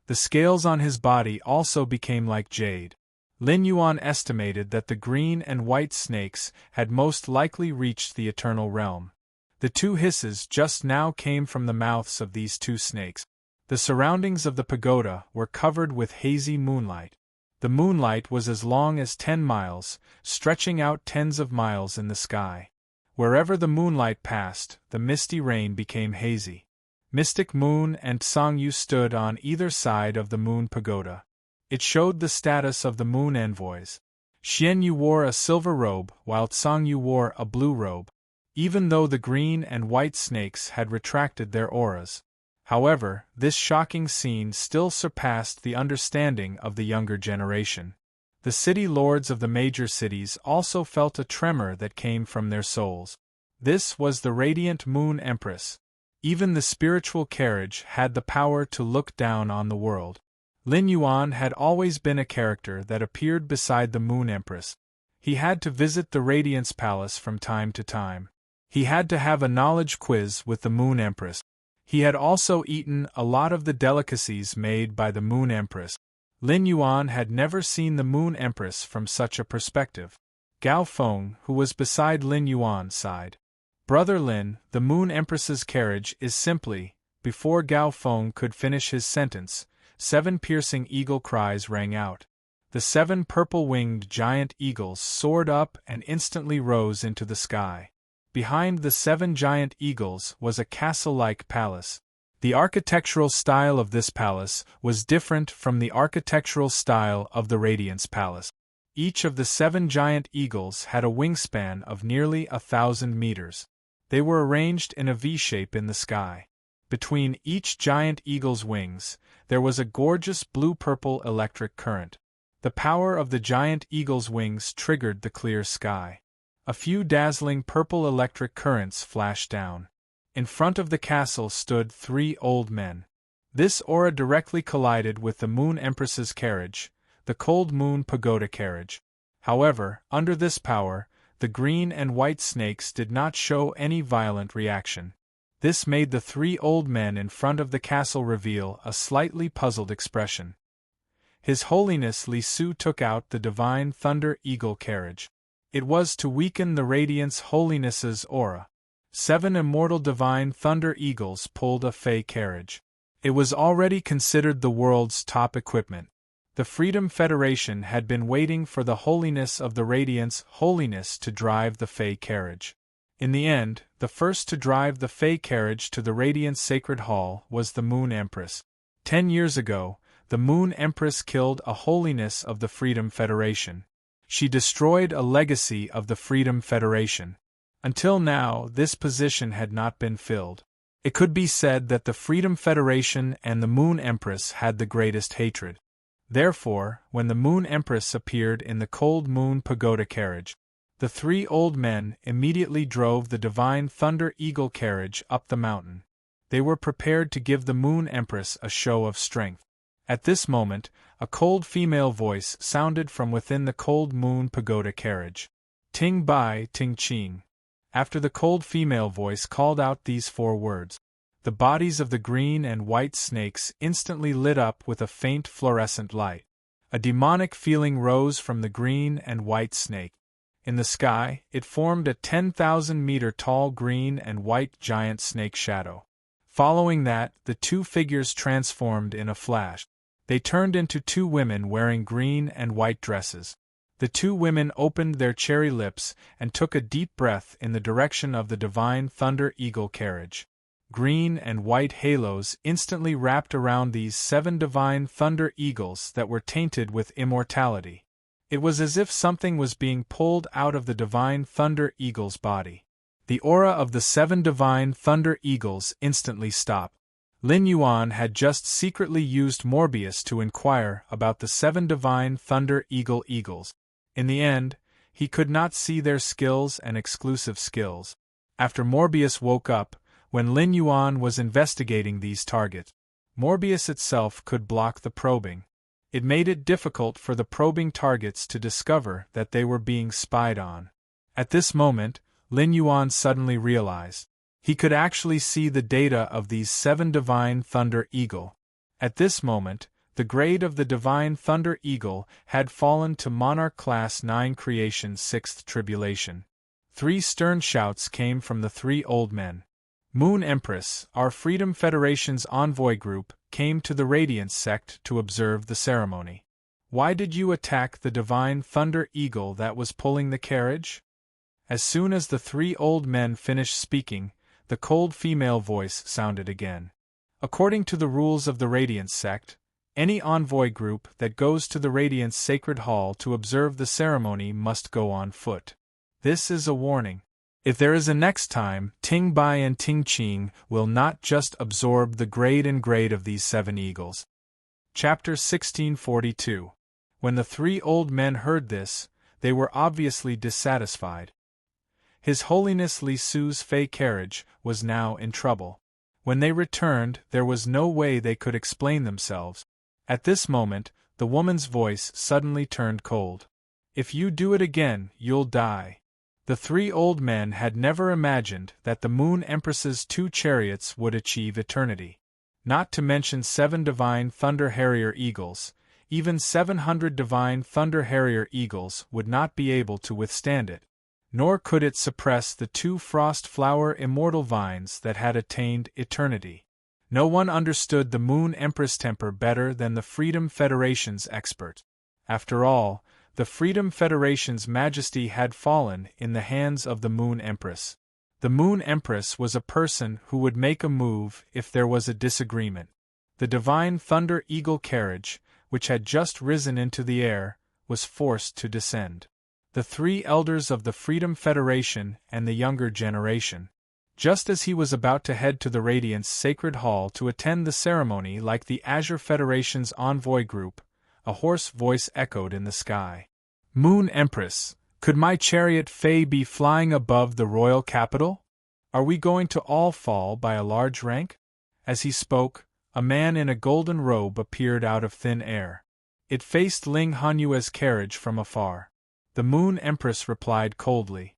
the scales on his body also became like jade. Lin Yuan estimated that the green and white snakes had most likely reached the eternal realm. The two hisses just now came from the mouths of these two snakes. The surroundings of the pagoda were covered with hazy moonlight. The moonlight was as long as 10 miles, stretching out tens of miles in the sky. Wherever the moonlight passed, the misty rain became hazy. Mystic Moon and Sangyu stood on either side of the moon pagoda. It showed the status of the moon envoys. Xianyu wore a silver robe, while Sangyu wore a blue robe. Even though the green and white snakes had retracted their auras. However, this shocking scene still surpassed the understanding of the younger generation. The city lords of the major cities also felt a tremor that came from their souls. This was the radiant Moon Empress. Even the spiritual carriage had the power to look down on the world. Lin Yuan had always been a character that appeared beside the Moon Empress. He had to visit the Radiance Palace from time to time. He had to have a knowledge quiz with the Moon Empress. He had also eaten a lot of the delicacies made by the Moon Empress. Lin Yuan had never seen the Moon Empress from such a perspective. Gao Feng, who was beside Lin Yuan, sighed. "Brother Lin, the Moon Empress's carriage is simply..." Before Gao Feng could finish his sentence, 7 piercing eagle cries rang out. The 7 purple-winged giant eagles soared up and instantly rose into the sky. Behind the 7 giant eagles was a castle-like palace. The architectural style of this palace was different from the architectural style of the Radiance Palace. Each of the 7 giant eagles had a wingspan of nearly 1,000 meters. They were arranged in a V-shape in the sky. Between each giant eagle's wings, there was a gorgeous blue-purple electric current. The power of the giant eagle's wings triggered the clear sky. A few dazzling purple electric currents flashed down. In front of the castle stood 3 old men. This aura directly collided with the Moon Empress's carriage, the Cold Moon Pagoda carriage. However, under this power, the green and white snakes did not show any violent reaction. This made the 3 old men in front of the castle reveal a slightly puzzled expression. His Holiness Li Su took out the Divine Thunder Eagle carriage. It was to weaken the Radiance Holiness's aura. 7 immortal Divine Thunder Eagles pulled a Fey carriage. It was already considered the world's top equipment. The Freedom Federation had been waiting for the Holiness of the Radiance Holiness to drive the Fey carriage. In the end, the first to drive the Fey carriage to the Radiance Sacred Hall was the Moon Empress. 10 years ago, the Moon Empress killed a Holiness of the Freedom Federation. She destroyed a legacy of the Freedom Federation. Until now, this position had not been filled. It could be said that the Freedom Federation and the Moon Empress had the greatest hatred. Therefore, when the Moon Empress appeared in the Cold Moon Pagoda carriage, the 3 old men immediately drove the Divine Thunder Eagle carriage up the mountain. They were prepared to give the Moon Empress a show of strength. At this moment, a cold female voice sounded from within the Cold Moon Pagoda carriage. "Ting Bai Ting Ching." After the cold female voice called out these 4 words, The bodies of the green and white snakes instantly lit up with a faint fluorescent light. A demonic feeling rose from the green and white snake. In the sky, it formed a 10,000-meter tall green and white giant snake shadow. Following that, the two figures transformed in a flash. They turned into two women wearing green and white dresses. The two women opened their cherry lips and took a deep breath in the direction of the divine Thunder Eagle carriage. Green and white halos instantly wrapped around these 7 divine Thunder Eagles that were tainted with immortality. It was as if something was being pulled out of the divine Thunder Eagle's body. The aura of the 7 divine Thunder Eagles instantly stopped. Lin Yuan had just secretly used Morbius to inquire about the 7 divine Thunder Eagles. In the end, he could not see their skills and exclusive skills. After Morbius woke up, when Lin Yuan was investigating these targets, Morbius itself could block the probing. It made it difficult for the probing targets to discover that they were being spied on. At this moment, Lin Yuan suddenly realized he could actually see the data of these 7 divine Thunder Eagle. At this moment, the grade of the divine Thunder Eagle had fallen to Monarch Class 9 Creation 6th Tribulation. 3 stern shouts came from the 3 old men. Moon Empress, our Freedom Federation's envoy group, came to the Radiance sect to observe the ceremony. Why did you attack the divine Thunder Eagle that was pulling the carriage? As soon as the 3 old men finished speaking, the cold female voice sounded again. According to the rules of the Radiance sect, any envoy group that goes to the Radiance Sacred Hall to observe the ceremony must go on foot. This is a warning. If there is a next time, Ting Bai and Ting Qing will not just absorb the grade of these 7 eagles. Chapter 1642. When the 3 old men heard this, they were obviously dissatisfied. His Holiness Li Su's Fei carriage was now in trouble. When they returned, there was no way they could explain themselves. At this moment, the woman's voice suddenly turned cold. If you do it again, you'll die. The 3 old men had never imagined that the Moon Empress's 2 chariots would achieve eternity. Not to mention 7 divine Thunder Harrier Eagles, even 700 divine Thunder Harrier Eagles would not be able to withstand it. Nor could it suppress the 2 Frost Flower Immortal Vines that had attained eternity. No one understood the Moon Empress temper better than the Freedom Federation's expert. After all, the Freedom Federation's majesty had fallen in the hands of the Moon Empress. The Moon Empress was a person who would make a move if there was a disagreement. The divine Thunder Eagle carriage, which had just risen into the air, was forced to descend. The 3 elders of the Freedom Federation and the younger generation. Just as he was about to head to the Radiance Sacred Hall to attend the ceremony like the Azure Federation's envoy group, a hoarse voice echoed in the sky. Moon Empress, could my chariot Fei be flying above the royal capital? Are we going to all fall by a large rank? As he spoke, a man in a golden robe appeared out of thin air. It faced Ling Hanyue's carriage from afar. The Moon Empress replied coldly.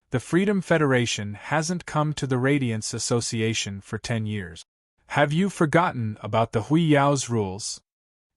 The Freedom Federation hasn't come to the Radiance Association for 10 years. Have you forgotten about the Hui Yao's rules?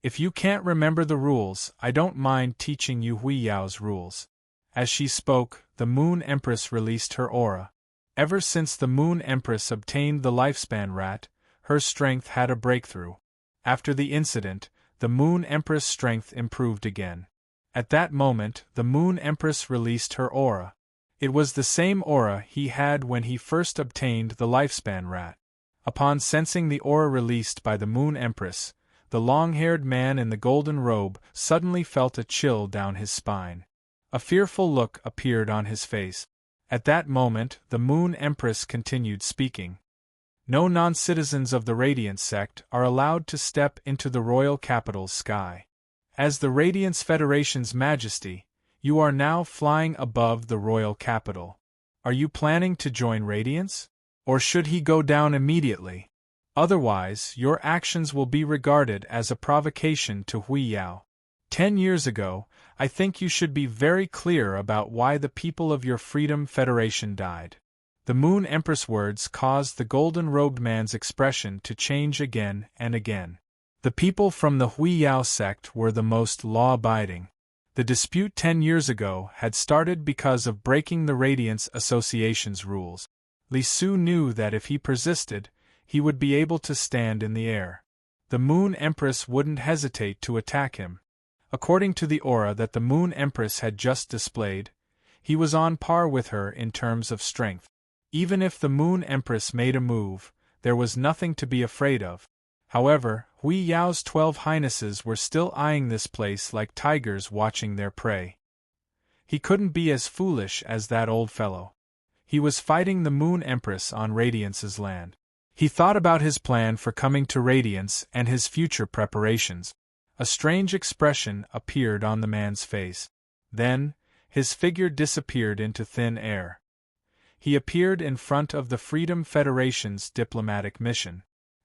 If you can't remember the rules, I don't mind teaching you Hui Yao's rules. As she spoke, the Moon Empress released her aura. Ever since the Moon Empress obtained the lifespan rat, her strength had a breakthrough. After the incident, the Moon Empress' strength improved again. At that moment, the Moon Empress released her aura. It was the same aura he had when he first obtained the lifespan rat. Upon sensing the aura released by the Moon Empress, the long-haired man in the golden robe suddenly felt a chill down his spine. A fearful look appeared on his face. At that moment, the Moon Empress continued speaking. No non-citizens of the Radiance sect are allowed to step into the royal capital's sky. As the Radiance Federation's majesty, you are now flying above the royal capital. Are you planning to join Radiance? Or should he go down immediately? Otherwise, your actions will be regarded as a provocation to Hui Yao. 10 years ago, I think you should be very clear about why the people of your Freedom Federation died. The Moon Empress words caused the golden-robed man's expression to change again and again. The people from the Hui Yao sect were the most law-abiding. The dispute 10 years ago had started because of breaking the Radiance Association's rules. Li Su knew that if he persisted, he would be able to stand in the air. The Moon Empress wouldn't hesitate to attack him. According to the aura that the Moon Empress had just displayed, he was on par with her in terms of strength. Even if the Moon Empress made a move, there was nothing to be afraid of. However, Hui Yao's 12 highnesses were still eyeing this place like tigers watching their prey. He couldn't be as foolish as that old fellow. He was fighting the Moon Empress on Radiance's land. He thought about his plan for coming to Radiance and his future preparations. A strange expression appeared on the man's face. Then, his figure disappeared into thin air. He appeared in front of the Freedom Federation's diplomatic mission.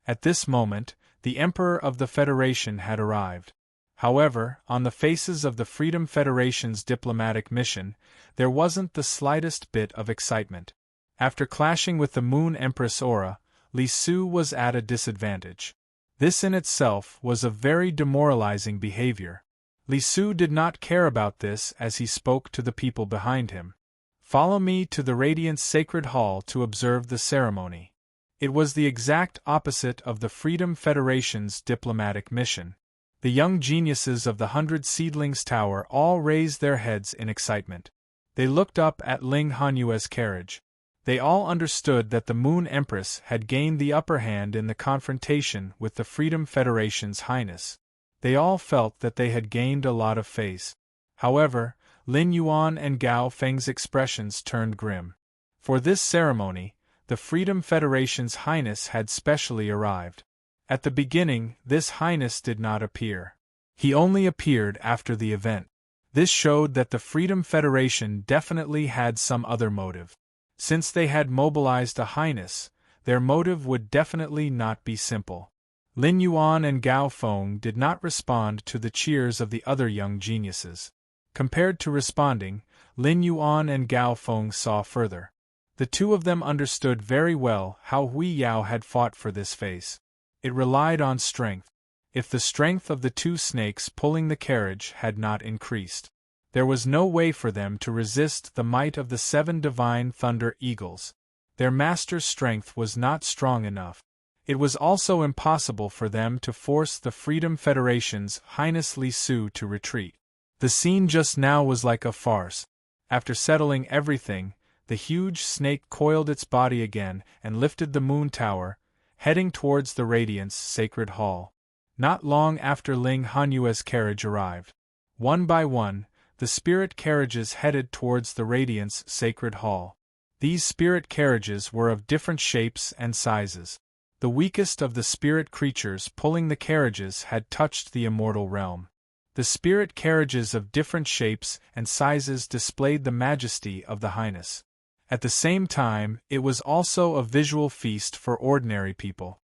At this moment, the Emperor of the Federation had arrived. However, on the faces of the Freedom Federation's diplomatic mission, there wasn't the slightest bit of excitement. After clashing with the Moon Empress aura, Li Su was at a disadvantage. This in itself was a very demoralizing behavior. Li Su did not care about this as he spoke to the people behind him. "Follow me to the Radiance Sacred Hall to observe the ceremony." It was the exact opposite of the Freedom Federation's diplomatic mission. The young geniuses of the 100 Seedlings Tower all raised their heads in excitement. They looked up at Ling Hanyue's carriage. They all understood that the Moon Empress had gained the upper hand in the confrontation with the Freedom Federation's highness. They all felt that they had gained a lot of face. However, Lin Yuan and Gao Feng's expressions turned grim. For this ceremony, the Freedom Federation's highness had specially arrived. At the beginning, this highness did not appear. He only appeared after the event. This showed that the Freedom Federation definitely had some other motive. Since they had mobilized a highness, their motive would definitely not be simple. Lin Yuan and Gao Feng did not respond to the cheers of the other young geniuses. Compared to responding, Lin Yuan and Gao Feng saw further. The two of them understood very well how Hui Yao had fought for this face. It relied on strength. If the strength of the two snakes pulling the carriage had not increased, there was no way for them to resist the might of the 7 divine thunder eagles. Their master's strength was not strong enough. It was also impossible for them to force the Freedom Federation's Highness Li Su to retreat. The scene just now was like a farce. After settling everything, the huge snake coiled its body again and lifted the moon tower, heading towards the Radiance Sacred Hall. Not long after Ling Hanyue's carriage arrived. One by one, the spirit carriages headed towards the Radiance Sacred Hall. These spirit carriages were of different shapes and sizes. The weakest of the spirit creatures pulling the carriages had touched the immortal realm. The spirit carriages of different shapes and sizes displayed the majesty of the highness. At the same time, it was also a visual feast for ordinary people.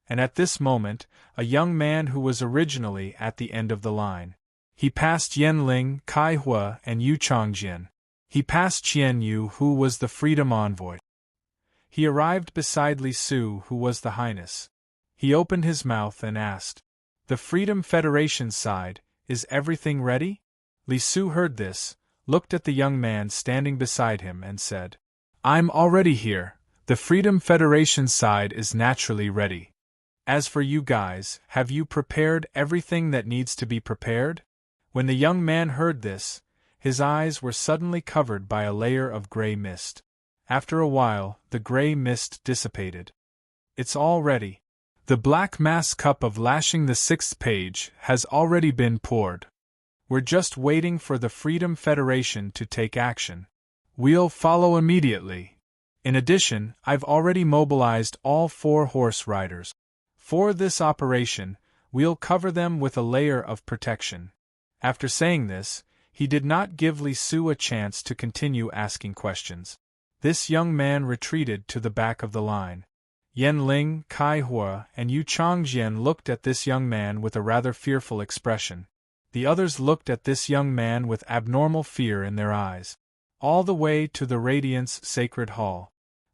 And at this moment, a young man who was originally at the end of the line. He passed Yan Ling, Kai Hua, and Yu Changjian. He passed Qian Yu, who was the freedom envoy. He arrived beside Li Su, who was the highness. He opened his mouth and asked, "The Freedom Federation side, is everything ready?" Li Su heard this, looked at the young man standing beside him and said, "I'm already here. The Freedom Federation side is naturally ready. As for you guys, have you prepared everything that needs to be prepared?" When the young man heard this, his eyes were suddenly covered by a layer of gray mist. After a while, the gray mist dissipated. "It's all ready. The black mass cup of lashing the 6th page has already been poured. We're just waiting for the Freedom Federation to take action. We'll follow immediately. In addition, I've already mobilized all 4 horse riders. For this operation, we'll cover them with a layer of protection." After saying this, he did not give Li Su a chance to continue asking questions. This young man retreated to the back of the line. Yan Ling, Kai Hua, and Yu Changjian looked at this young man with a rather fearful expression. The others looked at this young man with abnormal fear in their eyes. All the way to the Radiance Sacred Hall.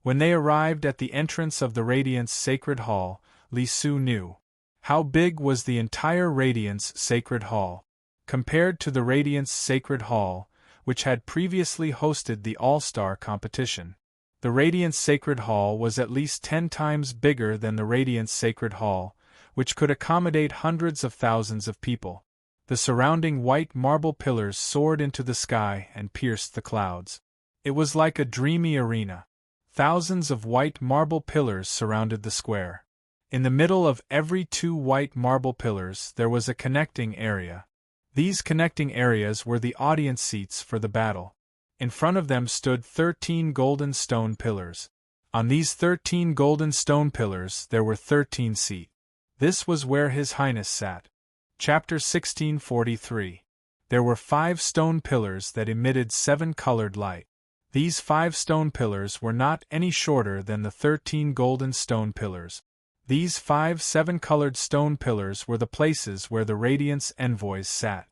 When they arrived at the entrance of the Radiance Sacred Hall, Li Su knew. How big was the entire Radiance Sacred Hall? Compared to the Radiance Sacred Hall, which had previously hosted the All-Star competition, the Radiance Sacred Hall was at least 10 times bigger than the Radiance Sacred Hall, which could accommodate hundreds of thousands of people. The surrounding white marble pillars soared into the sky and pierced the clouds. It was like a dreamy arena. Thousands of white marble pillars surrounded the square. In the middle of every 2 white marble pillars there was a connecting area. These connecting areas were the audience seats for the battle. In front of them stood 13 golden stone pillars. On these 13 golden stone pillars there were 13 seats. This was where His Highness sat. Chapter 1643. There were 5 stone pillars that emitted 7-colored light. These 5 stone pillars were not any shorter than the 13 golden stone pillars. These 5 7-colored stone pillars were the places where the Radiance envoys sat.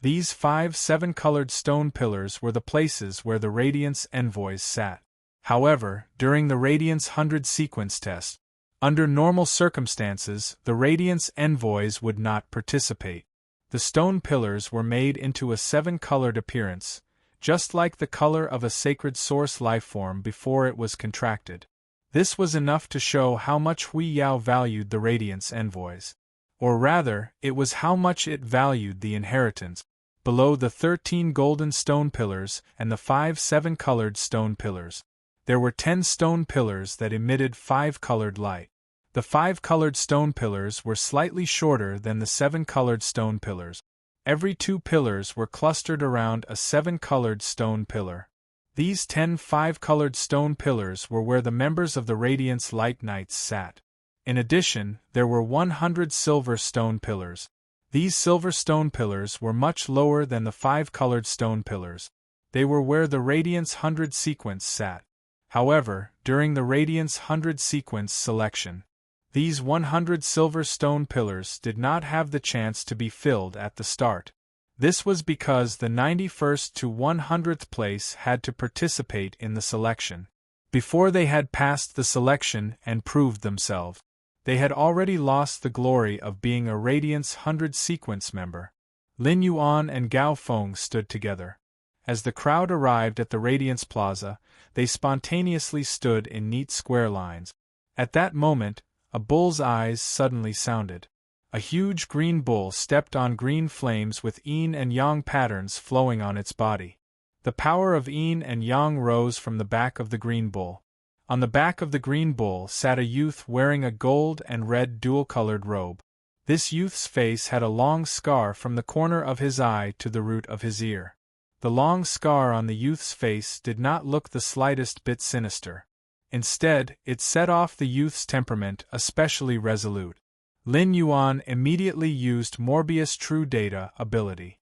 These 5 7-colored stone pillars were the places where the Radiance envoys sat. However, during the Radiance 100 sequence test, under normal circumstances, the Radiance envoys would not participate. The stone pillars were made into a 7-colored appearance, just like the color of a sacred source lifeform before it was contracted. This was enough to show how much Hui Yao valued the Radiance envoys. Or rather, it was how much it valued the inheritance. Below the 13 golden stone pillars and the 5 7-colored stone pillars, there were 10 stone pillars that emitted 5-colored light. The 5-colored stone pillars were slightly shorter than the 7-colored stone pillars. Every 2 pillars were clustered around a 7-colored stone pillar. These 10 5-colored stone pillars were where the members of the Radiance Light Knights sat. In addition, there were 100 silver stone pillars. These silver stone pillars were much lower than the 5-colored stone pillars. They were where the Radiance 100 sequence sat. However, during the Radiance 100 sequence selection, these 100 silver stone pillars did not have the chance to be filled at the start. This was because the 91st to 100th place had to participate in the selection. Before they had passed the selection and proved themselves, they had already lost the glory of being a Radiance 100 sequence member. Lin Yuan and Gao Feng stood together. As the crowd arrived at the Radiance Plaza, they spontaneously stood in neat square lines. At that moment, a bull's eyes suddenly sounded. A huge green bull stepped on green flames with yin and yang patterns flowing on its body. The power of yin and yang rose from the back of the green bull. On the back of the green bull sat a youth wearing a gold and red dual-colored robe. This youth's face had a long scar from the corner of his eye to the root of his ear. The long scar on the youth's face did not look the slightest bit sinister. Instead, it set off the youth's temperament especially resolute. Lin Yuan immediately used Morbius True Data ability.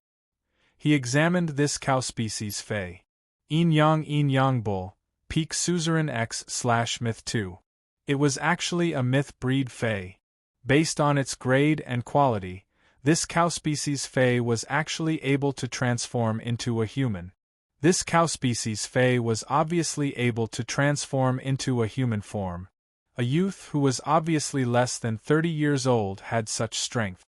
He examined this cow species Fei. Yin Yang Bull, Peak Suzerain X/Myth 2. It was actually a myth breed Fei. Based on its grade and quality, this cow species Fei was actually able to transform into a human. This cow species Fei was obviously able to transform into a human form. A youth who was obviously less than 30 years old had such strength.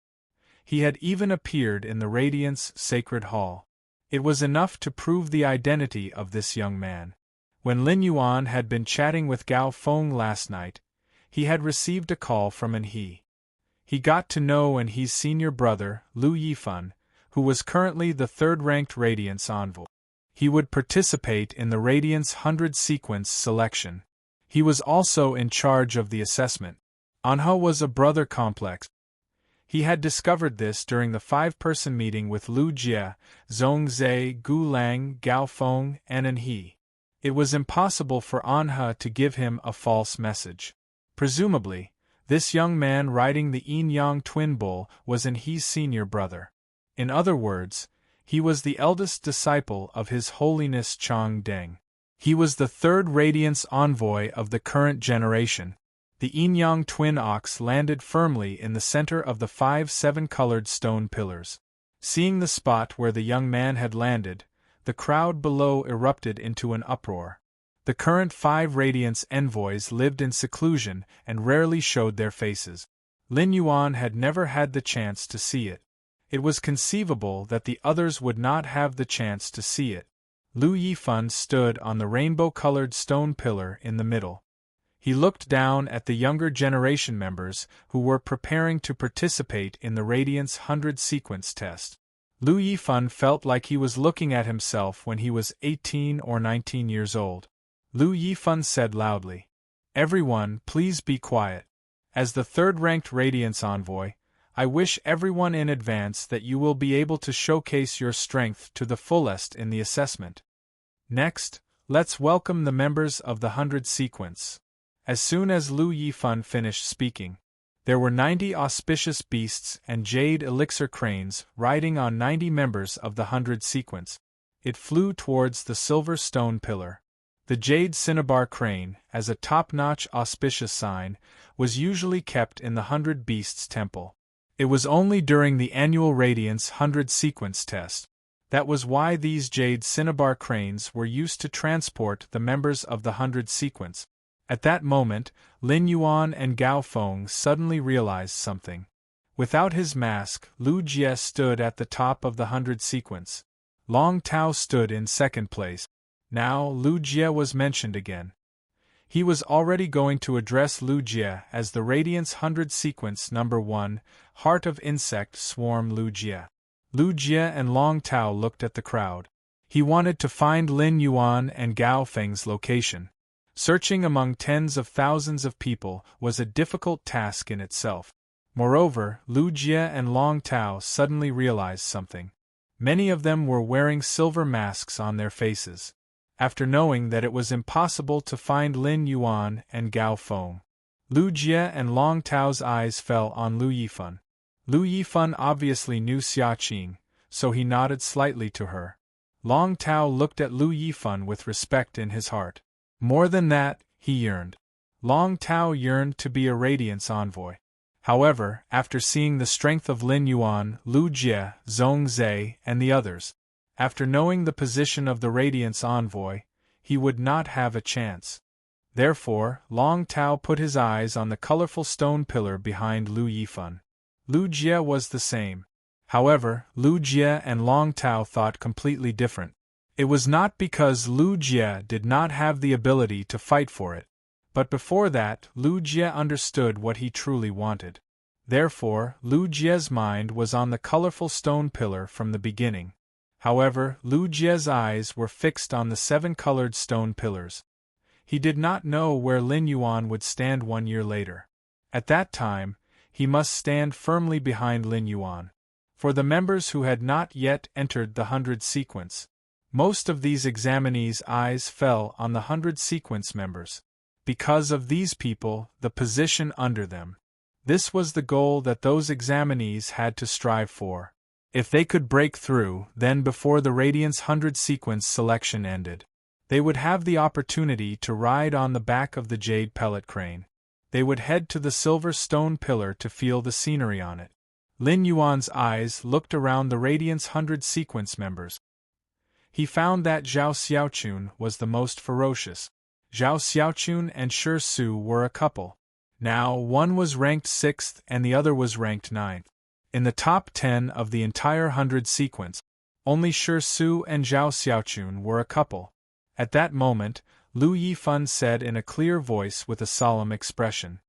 He had even appeared in the Radiance Sacred Hall. It was enough to prove the identity of this young man. When Lin Yuan had been chatting with Gao Feng last night, he had received a call from An He. He got to know An He's senior brother, Lu Yifan, who was currently the 3rd-ranked Radiance envoy. He would participate in the Radiance 100 sequence selection. He was also in charge of the assessment. Anha was a brother complex. He had discovered this during the 5-person meeting with Lu Jie, Zhong Zhe, Gu Lang, Gao Feng, and An He. It was impossible for Anha to give him a false message. Presumably, this young man riding the yin-yang twin bull was An He's senior brother. In other words, he was the eldest disciple of His Holiness Chang Deng. He was the 3rd Radiance envoy of the current generation. The yin-yang twin ox landed firmly in the center of the 5 7-colored stone pillars. Seeing the spot where the young man had landed, the crowd below erupted into an uproar. The current 5 Radiance envoys lived in seclusion and rarely showed their faces. Lin Yuan had never had the chance to see it. It was conceivable that the others would not have the chance to see it. Lu Yifan stood on the rainbow-colored stone pillar in the middle. He looked down at the younger generation members who were preparing to participate in the Radiance 100 sequence test. Lu Yifan felt like he was looking at himself when he was 18 or 19 years old. Lu Yifan said loudly, "Everyone, please be quiet. As the third-ranked Radiance envoy, I wish everyone in advance that you will be able to showcase your strength to the fullest in the assessment. Next, let's welcome the members of the 100 sequence." As soon as Lu Yifan finished speaking, there were 90 auspicious beasts and jade elixir cranes riding on 90 members of the 100 sequence. It flew towards the silver stone pillar. The jade cinnabar crane, as a top-notch auspicious sign, was usually kept in the 100 Beasts Temple. It was only during the annual Radiance 100 sequence test. That was why these jade cinnabar cranes were used to transport the members of the 100 sequence. At that moment, Lin Yuan and Gao Feng suddenly realized something. Without his mask, Lu Jie stood at the top of the 100 sequence. Long Tao stood in second place. Now Lu Jie was mentioned again. He was already going to address Lu Jie as the Radiance 100 sequence number 1, Heart of Insect Swarm Lu Jie. Lu Jie and Long Tao looked at the crowd. He wanted to find Lin Yuan and Gao Feng's location. Searching among tens of thousands of people was a difficult task in itself. Moreover, Lu Jie and Long Tao suddenly realized something. Many of them were wearing silver masks on their faces. After knowing that it was impossible to find Lin Yuan and Gao Feng, Lu Jie and Long Tao's eyes fell on Lu Yifan. Lu Yifan obviously knew Xia Qing, so he nodded slightly to her. Long Tao looked at Lu Yifan with respect in his heart. More than that, he yearned. Long Tao yearned to be a Radiance envoy. However, after seeing the strength of Lin Yuan, Lu Jie, Zhong Zhe, and the others, after knowing the position of the Radiance envoy, he would not have a chance. Therefore, Long Tao put his eyes on the colorful stone pillar behind Lu Yifan. Lu Jie was the same. However, Lu Jie and Long Tao thought completely different. It was not because Lu Jie did not have the ability to fight for it, but before that, Lu Jie understood what he truly wanted. Therefore, Lu Jie's mind was on the colorful stone pillar from the beginning. However, Lu Jie's eyes were fixed on the 7 colored stone pillars. He did not know where Lin Yuan would stand 1 year later. At that time, he must stand firmly behind Lin Yuan. For the members who had not yet entered the 100 sequence, most of these examinees' eyes fell on the 100 sequence members. Because of these people, the position under them. This was the goal that those examinees had to strive for. If they could break through, then before the Radiance 100 sequence selection ended, they would have the opportunity to ride on the back of the jade pellet crane. They would head to the silver stone pillar to feel the scenery on it. Lin Yuan's eyes looked around the Radiance 100 sequence members. He found that Zhao Xiaochun was the most ferocious. Zhao Xiaochun and Shi Su were a couple. Now, one was ranked 6th and the other was ranked 9th. In the top 10 of the entire 100 sequence, only Shi Su and Zhao Xiaochun were a couple. At that moment, Lu Yifan said in a clear voice with a solemn expression,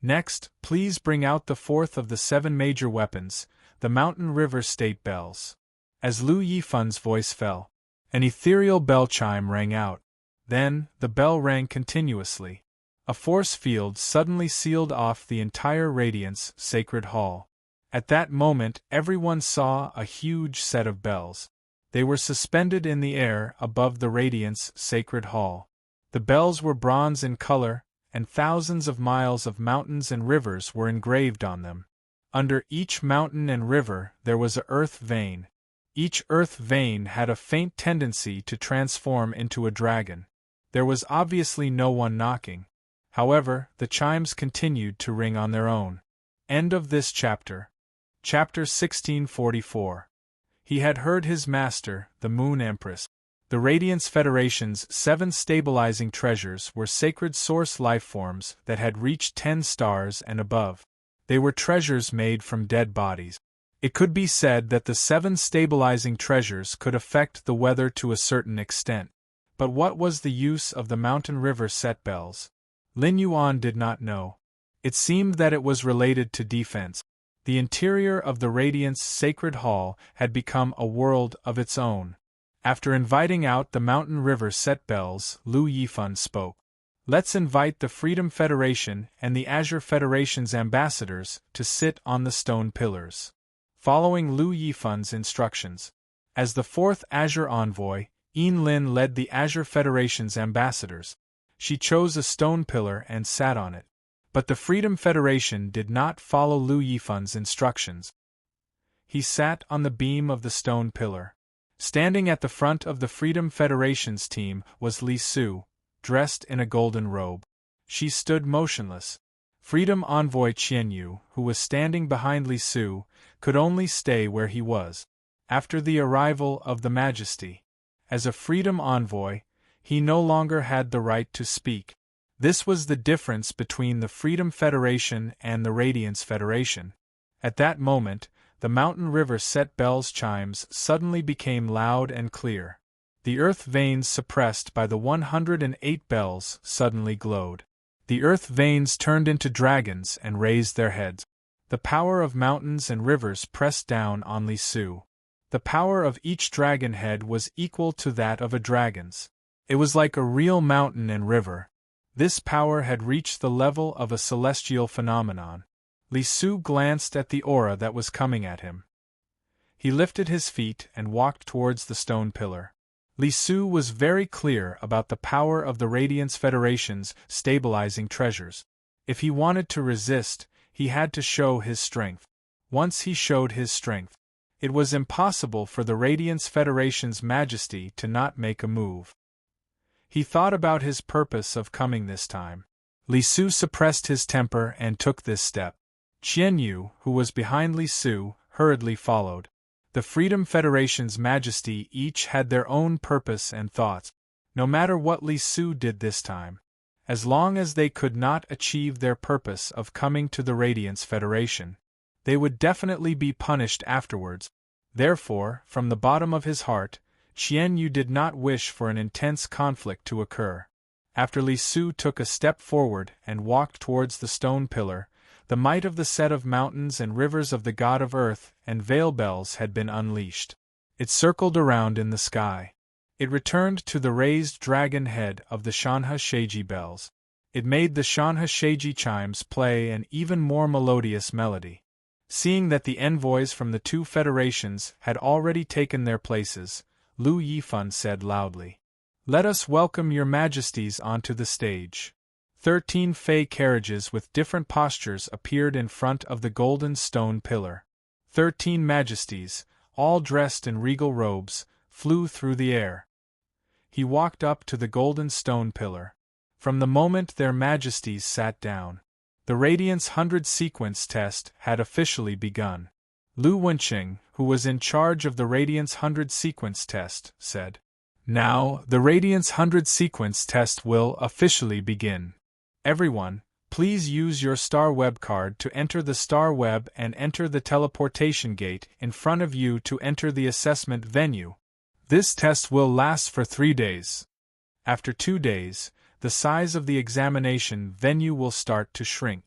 "Next, please bring out the 4th of the 7 major weapons, the Mountain River State Bells." As Lu Yifan's voice fell, an ethereal bell chime rang out. Then, the bell rang continuously. A force field suddenly sealed off the entire Radiance Sacred Hall. At that moment, everyone saw a huge set of bells. They were suspended in the air above the Radiance Sacred Hall. The bells were bronze in color, and thousands of miles of mountains and rivers were engraved on them. Under each mountain and river there was an earth vein. Each earth vein had a faint tendency to transform into a dragon. There was obviously no one knocking. However, the chimes continued to ring on their own. End of this chapter. Chapter 1644. He had heard his master, the Moon Empress. The Radiance Federation's 7 stabilizing treasures were sacred source lifeforms that had reached 10 stars and above. They were treasures made from dead bodies. It could be said that the 7 stabilizing treasures could affect the weather to a certain extent. But what was the use of the mountain river set bells? Lin Yuan did not know. It seemed that it was related to defense. The interior of the Radiance Sacred Hall had become a world of its own. After inviting out the mountain river set bells, Lu Yifan spoke. Let's invite the Freedom Federation and the Azure Federation's ambassadors to sit on the stone pillars. Following Lu Yifan's instructions, as the 4th Azure Envoy, Yin Lin led the Azure Federation's ambassadors. She chose a stone pillar and sat on it. But the Freedom Federation did not follow Lu Yifan's instructions. He sat on the beam of the stone pillar. Standing at the front of the Freedom Federation's team was Li Su, dressed in a golden robe. She stood motionless. Freedom Envoy Qianyu, who was standing behind Li Su, could only stay where he was. After the arrival of the Majesty, as a Freedom Envoy, he no longer had the right to speak. This was the difference between the Freedom Federation and the Radiance Federation. At that moment, the mountain river set bells chimes suddenly became loud and clear. The earth veins suppressed by the 108 bells suddenly glowed. The earth veins turned into dragons and raised their heads. The power of mountains and rivers pressed down on Li Su. The power of each dragon head was equal to that of a dragon's. It was like a real mountain and river. This power had reached the level of a celestial phenomenon. Li Su glanced at the aura that was coming at him. He lifted his feet and walked towards the stone pillar. Li Su was very clear about the power of the Radiance Federation's stabilizing treasures. If he wanted to resist, he had to show his strength. Once he showed his strength, it was impossible for the Radiance Federation's Majesty to not make a move. He thought about his purpose of coming this time. Li Su suppressed his temper and took this step. Qianyu, who was behind Li Su, hurriedly followed. The Freedom Federation's Majesty each had their own purpose and thoughts. No matter what Li Su did this time, as long as they could not achieve their purpose of coming to the Radiance Federation, they would definitely be punished afterwards. Therefore, from the bottom of his heart, Qianyu did not wish for an intense conflict to occur. After Li Su took a step forward and walked towards the stone pillar, the might of the set of mountains and rivers of the God of Earth and Veil bells had been unleashed. It circled around in the sky. It returned to the raised dragon head of the Shanha Sheiji bells. It made the Shanha Sheiji chimes play an even more melodious melody. Seeing that the envoys from the 2 federations had already taken their places, Lu Yifan said loudly, "Let us welcome your majesties onto the stage." 13 fey carriages with different postures appeared in front of the golden stone pillar. 13 majesties, all dressed in regal robes, flew through the air. He walked up to the golden stone pillar. From the moment their majesties sat down, the Radiance 100 sequence test had officially begun. Lu Wenqing, who was in charge of the Radiance 100 sequence test, said, "Now, the Radiance 100 sequence test will officially begin. Everyone, please use your Star Web card to enter the Star Web and enter the teleportation gate in front of you to enter the assessment venue. This test will last for 3 days. After 2 days, the size of the examination venue will start to shrink.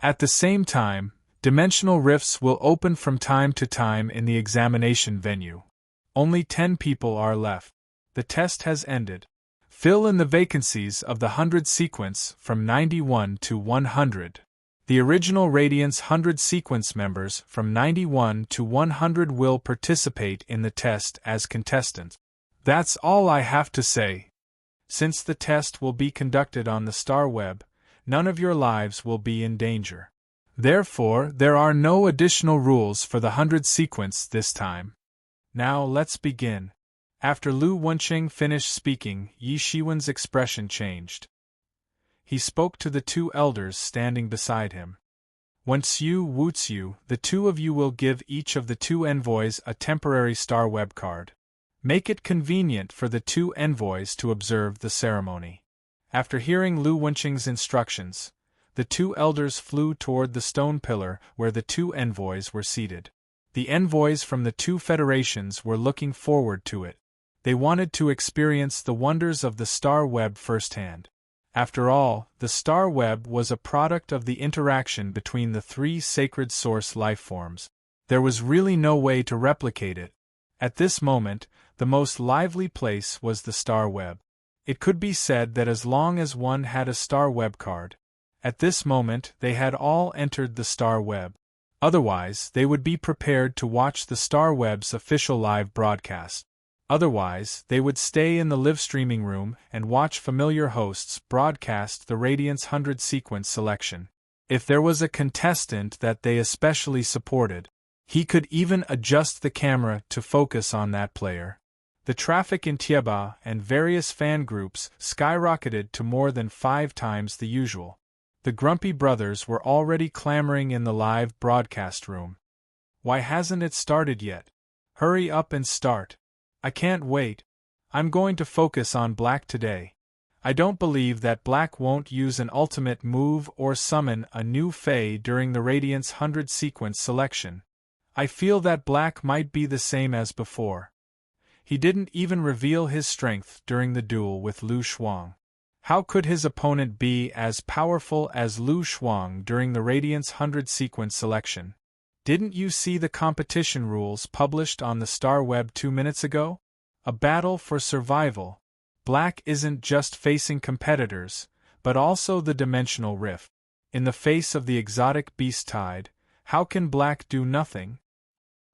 At the same time, dimensional rifts will open from time to time in the examination venue. Only 10 people are left. The test has ended. Fill in the vacancies of the 100 sequence from 91 to 100. The original Radiance 100 sequence members from 91 to 100 will participate in the test as contestants. That's all I have to say. Since the test will be conducted on the Star Web, none of your lives will be in danger. Therefore, there are no additional rules for the 100 sequence this time. Now let's begin." After Lu Wenqing finished speaking, Yi Shiwen's expression changed. He spoke to the 2 elders standing beside him. "Wenxiu, Wuxiu, the 2 of you will give each of the 2 envoys a temporary Star Web card. Make it convenient for the two envoys to observe the ceremony. After hearing Lu Wenqing's instructions, the two elders flew toward the stone pillar where the two envoys were seated. The envoys from the two federations were looking forward to it. They wanted to experience the wonders of the star web firsthand. After all, the star web was a product of the interaction between the three sacred source lifeforms. There was really no way to replicate it. At this moment, the most lively place was the star web. It could be said that as long as one had a star web card, at this moment they had all entered the star web. Otherwise, they would be prepared to watch the star web's official live broadcast. Otherwise, they would stay in the live streaming room and watch familiar hosts broadcast the Radiance 100 sequence selection. If there was a contestant that they especially supported, he could even adjust the camera to focus on that player. The traffic in Tieba and various fan groups skyrocketed to more than 5 times the usual. The Grumpy Brothers were already clamoring in the live broadcast room. Why hasn't it started yet? Hurry up and start. I can't wait. I'm going to focus on Black today. I don't believe that Black won't use an ultimate move or summon a new Fae during the Radiance 100 sequence selection. I feel that Black might be the same as before. He didn't even reveal his strength during the duel with Lu Shuang. How could his opponent be as powerful as Lu Shuang during the Radiance 100 sequence selection? Didn't you see the competition rules published on the Star Web 2 minutes ago? A battle for survival. Black isn't just facing competitors, but also the dimensional rift. In the face of the exotic beast tide, how can Black do nothing?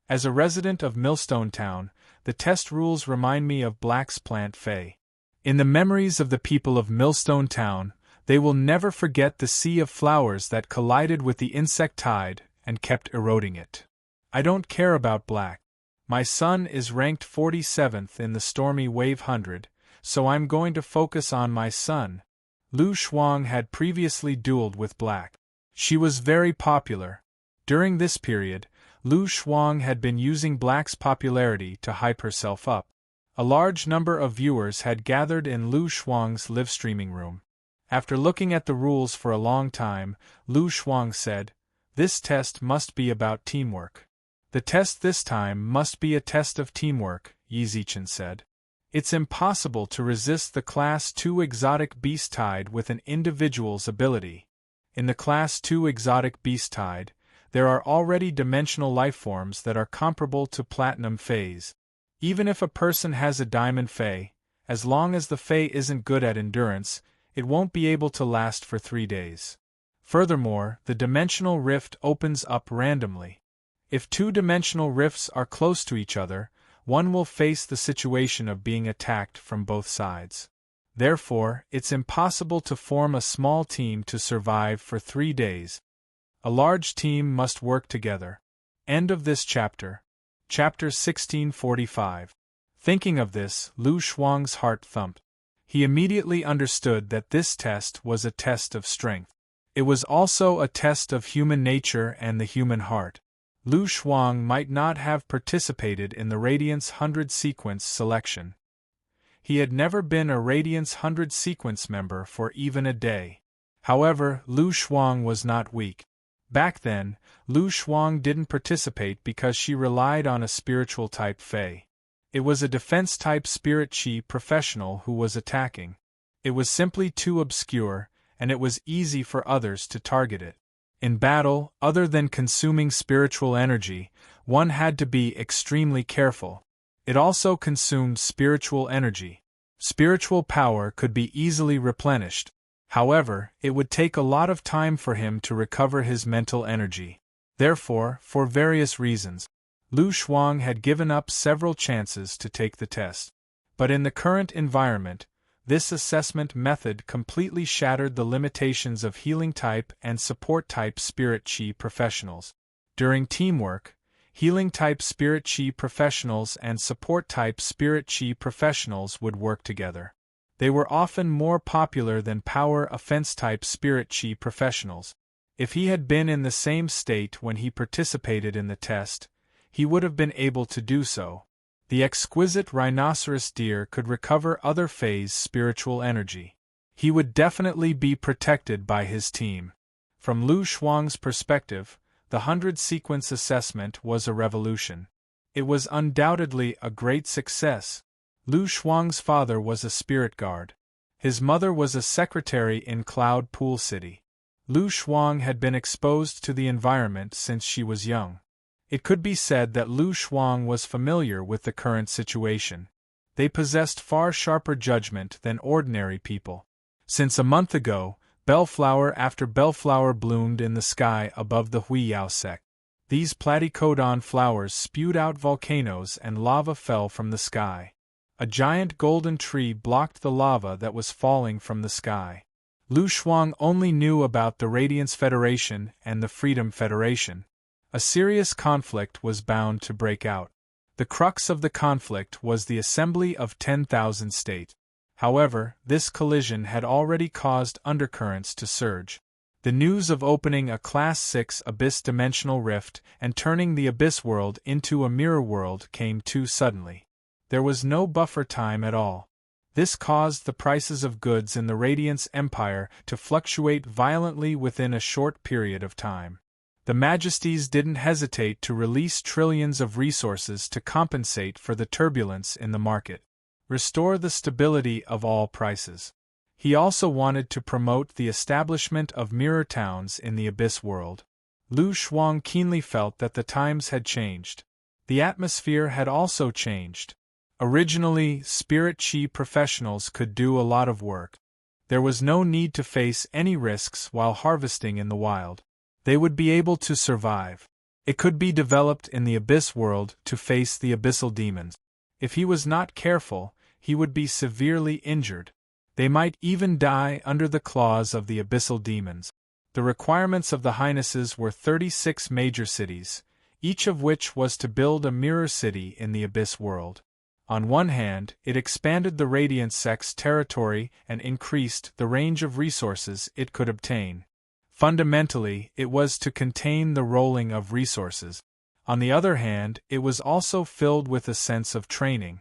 As a resident of Millstone Town, the test rules remind me of Black's plant Fae. In the memories of the people of Millstone Town, they will never forget the sea of flowers that collided with the insect tide and kept eroding it. I don't care about Black. My son is ranked 47th in the Stormy Wave 100, so I'm going to focus on my son. Lu Shuang had previously dueled with Black. She was very popular. During this period, Lu Shuang had been using Black's popularity to hype herself up. A large number of viewers had gathered in Lu Shuang's live streaming room. After looking at the rules for a long time, Lu Shuang said, "This test must be about teamwork." "The test this time must be a test of teamwork," Yi Zichen said. "It's impossible to resist the Class 2 exotic beast tide with an individual's ability. In the Class 2 exotic beast tide, there are already dimensional lifeforms that are comparable to platinum Faes. Even if a person has a diamond Fae, as long as the Fae isn't good at endurance, it won't be able to last for 3 days. Furthermore, the dimensional rift opens up randomly. If 2 dimensional rifts are close to each other, one will face the situation of being attacked from both sides. Therefore, it's impossible to form a small team to survive for 3 days. A large team must work together. End of this chapter. Chapter 1645. Thinking of this, Lu Shuang's heart thumped. He immediately understood that this test was a test of strength. It was also a test of human nature and the human heart. Lu Shuang might not have participated in the Radiance 100 sequence selection. He had never been a Radiance 100 sequence member for even a day. However, Lu Shuang was not weak. Back then, Lu Shuang didn't participate because she relied on a spiritual type Fae. It was a defense type spirit chi professional who was attacking. It was simply too obscure, and it was easy for others to target it. In battle, other than consuming spiritual energy, one had to be extremely careful. It also consumed spiritual energy. Spiritual power could be easily replenished. However, it would take a lot of time for him to recover his mental energy. Therefore, for various reasons, Lu Shuang had given up several chances to take the test. But in the current environment, this assessment method completely shattered the limitations of healing type and support type spirit chi professionals. During teamwork, healing type spirit chi professionals and support type spirit chi professionals would work together. They were often more popular than power offense type spirit chi professionals. If he had been in the same state when he participated in the test, he would have been able to do so. The exquisite rhinoceros deer could recover other Fae's spiritual energy. He would definitely be protected by his team. From Lu Shuang's perspective, the 100-sequence assessment was a revolution. It was undoubtedly a great success. Lu Shuang's father was a spirit guard. His mother was a secretary in Cloud Pool City. Lu Shuang had been exposed to the environment since she was young. It could be said that Lu Shuang was familiar with the current situation. They possessed far sharper judgment than ordinary people. Since a month ago, bellflower after bellflower bloomed in the sky above the Huiyao sect. These platycodon flowers spewed out volcanoes and lava fell from the sky. A giant golden tree blocked the lava that was falling from the sky. Lu Shuang only knew about the Radiance Federation and the Freedom Federation. A serious conflict was bound to break out. The crux of the conflict was the assembly of 10,000 states. However, this collision had already caused undercurrents to surge. The news of opening a Class 6 abyss-dimensional rift and turning the abyss world into a mirror world came too suddenly. There was no buffer time at all. This caused the prices of goods in the Radiance Empire to fluctuate violently within a short period of time. The Majesties didn't hesitate to release trillions of resources to compensate for the turbulence in the market. Restore the stability of all prices. He also wanted to promote the establishment of mirror towns in the Abyss world. Lu Shuang keenly felt that the times had changed. The atmosphere had also changed. Originally, Spirit Chi professionals could do a lot of work. There was no need to face any risks while harvesting in the wild. They would be able to survive. It could be developed in the Abyss world to face the abyssal demons. If he was not careful, he would be severely injured. They might even die under the claws of the abyssal demons. The requirements of the Highnesses were 36 major cities, each of which was to build a mirror city in the Abyss world. On one hand, it expanded the Radiant sect's territory and increased the range of resources it could obtain. Fundamentally, it was to contain the rolling of resources. On the other hand, it was also filled with a sense of training.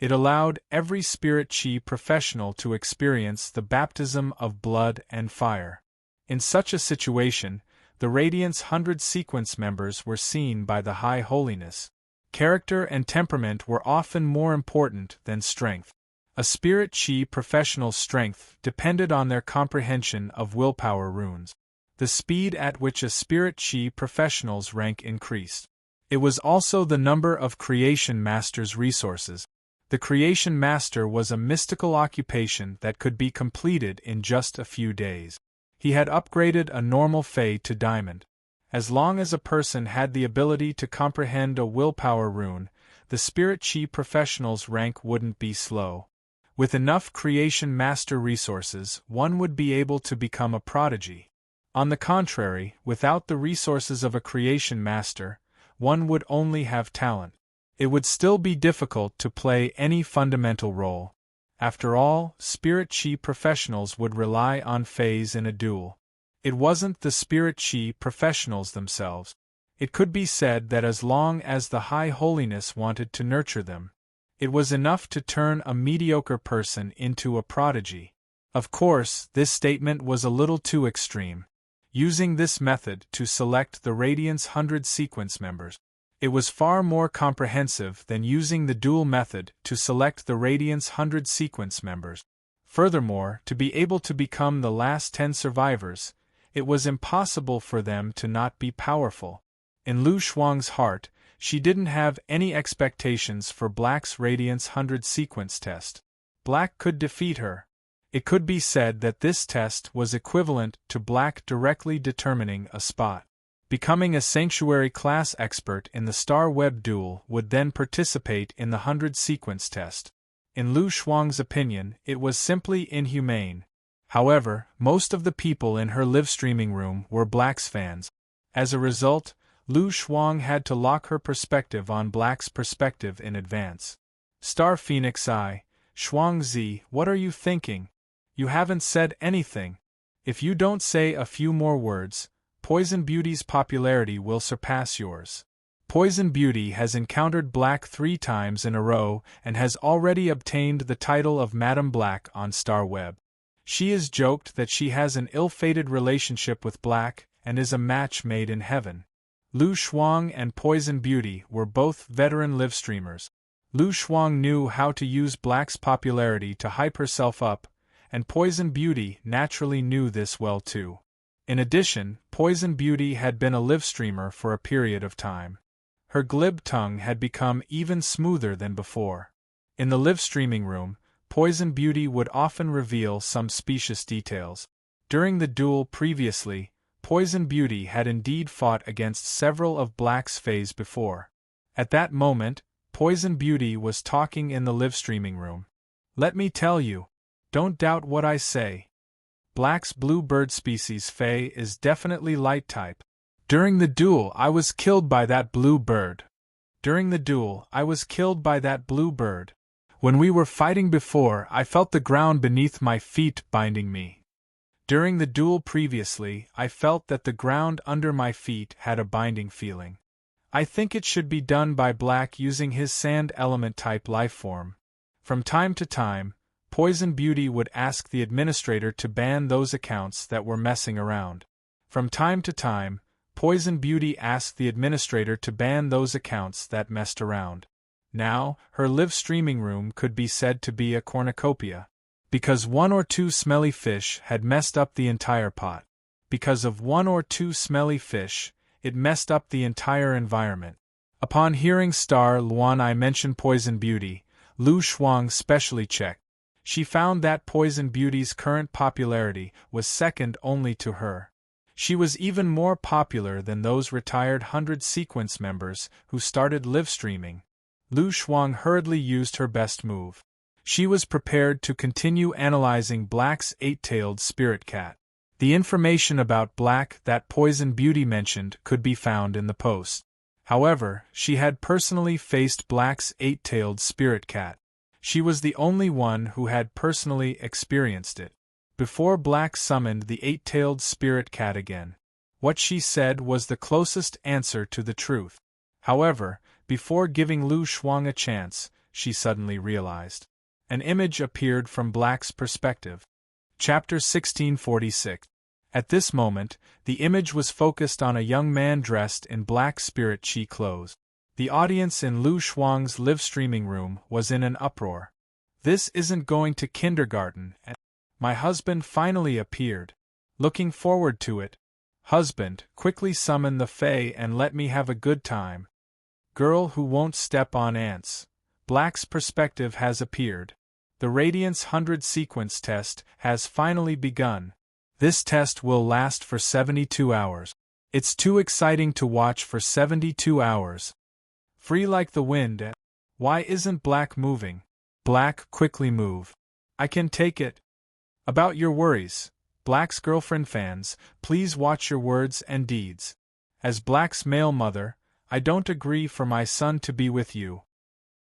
It allowed every Spirit Chi professional to experience the baptism of blood and fire. In such a situation, the Radiance 100 sequence members were seen by the High Holiness. Character and temperament were often more important than strength. A Spirit Chi professional's strength depended on their comprehension of willpower runes. The speed at which a Spirit Chi professional's rank increased. It was also the number of Creation Master's resources. The Creation Master was a mystical occupation that could be completed in just a few days. He had upgraded a normal Fae to Diamond. As long as a person had the ability to comprehend a willpower rune, the Spirit Chi professional's rank wouldn't be slow. With enough Creation Master resources, one would be able to become a prodigy. On the contrary, without the resources of a Creation Master, one would only have talent. It would still be difficult to play any fundamental role. After all, Spirit Chi professionals would rely on Faes in a duel. It wasn't the Spirit Chi professionals themselves. It could be said that as long as the High Holiness wanted to nurture them, it was enough to turn a mediocre person into a prodigy. Of course, this statement was a little too extreme. Using this method to select the Radiance 100 sequence members, it was far more comprehensive than using the dual method to select the Radiance 100 sequence members. Furthermore, to be able to become the last 10 survivors, it was impossible for them to not be powerful. In Lu Shuang's heart, she didn't have any expectations for Black's Radiance 100 sequence test. Black could defeat her. It could be said that this test was equivalent to Black directly determining a spot. Becoming a Sanctuary class expert in the Star Web duel would then participate in the 100 sequence test. In Lu Shuang's opinion, it was simply inhumane. However, most of the people in her live streaming room were Black's fans. As a result, Lu Shuang had to lock her perspective on Black's perspective in advance. Star Phoenix I, Shuangzi, what are you thinking? You haven't said anything. If you don't say a few more words, Poison Beauty's popularity will surpass yours. Poison Beauty has encountered Black 3 times in a row and has already obtained the title of Madam Black on Star Web. She is joked that she has an ill-fated relationship with Black and is a match made in heaven. Lu Shuang and Poison Beauty were both veteran live streamers. Lu Shuang knew how to use Black's popularity to hype herself up, and Poison Beauty naturally knew this well too. In addition, Poison Beauty had been a live streamer for a period of time. Her glib tongue had become even smoother than before. In the live streaming room, Poison Beauty would often reveal some specious details. During the duel previously, Poison Beauty had indeed fought against several of Black's fays before. At that moment, Poison Beauty was talking in the live streaming room. Let me tell you, don't doubt what I say. Black's blue bird species fae is definitely light type. During the duel I was killed by that blue bird. When we were fighting before, I felt the ground beneath my feet binding me. During the duel previously, I felt that the ground under my feet had a binding feeling. I think it should be done by Black using his sand element type lifeform. From time to time, Poison Beauty would ask the administrator to ban those accounts that were messing around. From time to time, Poison Beauty asked the administrator to ban those accounts that messed around. Now, her live streaming room could be said to be a cornucopia. Because one or two smelly fish had messed up the entire pot. Because of one or two smelly fish, it messed up the entire environment. Upon hearing Star Luan I mention Poison Beauty, Lu Shuang specially checked. She found that Poison Beauty's current popularity was second only to her. She was even more popular than those retired 100 Sequence members who started live streaming. Lu Shuang hurriedly used her best move. She was prepared to continue analyzing Black's 8-tailed spirit cat. The information about Black that Poison Beauty mentioned could be found in the post. However, she had personally faced Black's 8-tailed spirit cat. She was the only one who had personally experienced it. Before Black summoned the 8-tailed spirit cat again, what she said was the closest answer to the truth. However, before giving Lu Shuang a chance, she suddenly realized. An image appeared from Black's perspective. Chapter 1646. At this moment, the image was focused on a young man dressed in black spirit chi clothes. The audience in Lu Shuang's live streaming room was in an uproar. This isn't going to kindergarten, and my husband finally appeared. Looking forward to it. Husband, quickly summon the fae and let me have a good time. Girl who won't step on ants. Black's perspective has appeared. The Radiance 100 sequence test has finally begun. This test will last for 72 hours. It's too exciting to watch for 72 hours. Free like the wind. Why isn't Black moving? Black, quickly move. I can take it. About your worries, Black's girlfriend fans, please watch your words and deeds. As Black's male mother, I don't agree for my son to be with you.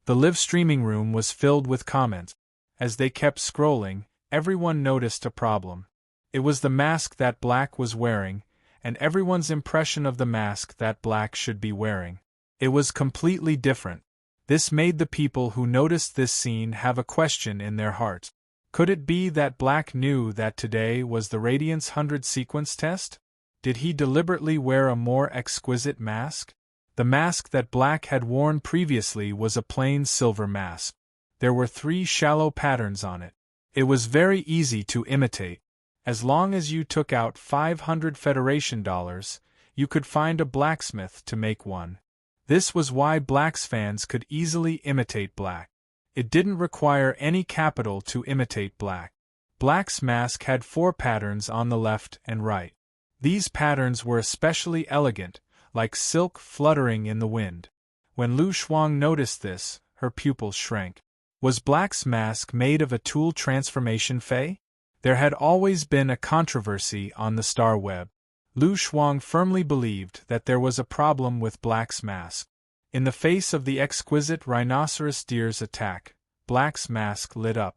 The live streaming room was filled with comments. As they kept scrolling, everyone noticed a problem. It was the mask that Black was wearing, and everyone's impression of the mask that Black should be wearing. It was completely different. This made the people who noticed this scene have a question in their hearts. Could it be that Black knew that today was the Radiance 100 sequence test? Did he deliberately wear a more exquisite mask? The mask that Black had worn previously was a plain silver mask. There were 3 shallow patterns on it. It was very easy to imitate. As long as you took out $500 Federation dollars, you could find a blacksmith to make one. This was why Black's fans could easily imitate Black. It didn't require any capital to imitate Black. Black's mask had 4 patterns on the left and right. These patterns were especially elegant, like silk fluttering in the wind. When Lu Shuang noticed this, her pupils shrank. Was Black's mask made of a tool transformation fae? There had always been a controversy on the Star Web. Lu Shuang firmly believed that there was a problem with Black's mask. In the face of the exquisite rhinoceros deer's attack, Black's mask lit up.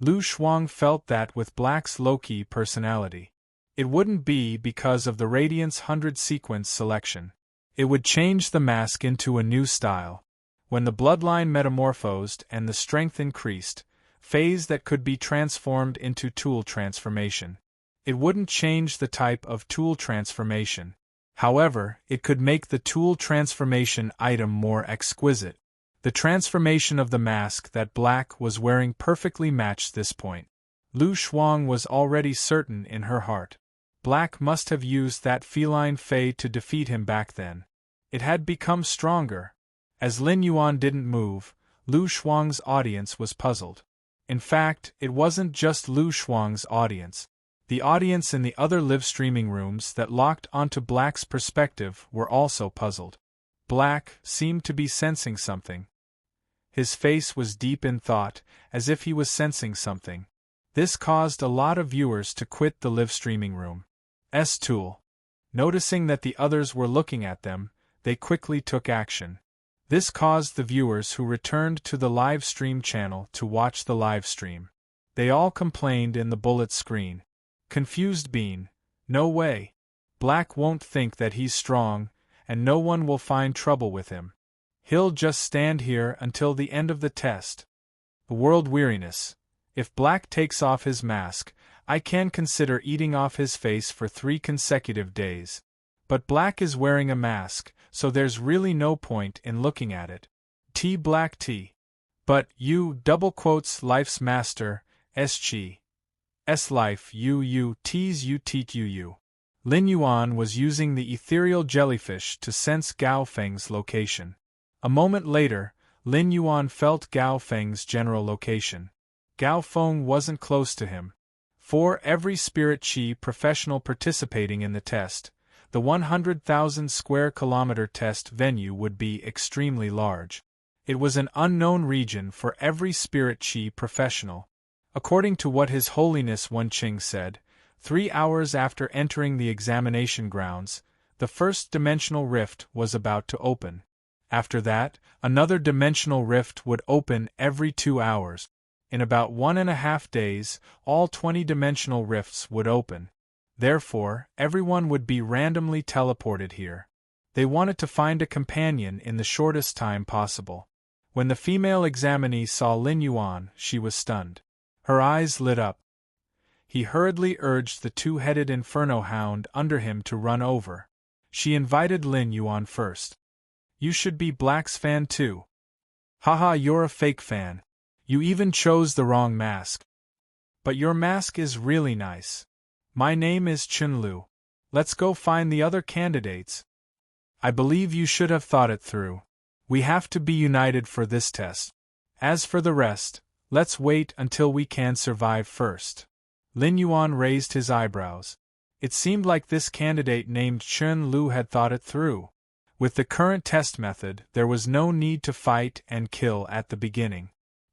Lu Shuang felt that with Black's low-key personality, it wouldn't be because of the Radiance 100 sequence selection. It would change the mask into a new style. When the bloodline metamorphosed and the strength increased, phase that could be transformed into tool transformation. It wouldn't change the type of tool transformation. However, it could make the tool transformation item more exquisite. The transformation of the mask that Black was wearing perfectly matched this point. Lu Shuang was already certain in her heart. Black must have used that feline fey to defeat him back then. It had become stronger. As Lin Yuan didn't move, Lu Shuang's audience was puzzled. In fact, it wasn't just Lu Shuang's audience. The audience in the other live streaming rooms that locked onto Black's perspective were also puzzled. Black seemed to be sensing something. His face was deep in thought, as if he was sensing something. This caused a lot of viewers to quit the live streaming room. Tool. Noticing that the others were looking at them, they quickly took action. This caused the viewers who returned to the live stream channel to watch the live stream. They all complained in the bullet screen. Confused Bean, no way. Black won't think that he's strong, and no one will find trouble with him. He'll just stand here until the end of the test. The world weariness. If Black takes off his mask, I can consider eating off his face for 3 consecutive days. But Black is wearing a mask, so there's really no point in looking at it. Black T. But you, double quotes, life's master, SG. S life T's you teach you. Lin Yuan was using the ethereal jellyfish to sense Gao Feng's location. A moment later, Lin Yuan felt Gao Feng's general location. Gao Feng wasn't close to him. For every spirit chi professional participating in the test, the 100,000 square kilometer test venue would be extremely large. It was an unknown region for every spirit chi professional. According to what His Holiness Wen Qing said, 3 hours after entering the examination grounds, the first dimensional rift was about to open. After that, another dimensional rift would open every 2 hours. In about 1.5 days, all 20 dimensional rifts would open. Therefore, everyone would be randomly teleported here. They wanted to find a companion in the shortest time possible. When the female examinee saw Lin Yuan, she was stunned. Her eyes lit up. He hurriedly urged the 2-headed inferno hound under him to run over. She invited Lin Yuan first. You should be Black's fan too. Haha, you're a fake fan. You even chose the wrong mask. But your mask is really nice. My name is Chun Lu. Let's go find the other candidates. I believe you should have thought it through. We have to be united for this test. As for the rest, let's wait until we can survive first. Lin Yuan raised his eyebrows. It seemed like this candidate named Chun Lu had thought it through. With the current test method, there was no need to fight and kill at the beginning.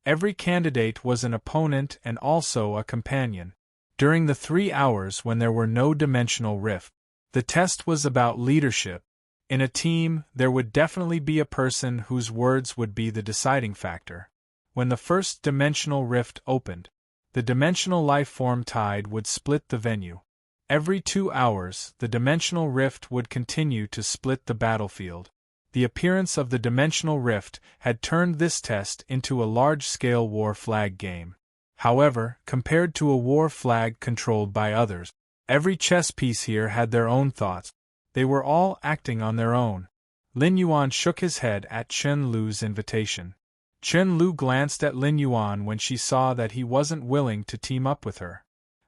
Every candidate was an opponent and also a companion. During the 3 hours when there were no dimensional rift, the test was about leadership. In a team, there would definitely be a person whose words would be the deciding factor. When the first dimensional rift opened, the dimensional life-form tide would split the venue. Every 2 hours, the dimensional rift would continue to split the battlefield. The appearance of the dimensional rift had turned this test into a large-scale war flag game. However, compared to a war flag controlled by others, every chess piece here had their own thoughts. They were all acting on their own. Lin Yuan shook his head at Chun Lu's invitation. Chun Lu glanced at Lin Yuan when she saw that he wasn't willing to team up with her.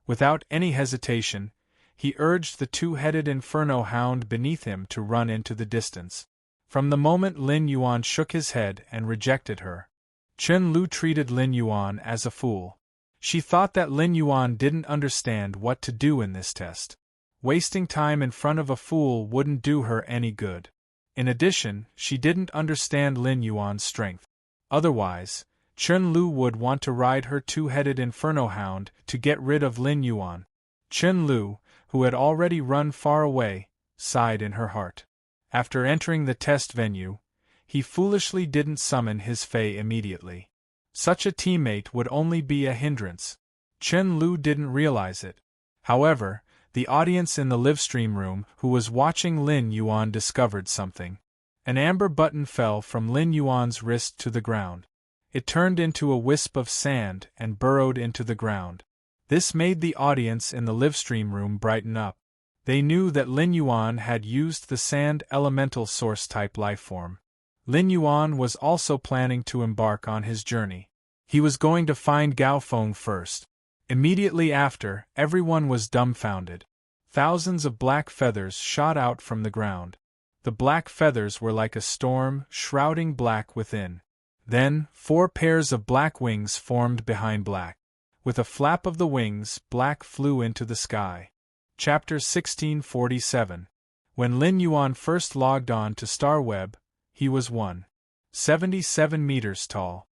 Without any hesitation, he urged the 2-headed inferno hound beneath him to run into the distance. From the moment Lin Yuan shook his head and rejected her, Chun Lu treated Lin Yuan as a fool. She thought that Lin Yuan didn't understand what to do in this test. Wasting time in front of a fool wouldn't do her any good. In addition, she didn't understand Lin Yuan's strength. Otherwise, Chun Lu would want to ride her 2-headed inferno hound to get rid of Lin Yuan. Chun Lu, who had already run far away, sighed in her heart. After entering the test venue, he foolishly didn't summon his Fae immediately. Such a teammate would only be a hindrance. Chun Lu didn't realize it. However, The audience in the livestream room who was watching Lin Yuan discovered something. An amber button fell from Lin Yuan's wrist to the ground. It turned into a wisp of sand and burrowed into the ground. This made the audience in the livestream room brighten up. They knew that Lin Yuan had used the sand elemental source-type lifeform. Lin Yuan was also planning to embark on his journey. He was going to find Gao Feng first. Immediately after, everyone was dumbfounded. Thousands of black feathers shot out from the ground. The black feathers were like a storm, shrouding black within. Then, 4 pairs of black wings formed behind black. With a flap of the wings, black flew into the sky. Chapter 1647. When Lin Yuan first logged on to StarWeb, he was 177 meters tall.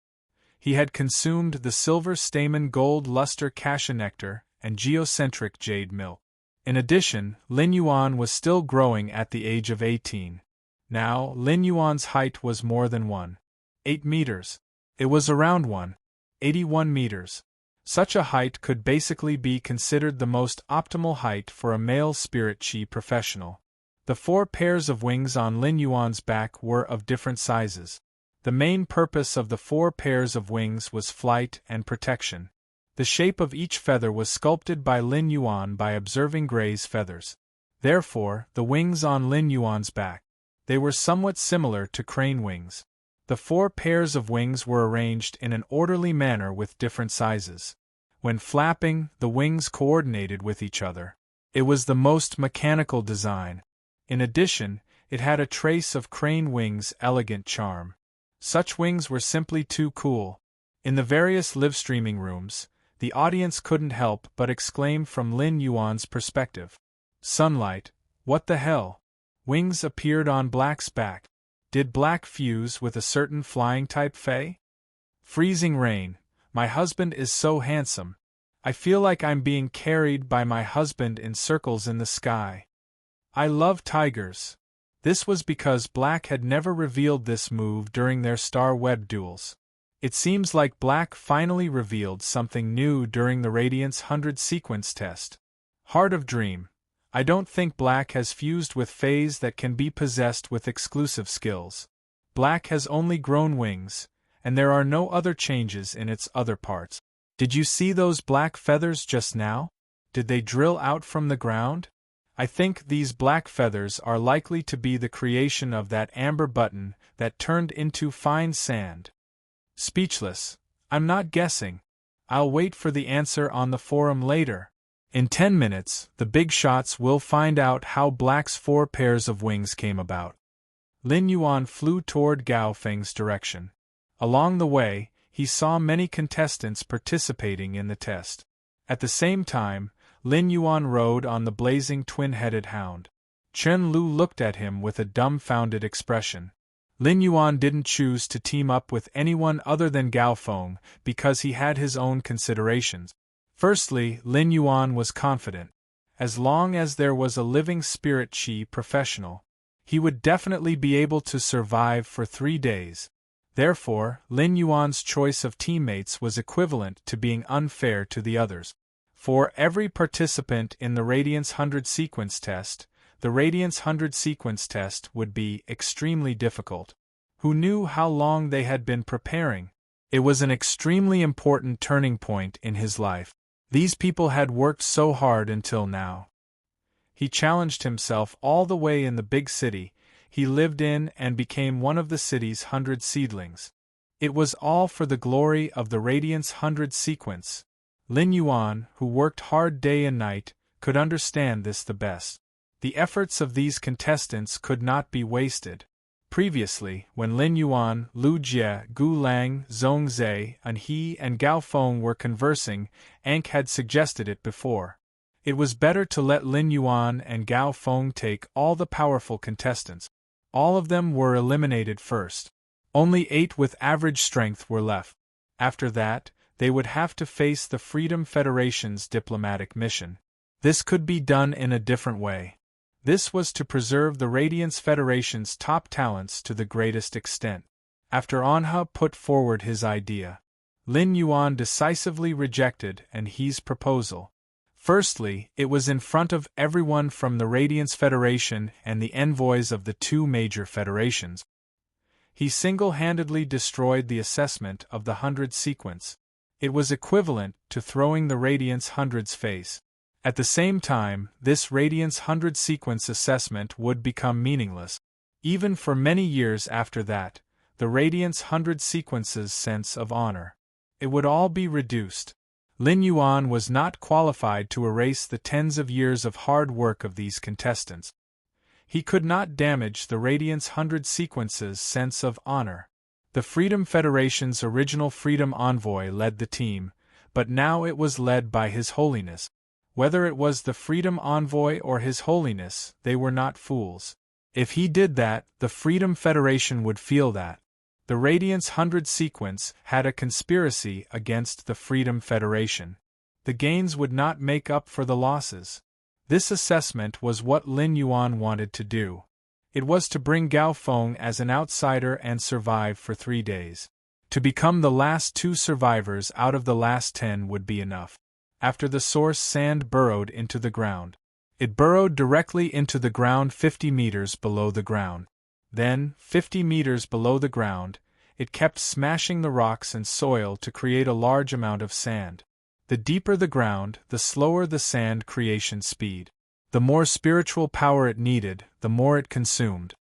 He had consumed the silver stamen gold luster cassia nectar and geocentric jade milk. In addition, Lin Yuan was still growing at the age of 18. Now, Lin Yuan's height was more than 1.8 meters. It was around 1.81 meters. Such a height could basically be considered the most optimal height for a male spirit chi professional. The 4 pairs of wings on Lin Yuan's back were of different sizes. The main purpose of the 4 pairs of wings was flight and protection. The shape of each feather was sculpted by Lin Yuan by observing Gray's feathers. Therefore, the wings on Lin Yuan's back. They were somewhat similar to crane wings. The 4 pairs of wings were arranged in an orderly manner with different sizes. When flapping, the wings coordinated with each other. It was the most mechanical design. In addition, it had a trace of crane wings' elegant charm. Such wings were simply too cool. In the various live-streaming rooms, the audience couldn't help but exclaim from Lin Yuan's perspective. Sunlight, what the hell? Wings appeared on Black's back. Did Black fuse with a certain flying-type fae? Freezing rain, my husband is so handsome. I feel like I'm being carried by my husband in circles in the sky. I love tigers. This was because Black had never revealed this move during their StarWeb duels. It seems like Black finally revealed something new during the Radiance 100 sequence test. Heart of Dream. I don't think Black has fused with fays that can be possessed with exclusive skills. Black has only grown wings, and there are no other changes in its other parts. Did you see those black feathers just now? Did they drill out from the ground? I think these black feathers are likely to be the creation of that amber button that turned into fine sand. Speechless. I'm not guessing. I'll wait for the answer on the forum later. In 10 minutes, the big shots will find out how Black's 4 pairs of wings came about. Lin Yuan flew toward Gao Feng's direction. Along the way, he saw many contestants participating in the test. At the same time, Lin Yuan rode on the blazing twin-headed hound. Chen Lu looked at him with a dumbfounded expression. Lin Yuan didn't choose to team up with anyone other than Gao Feng because he had his own considerations. Firstly, Lin Yuan was confident. As long as there was a living spirit chi professional, he would definitely be able to survive for 3 days. Therefore, Lin Yuan's choice of teammates was equivalent to being unfair to the others. For every participant in the Radiance 100 sequence test, the Radiance 100 sequence test would be extremely difficult. Who knew how long they had been preparing? It was an extremely important turning point in his life. These people had worked so hard until now. He challenged himself all the way in the big city he lived in and became one of the city's 100 seedlings. It was all for the glory of the Radiance 100 sequence. Lin Yuan, who worked hard day and night, could understand this the best. The efforts of these contestants could not be wasted. Previously, when Lin Yuan, Lu Jie, Gu Lang, Zhong Zhe, and he and Gao Feng were conversing, Anke had suggested it before. It was better to let Lin Yuan and Gao Feng take all the powerful contestants. All of them were eliminated first. Only 8 with average strength were left. After that, they would have to face the Freedom Federation's diplomatic mission. This could be done in a different way. This was to preserve the Radiance Federation's top talents to the greatest extent. After Anha put forward his idea, Lin Yuan decisively rejected Anhe's proposal. Firstly, it was in front of everyone from the Radiance Federation and the envoys of the two major federations. He single-handedly destroyed the assessment of the 100 sequence. It was equivalent to throwing the Radiance 100's face. At the same time, this Radiance 100 sequence assessment would become meaningless. Even for many years after that, the Radiance 100 sequence's sense of honor. It would all be reduced. Lin Yuan was not qualified to erase the tens of years of hard work of these contestants. He could not damage the Radiance 100 sequence's sense of honor. The Freedom Federation's original Freedom Envoy led the team, but now it was led by His Holiness. Whether it was the Freedom Envoy or His Holiness, they were not fools. If he did that, the Freedom Federation would feel that. The Radiance 100 sequence had a conspiracy against the Freedom Federation. The gains would not make up for the losses. This assessment was what Lin Yuan wanted to do. It was to bring Gao Feng as an outsider and survive for 3 days. To become the last 2 survivors out of the last 10 would be enough. After the source sand burrowed into the ground. It burrowed directly into the ground 50 meters below the ground. Then, 50 meters below the ground, it kept smashing the rocks and soil to create a large amount of sand. The deeper the ground, the slower the sand creation speed. The more spiritual power it needed, the more it consumed.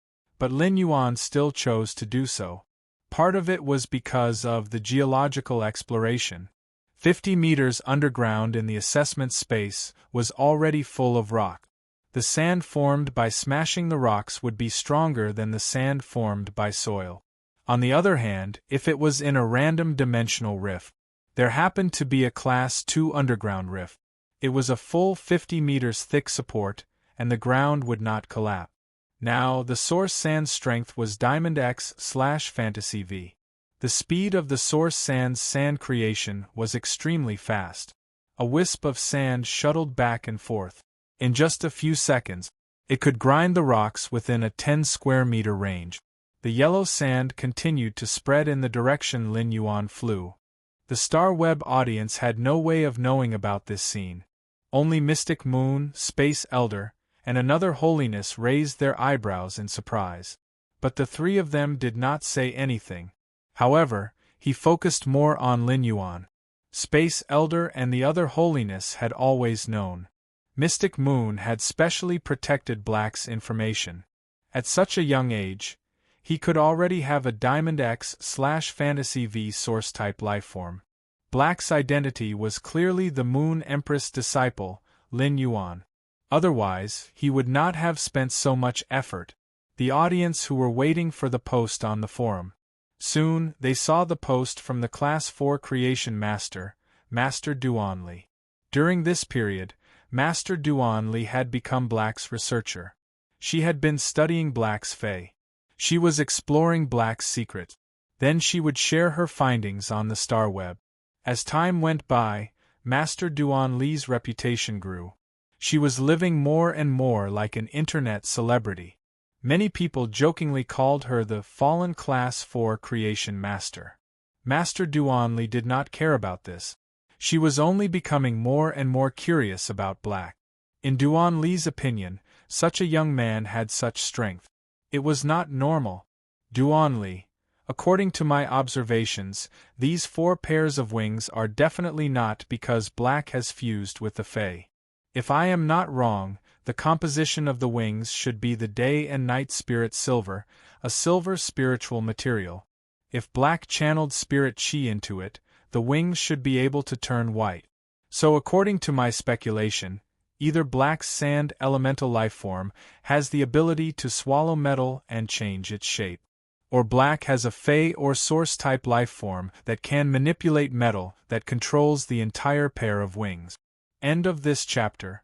But Lin Yuan still chose to do so. Part of it was because of the geological exploration. 50 meters underground in the assessment space was already full of rock. The sand formed by smashing the rocks would be stronger than the sand formed by soil. On the other hand, if it was in a random dimensional rift, there happened to be a Class 2 underground rift. It was a full 50 meters thick support, and the ground would not collapse. Now, the source sand's strength was Diamond X/Fantasy V. The speed of the source sand's sand creation was extremely fast. A wisp of sand shuttled back and forth. In just a few seconds, it could grind the rocks within a 10 square meter range. The yellow sand continued to spread in the direction Lin Yuan flew. The Star Web audience had no way of knowing about this scene. Only Mystic Moon, Space Elder, and another holiness raised their eyebrows in surprise. But the 3 of them did not say anything. However, he focused more on Lin Yuan. Space Elder and the other holiness had always known. Mystic Moon had specially protected Black's information. At such a young age, he could already have a Diamond X/Fantasy V source-type lifeform. Black's identity was clearly the Moon Empress disciple, Lin Yuan. Otherwise, he would not have spent so much effort. The audience who were waiting for the post on the forum. Soon, they saw the post from the Class 4 Creation Master, Master Duanli. During this period, Master Duanli had become Black's researcher. She had been studying Black's Fae. She was exploring Black's secret. Then she would share her findings on the Star Web. As time went by, Master Duanli's reputation grew. She was living more and more like an internet celebrity. Many people jokingly called her the Fallen Class 4 Creation Master. Master Duanli did not care about this. She was only becoming more and more curious about Black. In Duanli's opinion, such a young man had such strength. It was not normal. Duanli, according to my observations, these 4 pairs of wings are definitely not because Black has fused with the Fae. If I am not wrong, the composition of the wings should be the day and night spirit silver, a silver spiritual material. If Black channeled spirit chi into it, the wings should be able to turn white. So according to my speculation, either Black's sand elemental lifeform has the ability to swallow metal and change its shape, or Black has a Fae or source-type lifeform that can manipulate metal that controls the entire pair of wings. End of this chapter.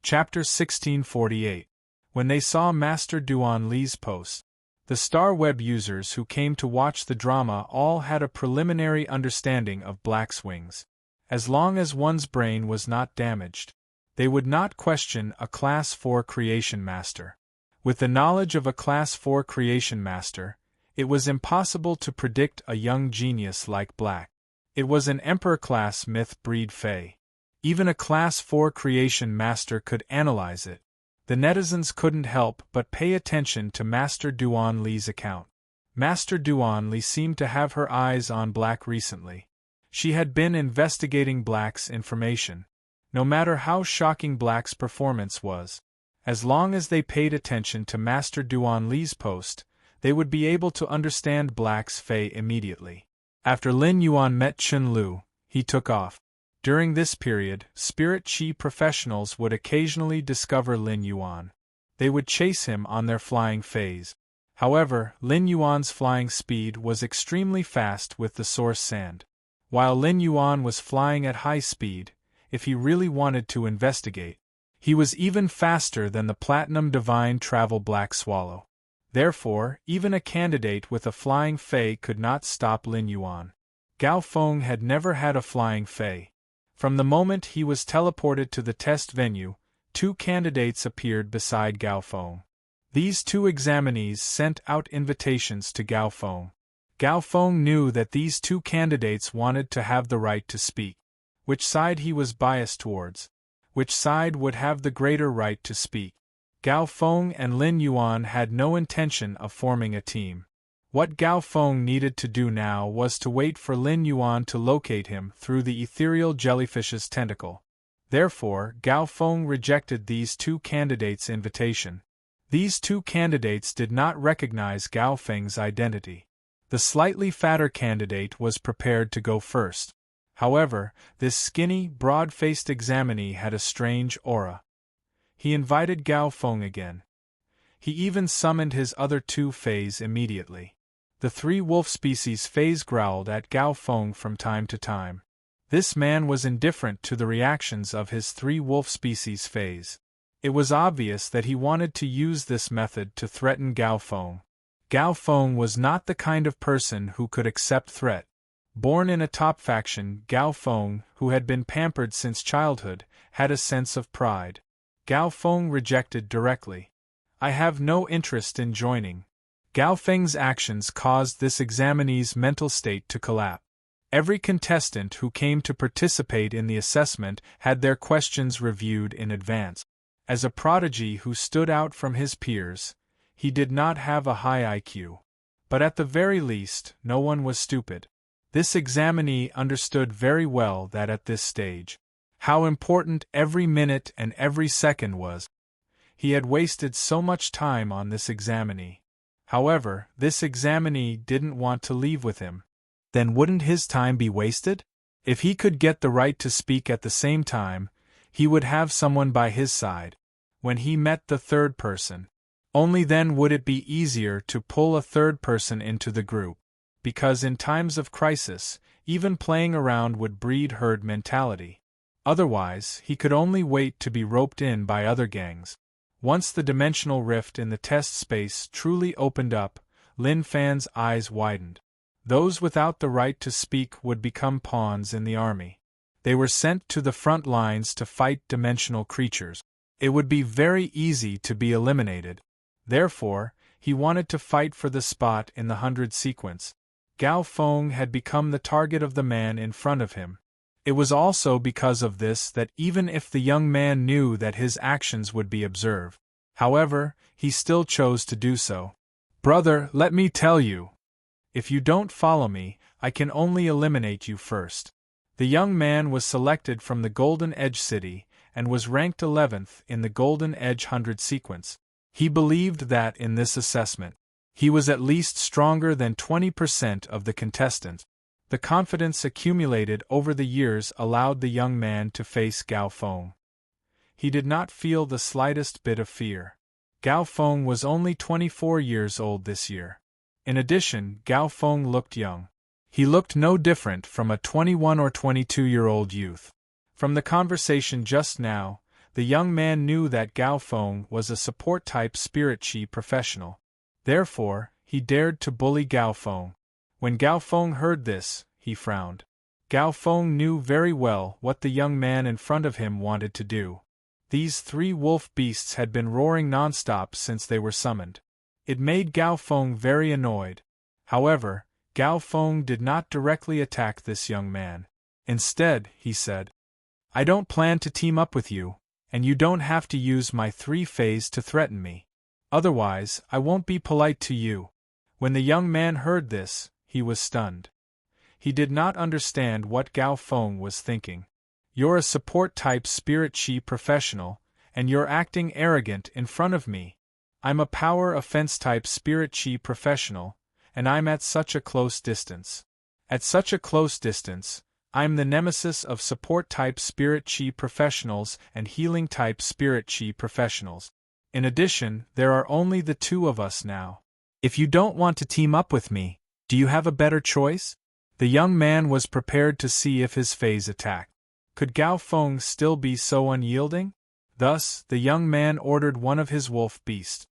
Chapter 1648. When they saw Master Duanli's post, the Star Web users who came to watch the drama all had a preliminary understanding of Black's wings. As long as one's brain was not damaged, they would not question a Class 4 Creation Master. With the knowledge of a Class 4 Creation Master, it was impossible to predict a young genius like Black. It was an Emperor-class myth breed Fae. Even a Class 4 creation master could analyze it. The netizens couldn't help but pay attention to Master Duan Li's account. Master Duan Li seemed to have her eyes on Black recently. She had been investigating Black's information. No matter how shocking Black's performance was, as long as they paid attention to Master Duan Li's post, they would be able to understand Black's fate immediately. After Lin Yuan met Chun Lu, he took off. During this period, spirit chi professionals would occasionally discover Lin Yuan. They would chase him on their flying phase. However, Lin Yuan's flying speed was extremely fast with the source sand. While Lin Yuan was flying at high speed, if he really wanted to investigate, he was even faster than the Platinum Divine Travel Black Swallow. Therefore, even a candidate with a flying fei could not stop Lin Yuan. Gao Feng had never had a flying fei. From the moment he was teleported to the test venue, 2 candidates appeared beside Gao Feng. These 2 examinees sent out invitations to Gao Feng. Gao Feng knew that these 2 candidates wanted to have the right to speak. Which side he was biased towards? Which side would have the greater right to speak? Gao Feng and Lin Yuan had no intention of forming a team. What Gao Feng needed to do now was to wait for Lin Yuan to locate him through the ethereal jellyfish's tentacle. Therefore, Gao Feng rejected these 2 candidates' invitation. These 2 candidates did not recognize Gao Feng's identity. The slightly fatter candidate was prepared to go first. However, this skinny, broad-faced examinee had a strange aura. He invited Gao Feng again. He even summoned his other 2 feis immediately. The 3 wolf species feis growled at Gao Feng from time to time. This man was indifferent to the reactions of his 3 wolf species feis. It was obvious that he wanted to use this method to threaten Gao Feng. Gao Feng was not the kind of person who could accept threat. Born in a top faction, Gao Feng, who had been pampered since childhood, had a sense of pride. Gao Feng rejected directly. I have no interest in joining. Gao Feng's actions caused this examinee's mental state to collapse. Every contestant who came to participate in the assessment had their questions reviewed in advance. As a prodigy who stood out from his peers, he did not have a high IQ. But at the very least, no one was stupid. This examinee understood very well that at this stage, how important every minute and every second was. He had wasted so much time on this examinee. However, this examinee didn't want to leave with him. Then wouldn't his time be wasted? If he could get the right to speak at the same time, he would have someone by his side. When he met the 3rd person, only then would it be easier to pull a 3rd person into the group. Because in times of crisis, even playing around would breed herd mentality. Otherwise, he could only wait to be roped in by other gangs. Once the dimensional rift in the test space truly opened up, Lin Fan's eyes widened. Those without the right to speak would become pawns in the army. They were sent to the front lines to fight dimensional creatures. It would be very easy to be eliminated. Therefore, he wanted to fight for the spot in the 100 sequence. Gao Feng had become the target of the man in front of him. It was also because of this that even if the young man knew that his actions would be observed, however, he still chose to do so. Brother, let me tell you. If you don't follow me, I can only eliminate you first. The young man was selected from the Golden Edge City, and was ranked 11th in the Golden Edge 100 sequence. He believed that in this assessment, he was at least stronger than 20% of the contestants. The confidence accumulated over the years allowed the young man to face Gao Feng. He did not feel the slightest bit of fear. Gao Feng was only 24 years old this year. In addition, Gao Feng looked young. He looked no different from a 21 or 22-year-old youth. From the conversation just now, the young man knew that Gao Feng was a support-type spirit chi professional. Therefore, he dared to bully Gao Feng. When Gao Feng heard this, he frowned. Gao Feng knew very well what the young man in front of him wanted to do. These 3 wolf beasts had been roaring non-stop since they were summoned. It made Gao Feng very annoyed. However, Gao Feng did not directly attack this young man. Instead, he said, I don't plan to team up with you, and you don't have to use my 3-phase to threaten me. Otherwise, I won't be polite to you." When the young man heard this, he was stunned. He did not understand what Gao Feng was thinking. "You're a support-type spirit chi professional, and you're acting arrogant in front of me. I'm a power offense-type spirit chi professional, and I'm at such a close distance. At such a close distance, I'm the nemesis of support-type spirit chi professionals and healing-type spirit chi professionals. In addition, there are only the two of us now. If you don't want to team up with me, do you have a better choice?" The young man was prepared to see if his phase attacked. Could Gao Feng still be so unyielding? Thus, the young man ordered one of his wolf beasts.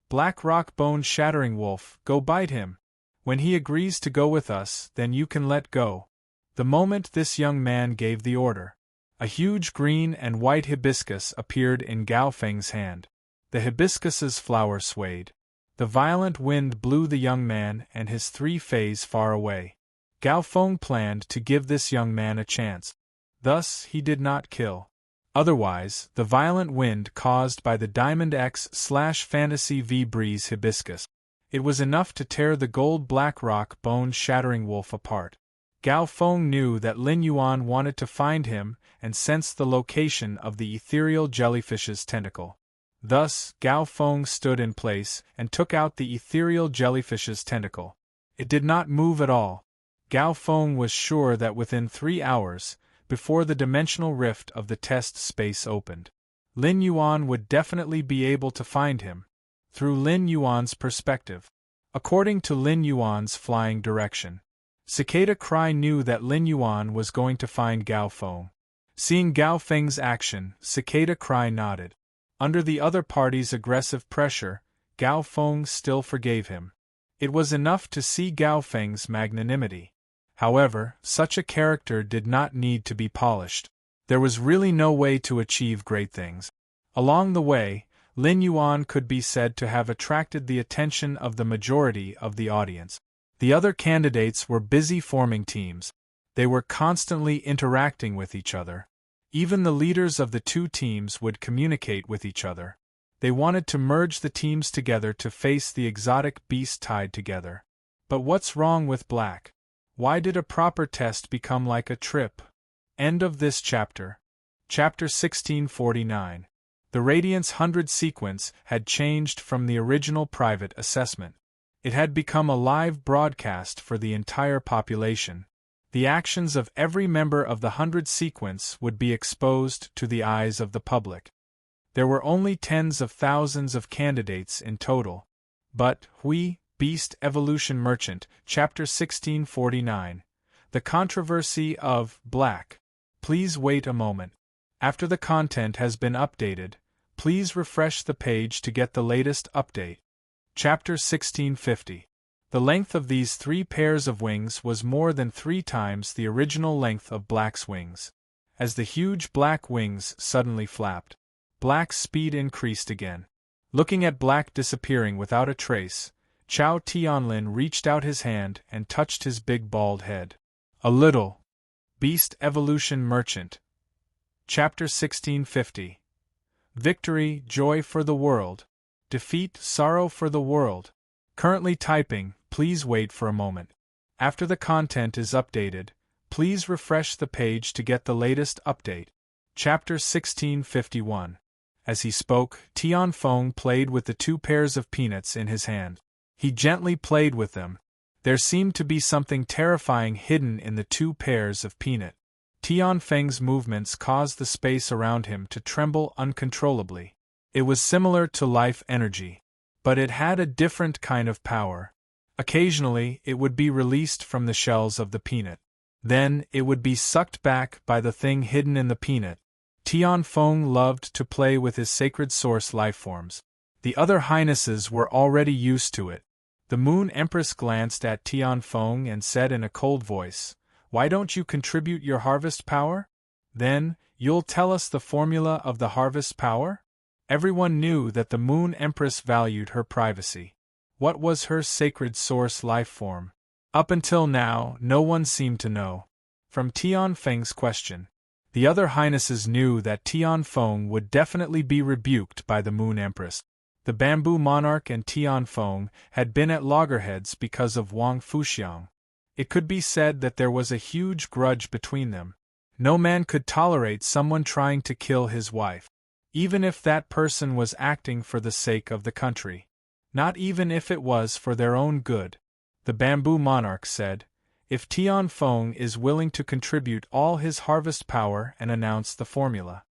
"Black rock bone-shattering wolf, go bite him. When he agrees to go with us, then you can let go." The moment this young man gave the order, a huge green and white hibiscus appeared in Gao Feng's hand. The hibiscus's flower swayed. The violent wind blew the young man and his 3-phase far away. Gao Feng planned to give this young man a chance. Thus, he did not kill. Otherwise, the violent wind caused by the Diamond X/Fantasy V breeze hibiscus. It was enough to tear the gold black rock bone-shattering wolf apart. Gao Feng knew that Lin Yuan wanted to find him and sensed the location of the ethereal jellyfish's tentacle. Thus, Gao Feng stood in place and took out the ethereal jellyfish's tentacle. It did not move at all. Gao Feng was sure that within 3 hours, before the dimensional rift of the test space opened, Lin Yuan would definitely be able to find him, through Lin Yuan's perspective. According to Lin Yuan's flying direction, Cicada Cry knew that Lin Yuan was going to find Gao Feng. Seeing Gao Feng's action, Cicada Cry nodded. Under the other party's aggressive pressure, Gao Feng still forgave him. It was enough to see Gao Feng's magnanimity. However, such a character did not need to be polished. There was really no way to achieve great things. Along the way, Lin Yuan could be said to have attracted the attention of the majority of the audience. The other candidates were busy forming teams. They were constantly interacting with each other. Even the leaders of the two teams would communicate with each other. They wanted to merge the teams together to face the exotic beast tied together. But what's wrong with Black? Why did a proper test become like a trip? End of this chapter. Chapter 1649. The Radiance 100 sequence had changed from the original private assessment. It had become a live broadcast for the entire population. The actions of every member of the 100 sequence would be exposed to the eyes of the public. There were only tens of thousands of candidates in total. But, Beast Evolution Merchant, Chapter 1649. The Controversy of Black. Please wait a moment. After the content has been updated, please refresh the page to get the latest update. Chapter 1650. The length of these 3 pairs of wings was more than 3 times the original length of Black's wings. As the huge black wings suddenly flapped, Black's speed increased again. Looking at Black disappearing without a trace, Chao Tianlin reached out his hand and touched his big bald head. A little. Beast Evolution Merchant. Chapter 1650. Victory, joy for the world. Defeat, sorrow for the world. Currently typing, please wait for a moment. After the content is updated, please refresh the page to get the latest update. Chapter 1651. As he spoke, Tian Feng played with the 2 pairs of peanuts in his hand. He gently played with them. There seemed to be something terrifying hidden in the 2 pairs of peanut. Tian Feng's movements caused the space around him to tremble uncontrollably. It was similar to life energy, but it had a different kind of power. Occasionally, it would be released from the shells of the peanut. Then, it would be sucked back by the thing hidden in the peanut. Tian Feng loved to play with his sacred source lifeforms. The other highnesses were already used to it. The Moon Empress glanced at Tian Feng and said in a cold voice, "Why don't you contribute your harvest power? Then, you'll tell us the formula of the harvest power?" Everyone knew that the Moon Empress valued her privacy. What was her sacred source lifeform? Up until now, no one seemed to know. From Tian Feng's question, The other highnesses knew that Tian Feng would definitely be rebuked by the Moon Empress. The Bamboo Monarch and Tian Feng had been at loggerheads because of Wang Fuxiang. It could be said that there was a huge grudge between them. No man could tolerate someone trying to kill his wife, even if that person was acting for the sake of the country. Not even if it was for their own good. The Bamboo Monarch said, "If Tian Feng is willing to contribute all his harvest power and announce the formula,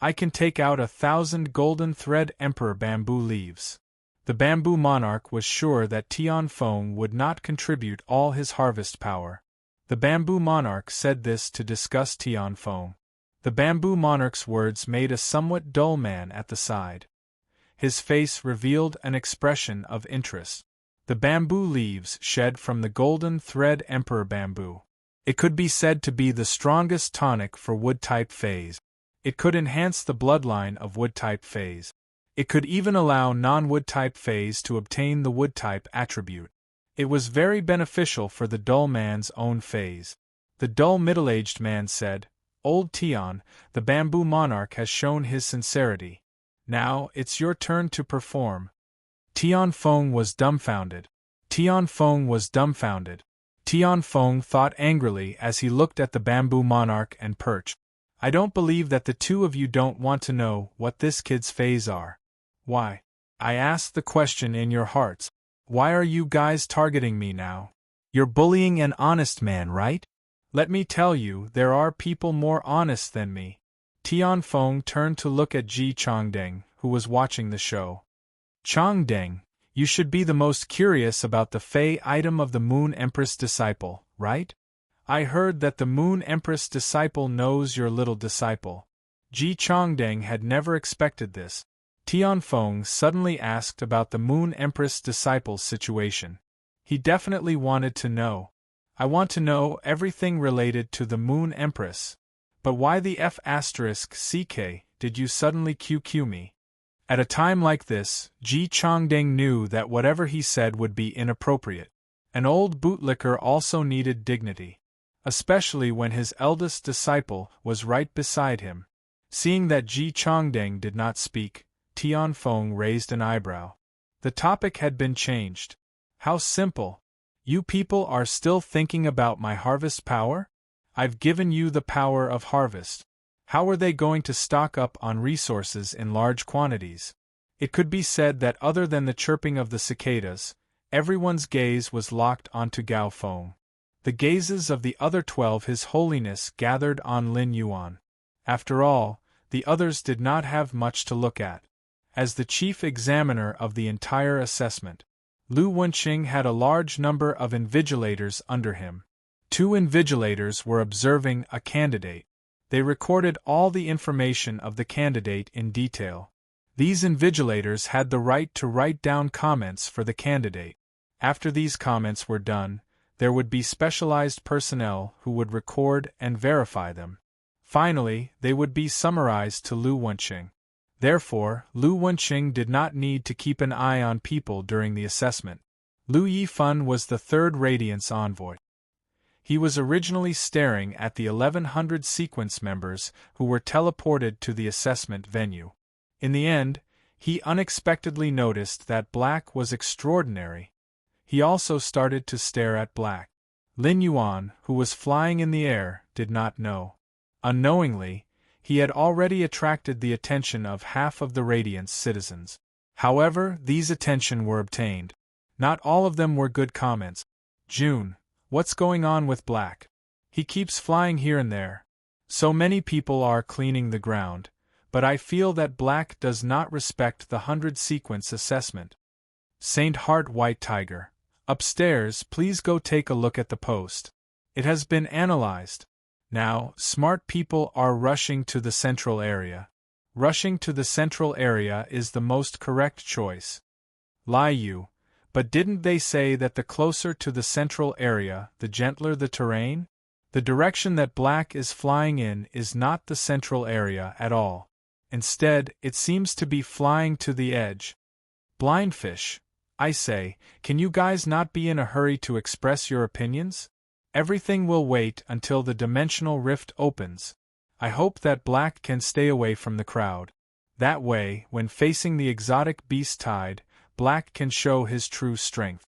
I can take out 1,000 golden thread emperor bamboo leaves." The Bamboo Monarch was sure that Tian Feng would not contribute all his harvest power. The Bamboo Monarch said this to discuss Tian Feng. The Bamboo Monarch's words made a somewhat dull man at the side. His face revealed an expression of interest. The bamboo leaves shed from the golden thread emperor bamboo. It could be said to be the strongest tonic for wood-type phase. It could enhance the bloodline of wood-type phase. It could even allow non-wood-type phase to obtain the wood-type attribute. It was very beneficial for the dull man's own phase. The dull middle-aged man said, "Old Tian, the Bamboo Monarch has shown his sincerity. Now, it's your turn to perform." Tian Feng was dumbfounded. Tian Feng was dumbfounded. Tian Feng thought angrily as he looked at the Bamboo Monarch and perched. "I don't believe that the two of you don't want to know what this kid's phase are. Why? I asked the question in your hearts. Why are you guys targeting me now? You're bullying an honest man, right? Let me tell you, there are people more honest than me." Tian Feng turned to look at Ji Changdeng, who was watching the show. "Changdeng, you should be the most curious about the Fey item of the Moon Empress disciple, right? I heard that the Moon Empress disciple knows your little disciple." Ji Changdeng had never expected this. Tian Feng suddenly asked about the Moon Empress disciple's situation. He definitely wanted to know. "I want to know everything related to the Moon Empress. But why the F***CK did you suddenly QQ me?" At a time like this, Ji Changdeng knew that whatever he said would be inappropriate. An old bootlicker also needed dignity, especially when his eldest disciple was right beside him. Seeing that Ji Changdeng did not speak, Tian Feng raised an eyebrow. The topic had been changed. "How simple. You people are still thinking about my harvest power? I've given you the power of harvest. How are they going to stock up on resources in large quantities?" It could be said that other than the chirping of the cicadas, everyone's gaze was locked onto Gao Feng. The gazes of the other 12 His Holiness gathered on Lin Yuan. After all, the others did not have much to look at. As the chief examiner of the entire assessment, Lu Wenqing had a large number of invigilators under him. 2 invigilators were observing a candidate. They recorded all the information of the candidate in detail. These invigilators had the right to write down comments for the candidate. After these comments were done, there would be specialized personnel who would record and verify them. Finally, they would be summarized to Lu Wenqing. Therefore, Lu Wenqing did not need to keep an eye on people during the assessment. Lu Yifan was the 3rd Radiance envoy. He was originally staring at the 1100 sequence members who were teleported to the assessment venue. In the end, he unexpectedly noticed that Black was extraordinary. He also started to stare at Black. Lin Yuan, who was flying in the air, did not know. Unknowingly, he had already attracted the attention of half of the Radiance citizens. However, these attention were obtained. Not all of them were good comments. "June, what's going on with Black? He keeps flying here and there. So many people are cleaning the ground, but I feel that Black does not respect the 100 sequence assessment." Saint Heart White Tiger, upstairs, please go take a look at the post. It has been analyzed. Now, smart people are rushing to the central area. Rushing to the central area is the most correct choice. Liu, but didn't they say that the closer to the central area, the gentler the terrain? The direction that Black is flying in is not the central area at all. Instead, it seems to be flying to the edge. Blindfish, I say, can you guys not be in a hurry to express your opinions? Everything will wait until the dimensional rift opens. I hope that Black can stay away from the crowd. That way, when facing the exotic beast tide, Black can show his true strength.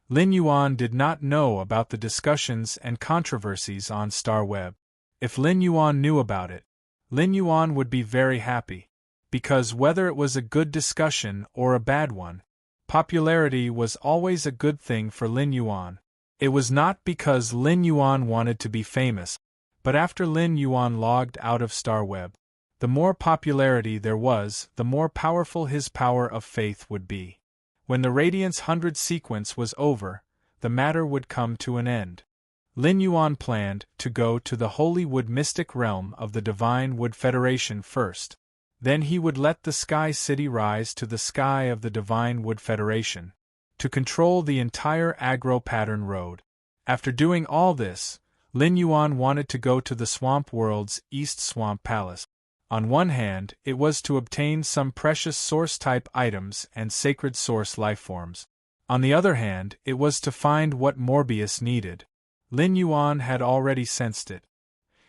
Lin Yuan did not know about the discussions and controversies on StarWeb. If Lin Yuan knew about it, Lin Yuan would be very happy. Because whether it was a good discussion or a bad one, popularity was always a good thing for Lin Yuan. It was not because Lin Yuan wanted to be famous, but after Lin Yuan logged out of StarWeb, the more popularity there was, the more powerful his power of faith would be. When the Radiance 100 sequence was over, the matter would come to an end. Lin Yuan planned to go to the Holy Wood Mystic Realm of the Divine Wood Federation first. Then he would let the Sky City rise to the sky of the Divine Wood Federation, to control the entire Agro-Pattern Road. After doing all this, Lin Yuan wanted to go to the Swamp World's East Swamp Palace. On one hand, it was to obtain some precious source-type items and sacred source lifeforms. On the other hand, it was to find what Morbius needed. Lin Yuan had already sensed it.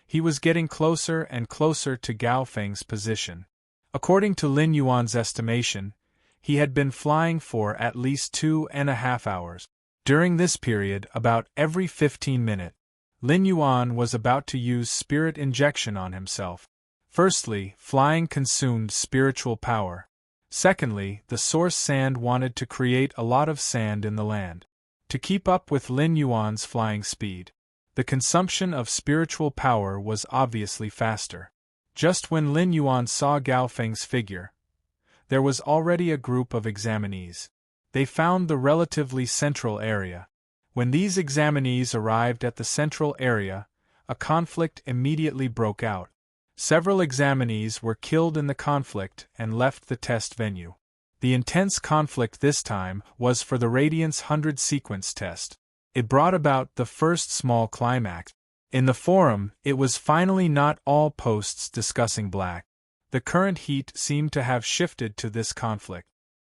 He was getting closer and closer to Gao Feng's position. According to Lin Yuan's estimation, he had been flying for at least 2.5 hours. During this period, about every 15 minutes, Lin Yuan was about to use spirit injection on himself. Firstly, flying consumed spiritual power. Secondly, the source sand wanted to create a lot of sand in the land. To keep up with Lin Yuan's flying speed, the consumption of spiritual power was obviously faster. Just when Lin Yuan saw Gao Feng's figure, there was already a group of examinees. They found the relatively central area. When these examinees arrived at the central area, a conflict immediately broke out. Several examinees were killed in the conflict and left the test venue. The intense conflict this time was for the Radiance 100 sequence test. It brought about the first small climax. In the forum, it was finally not all posts discussing Black. The current heat seemed to have shifted to this conflict.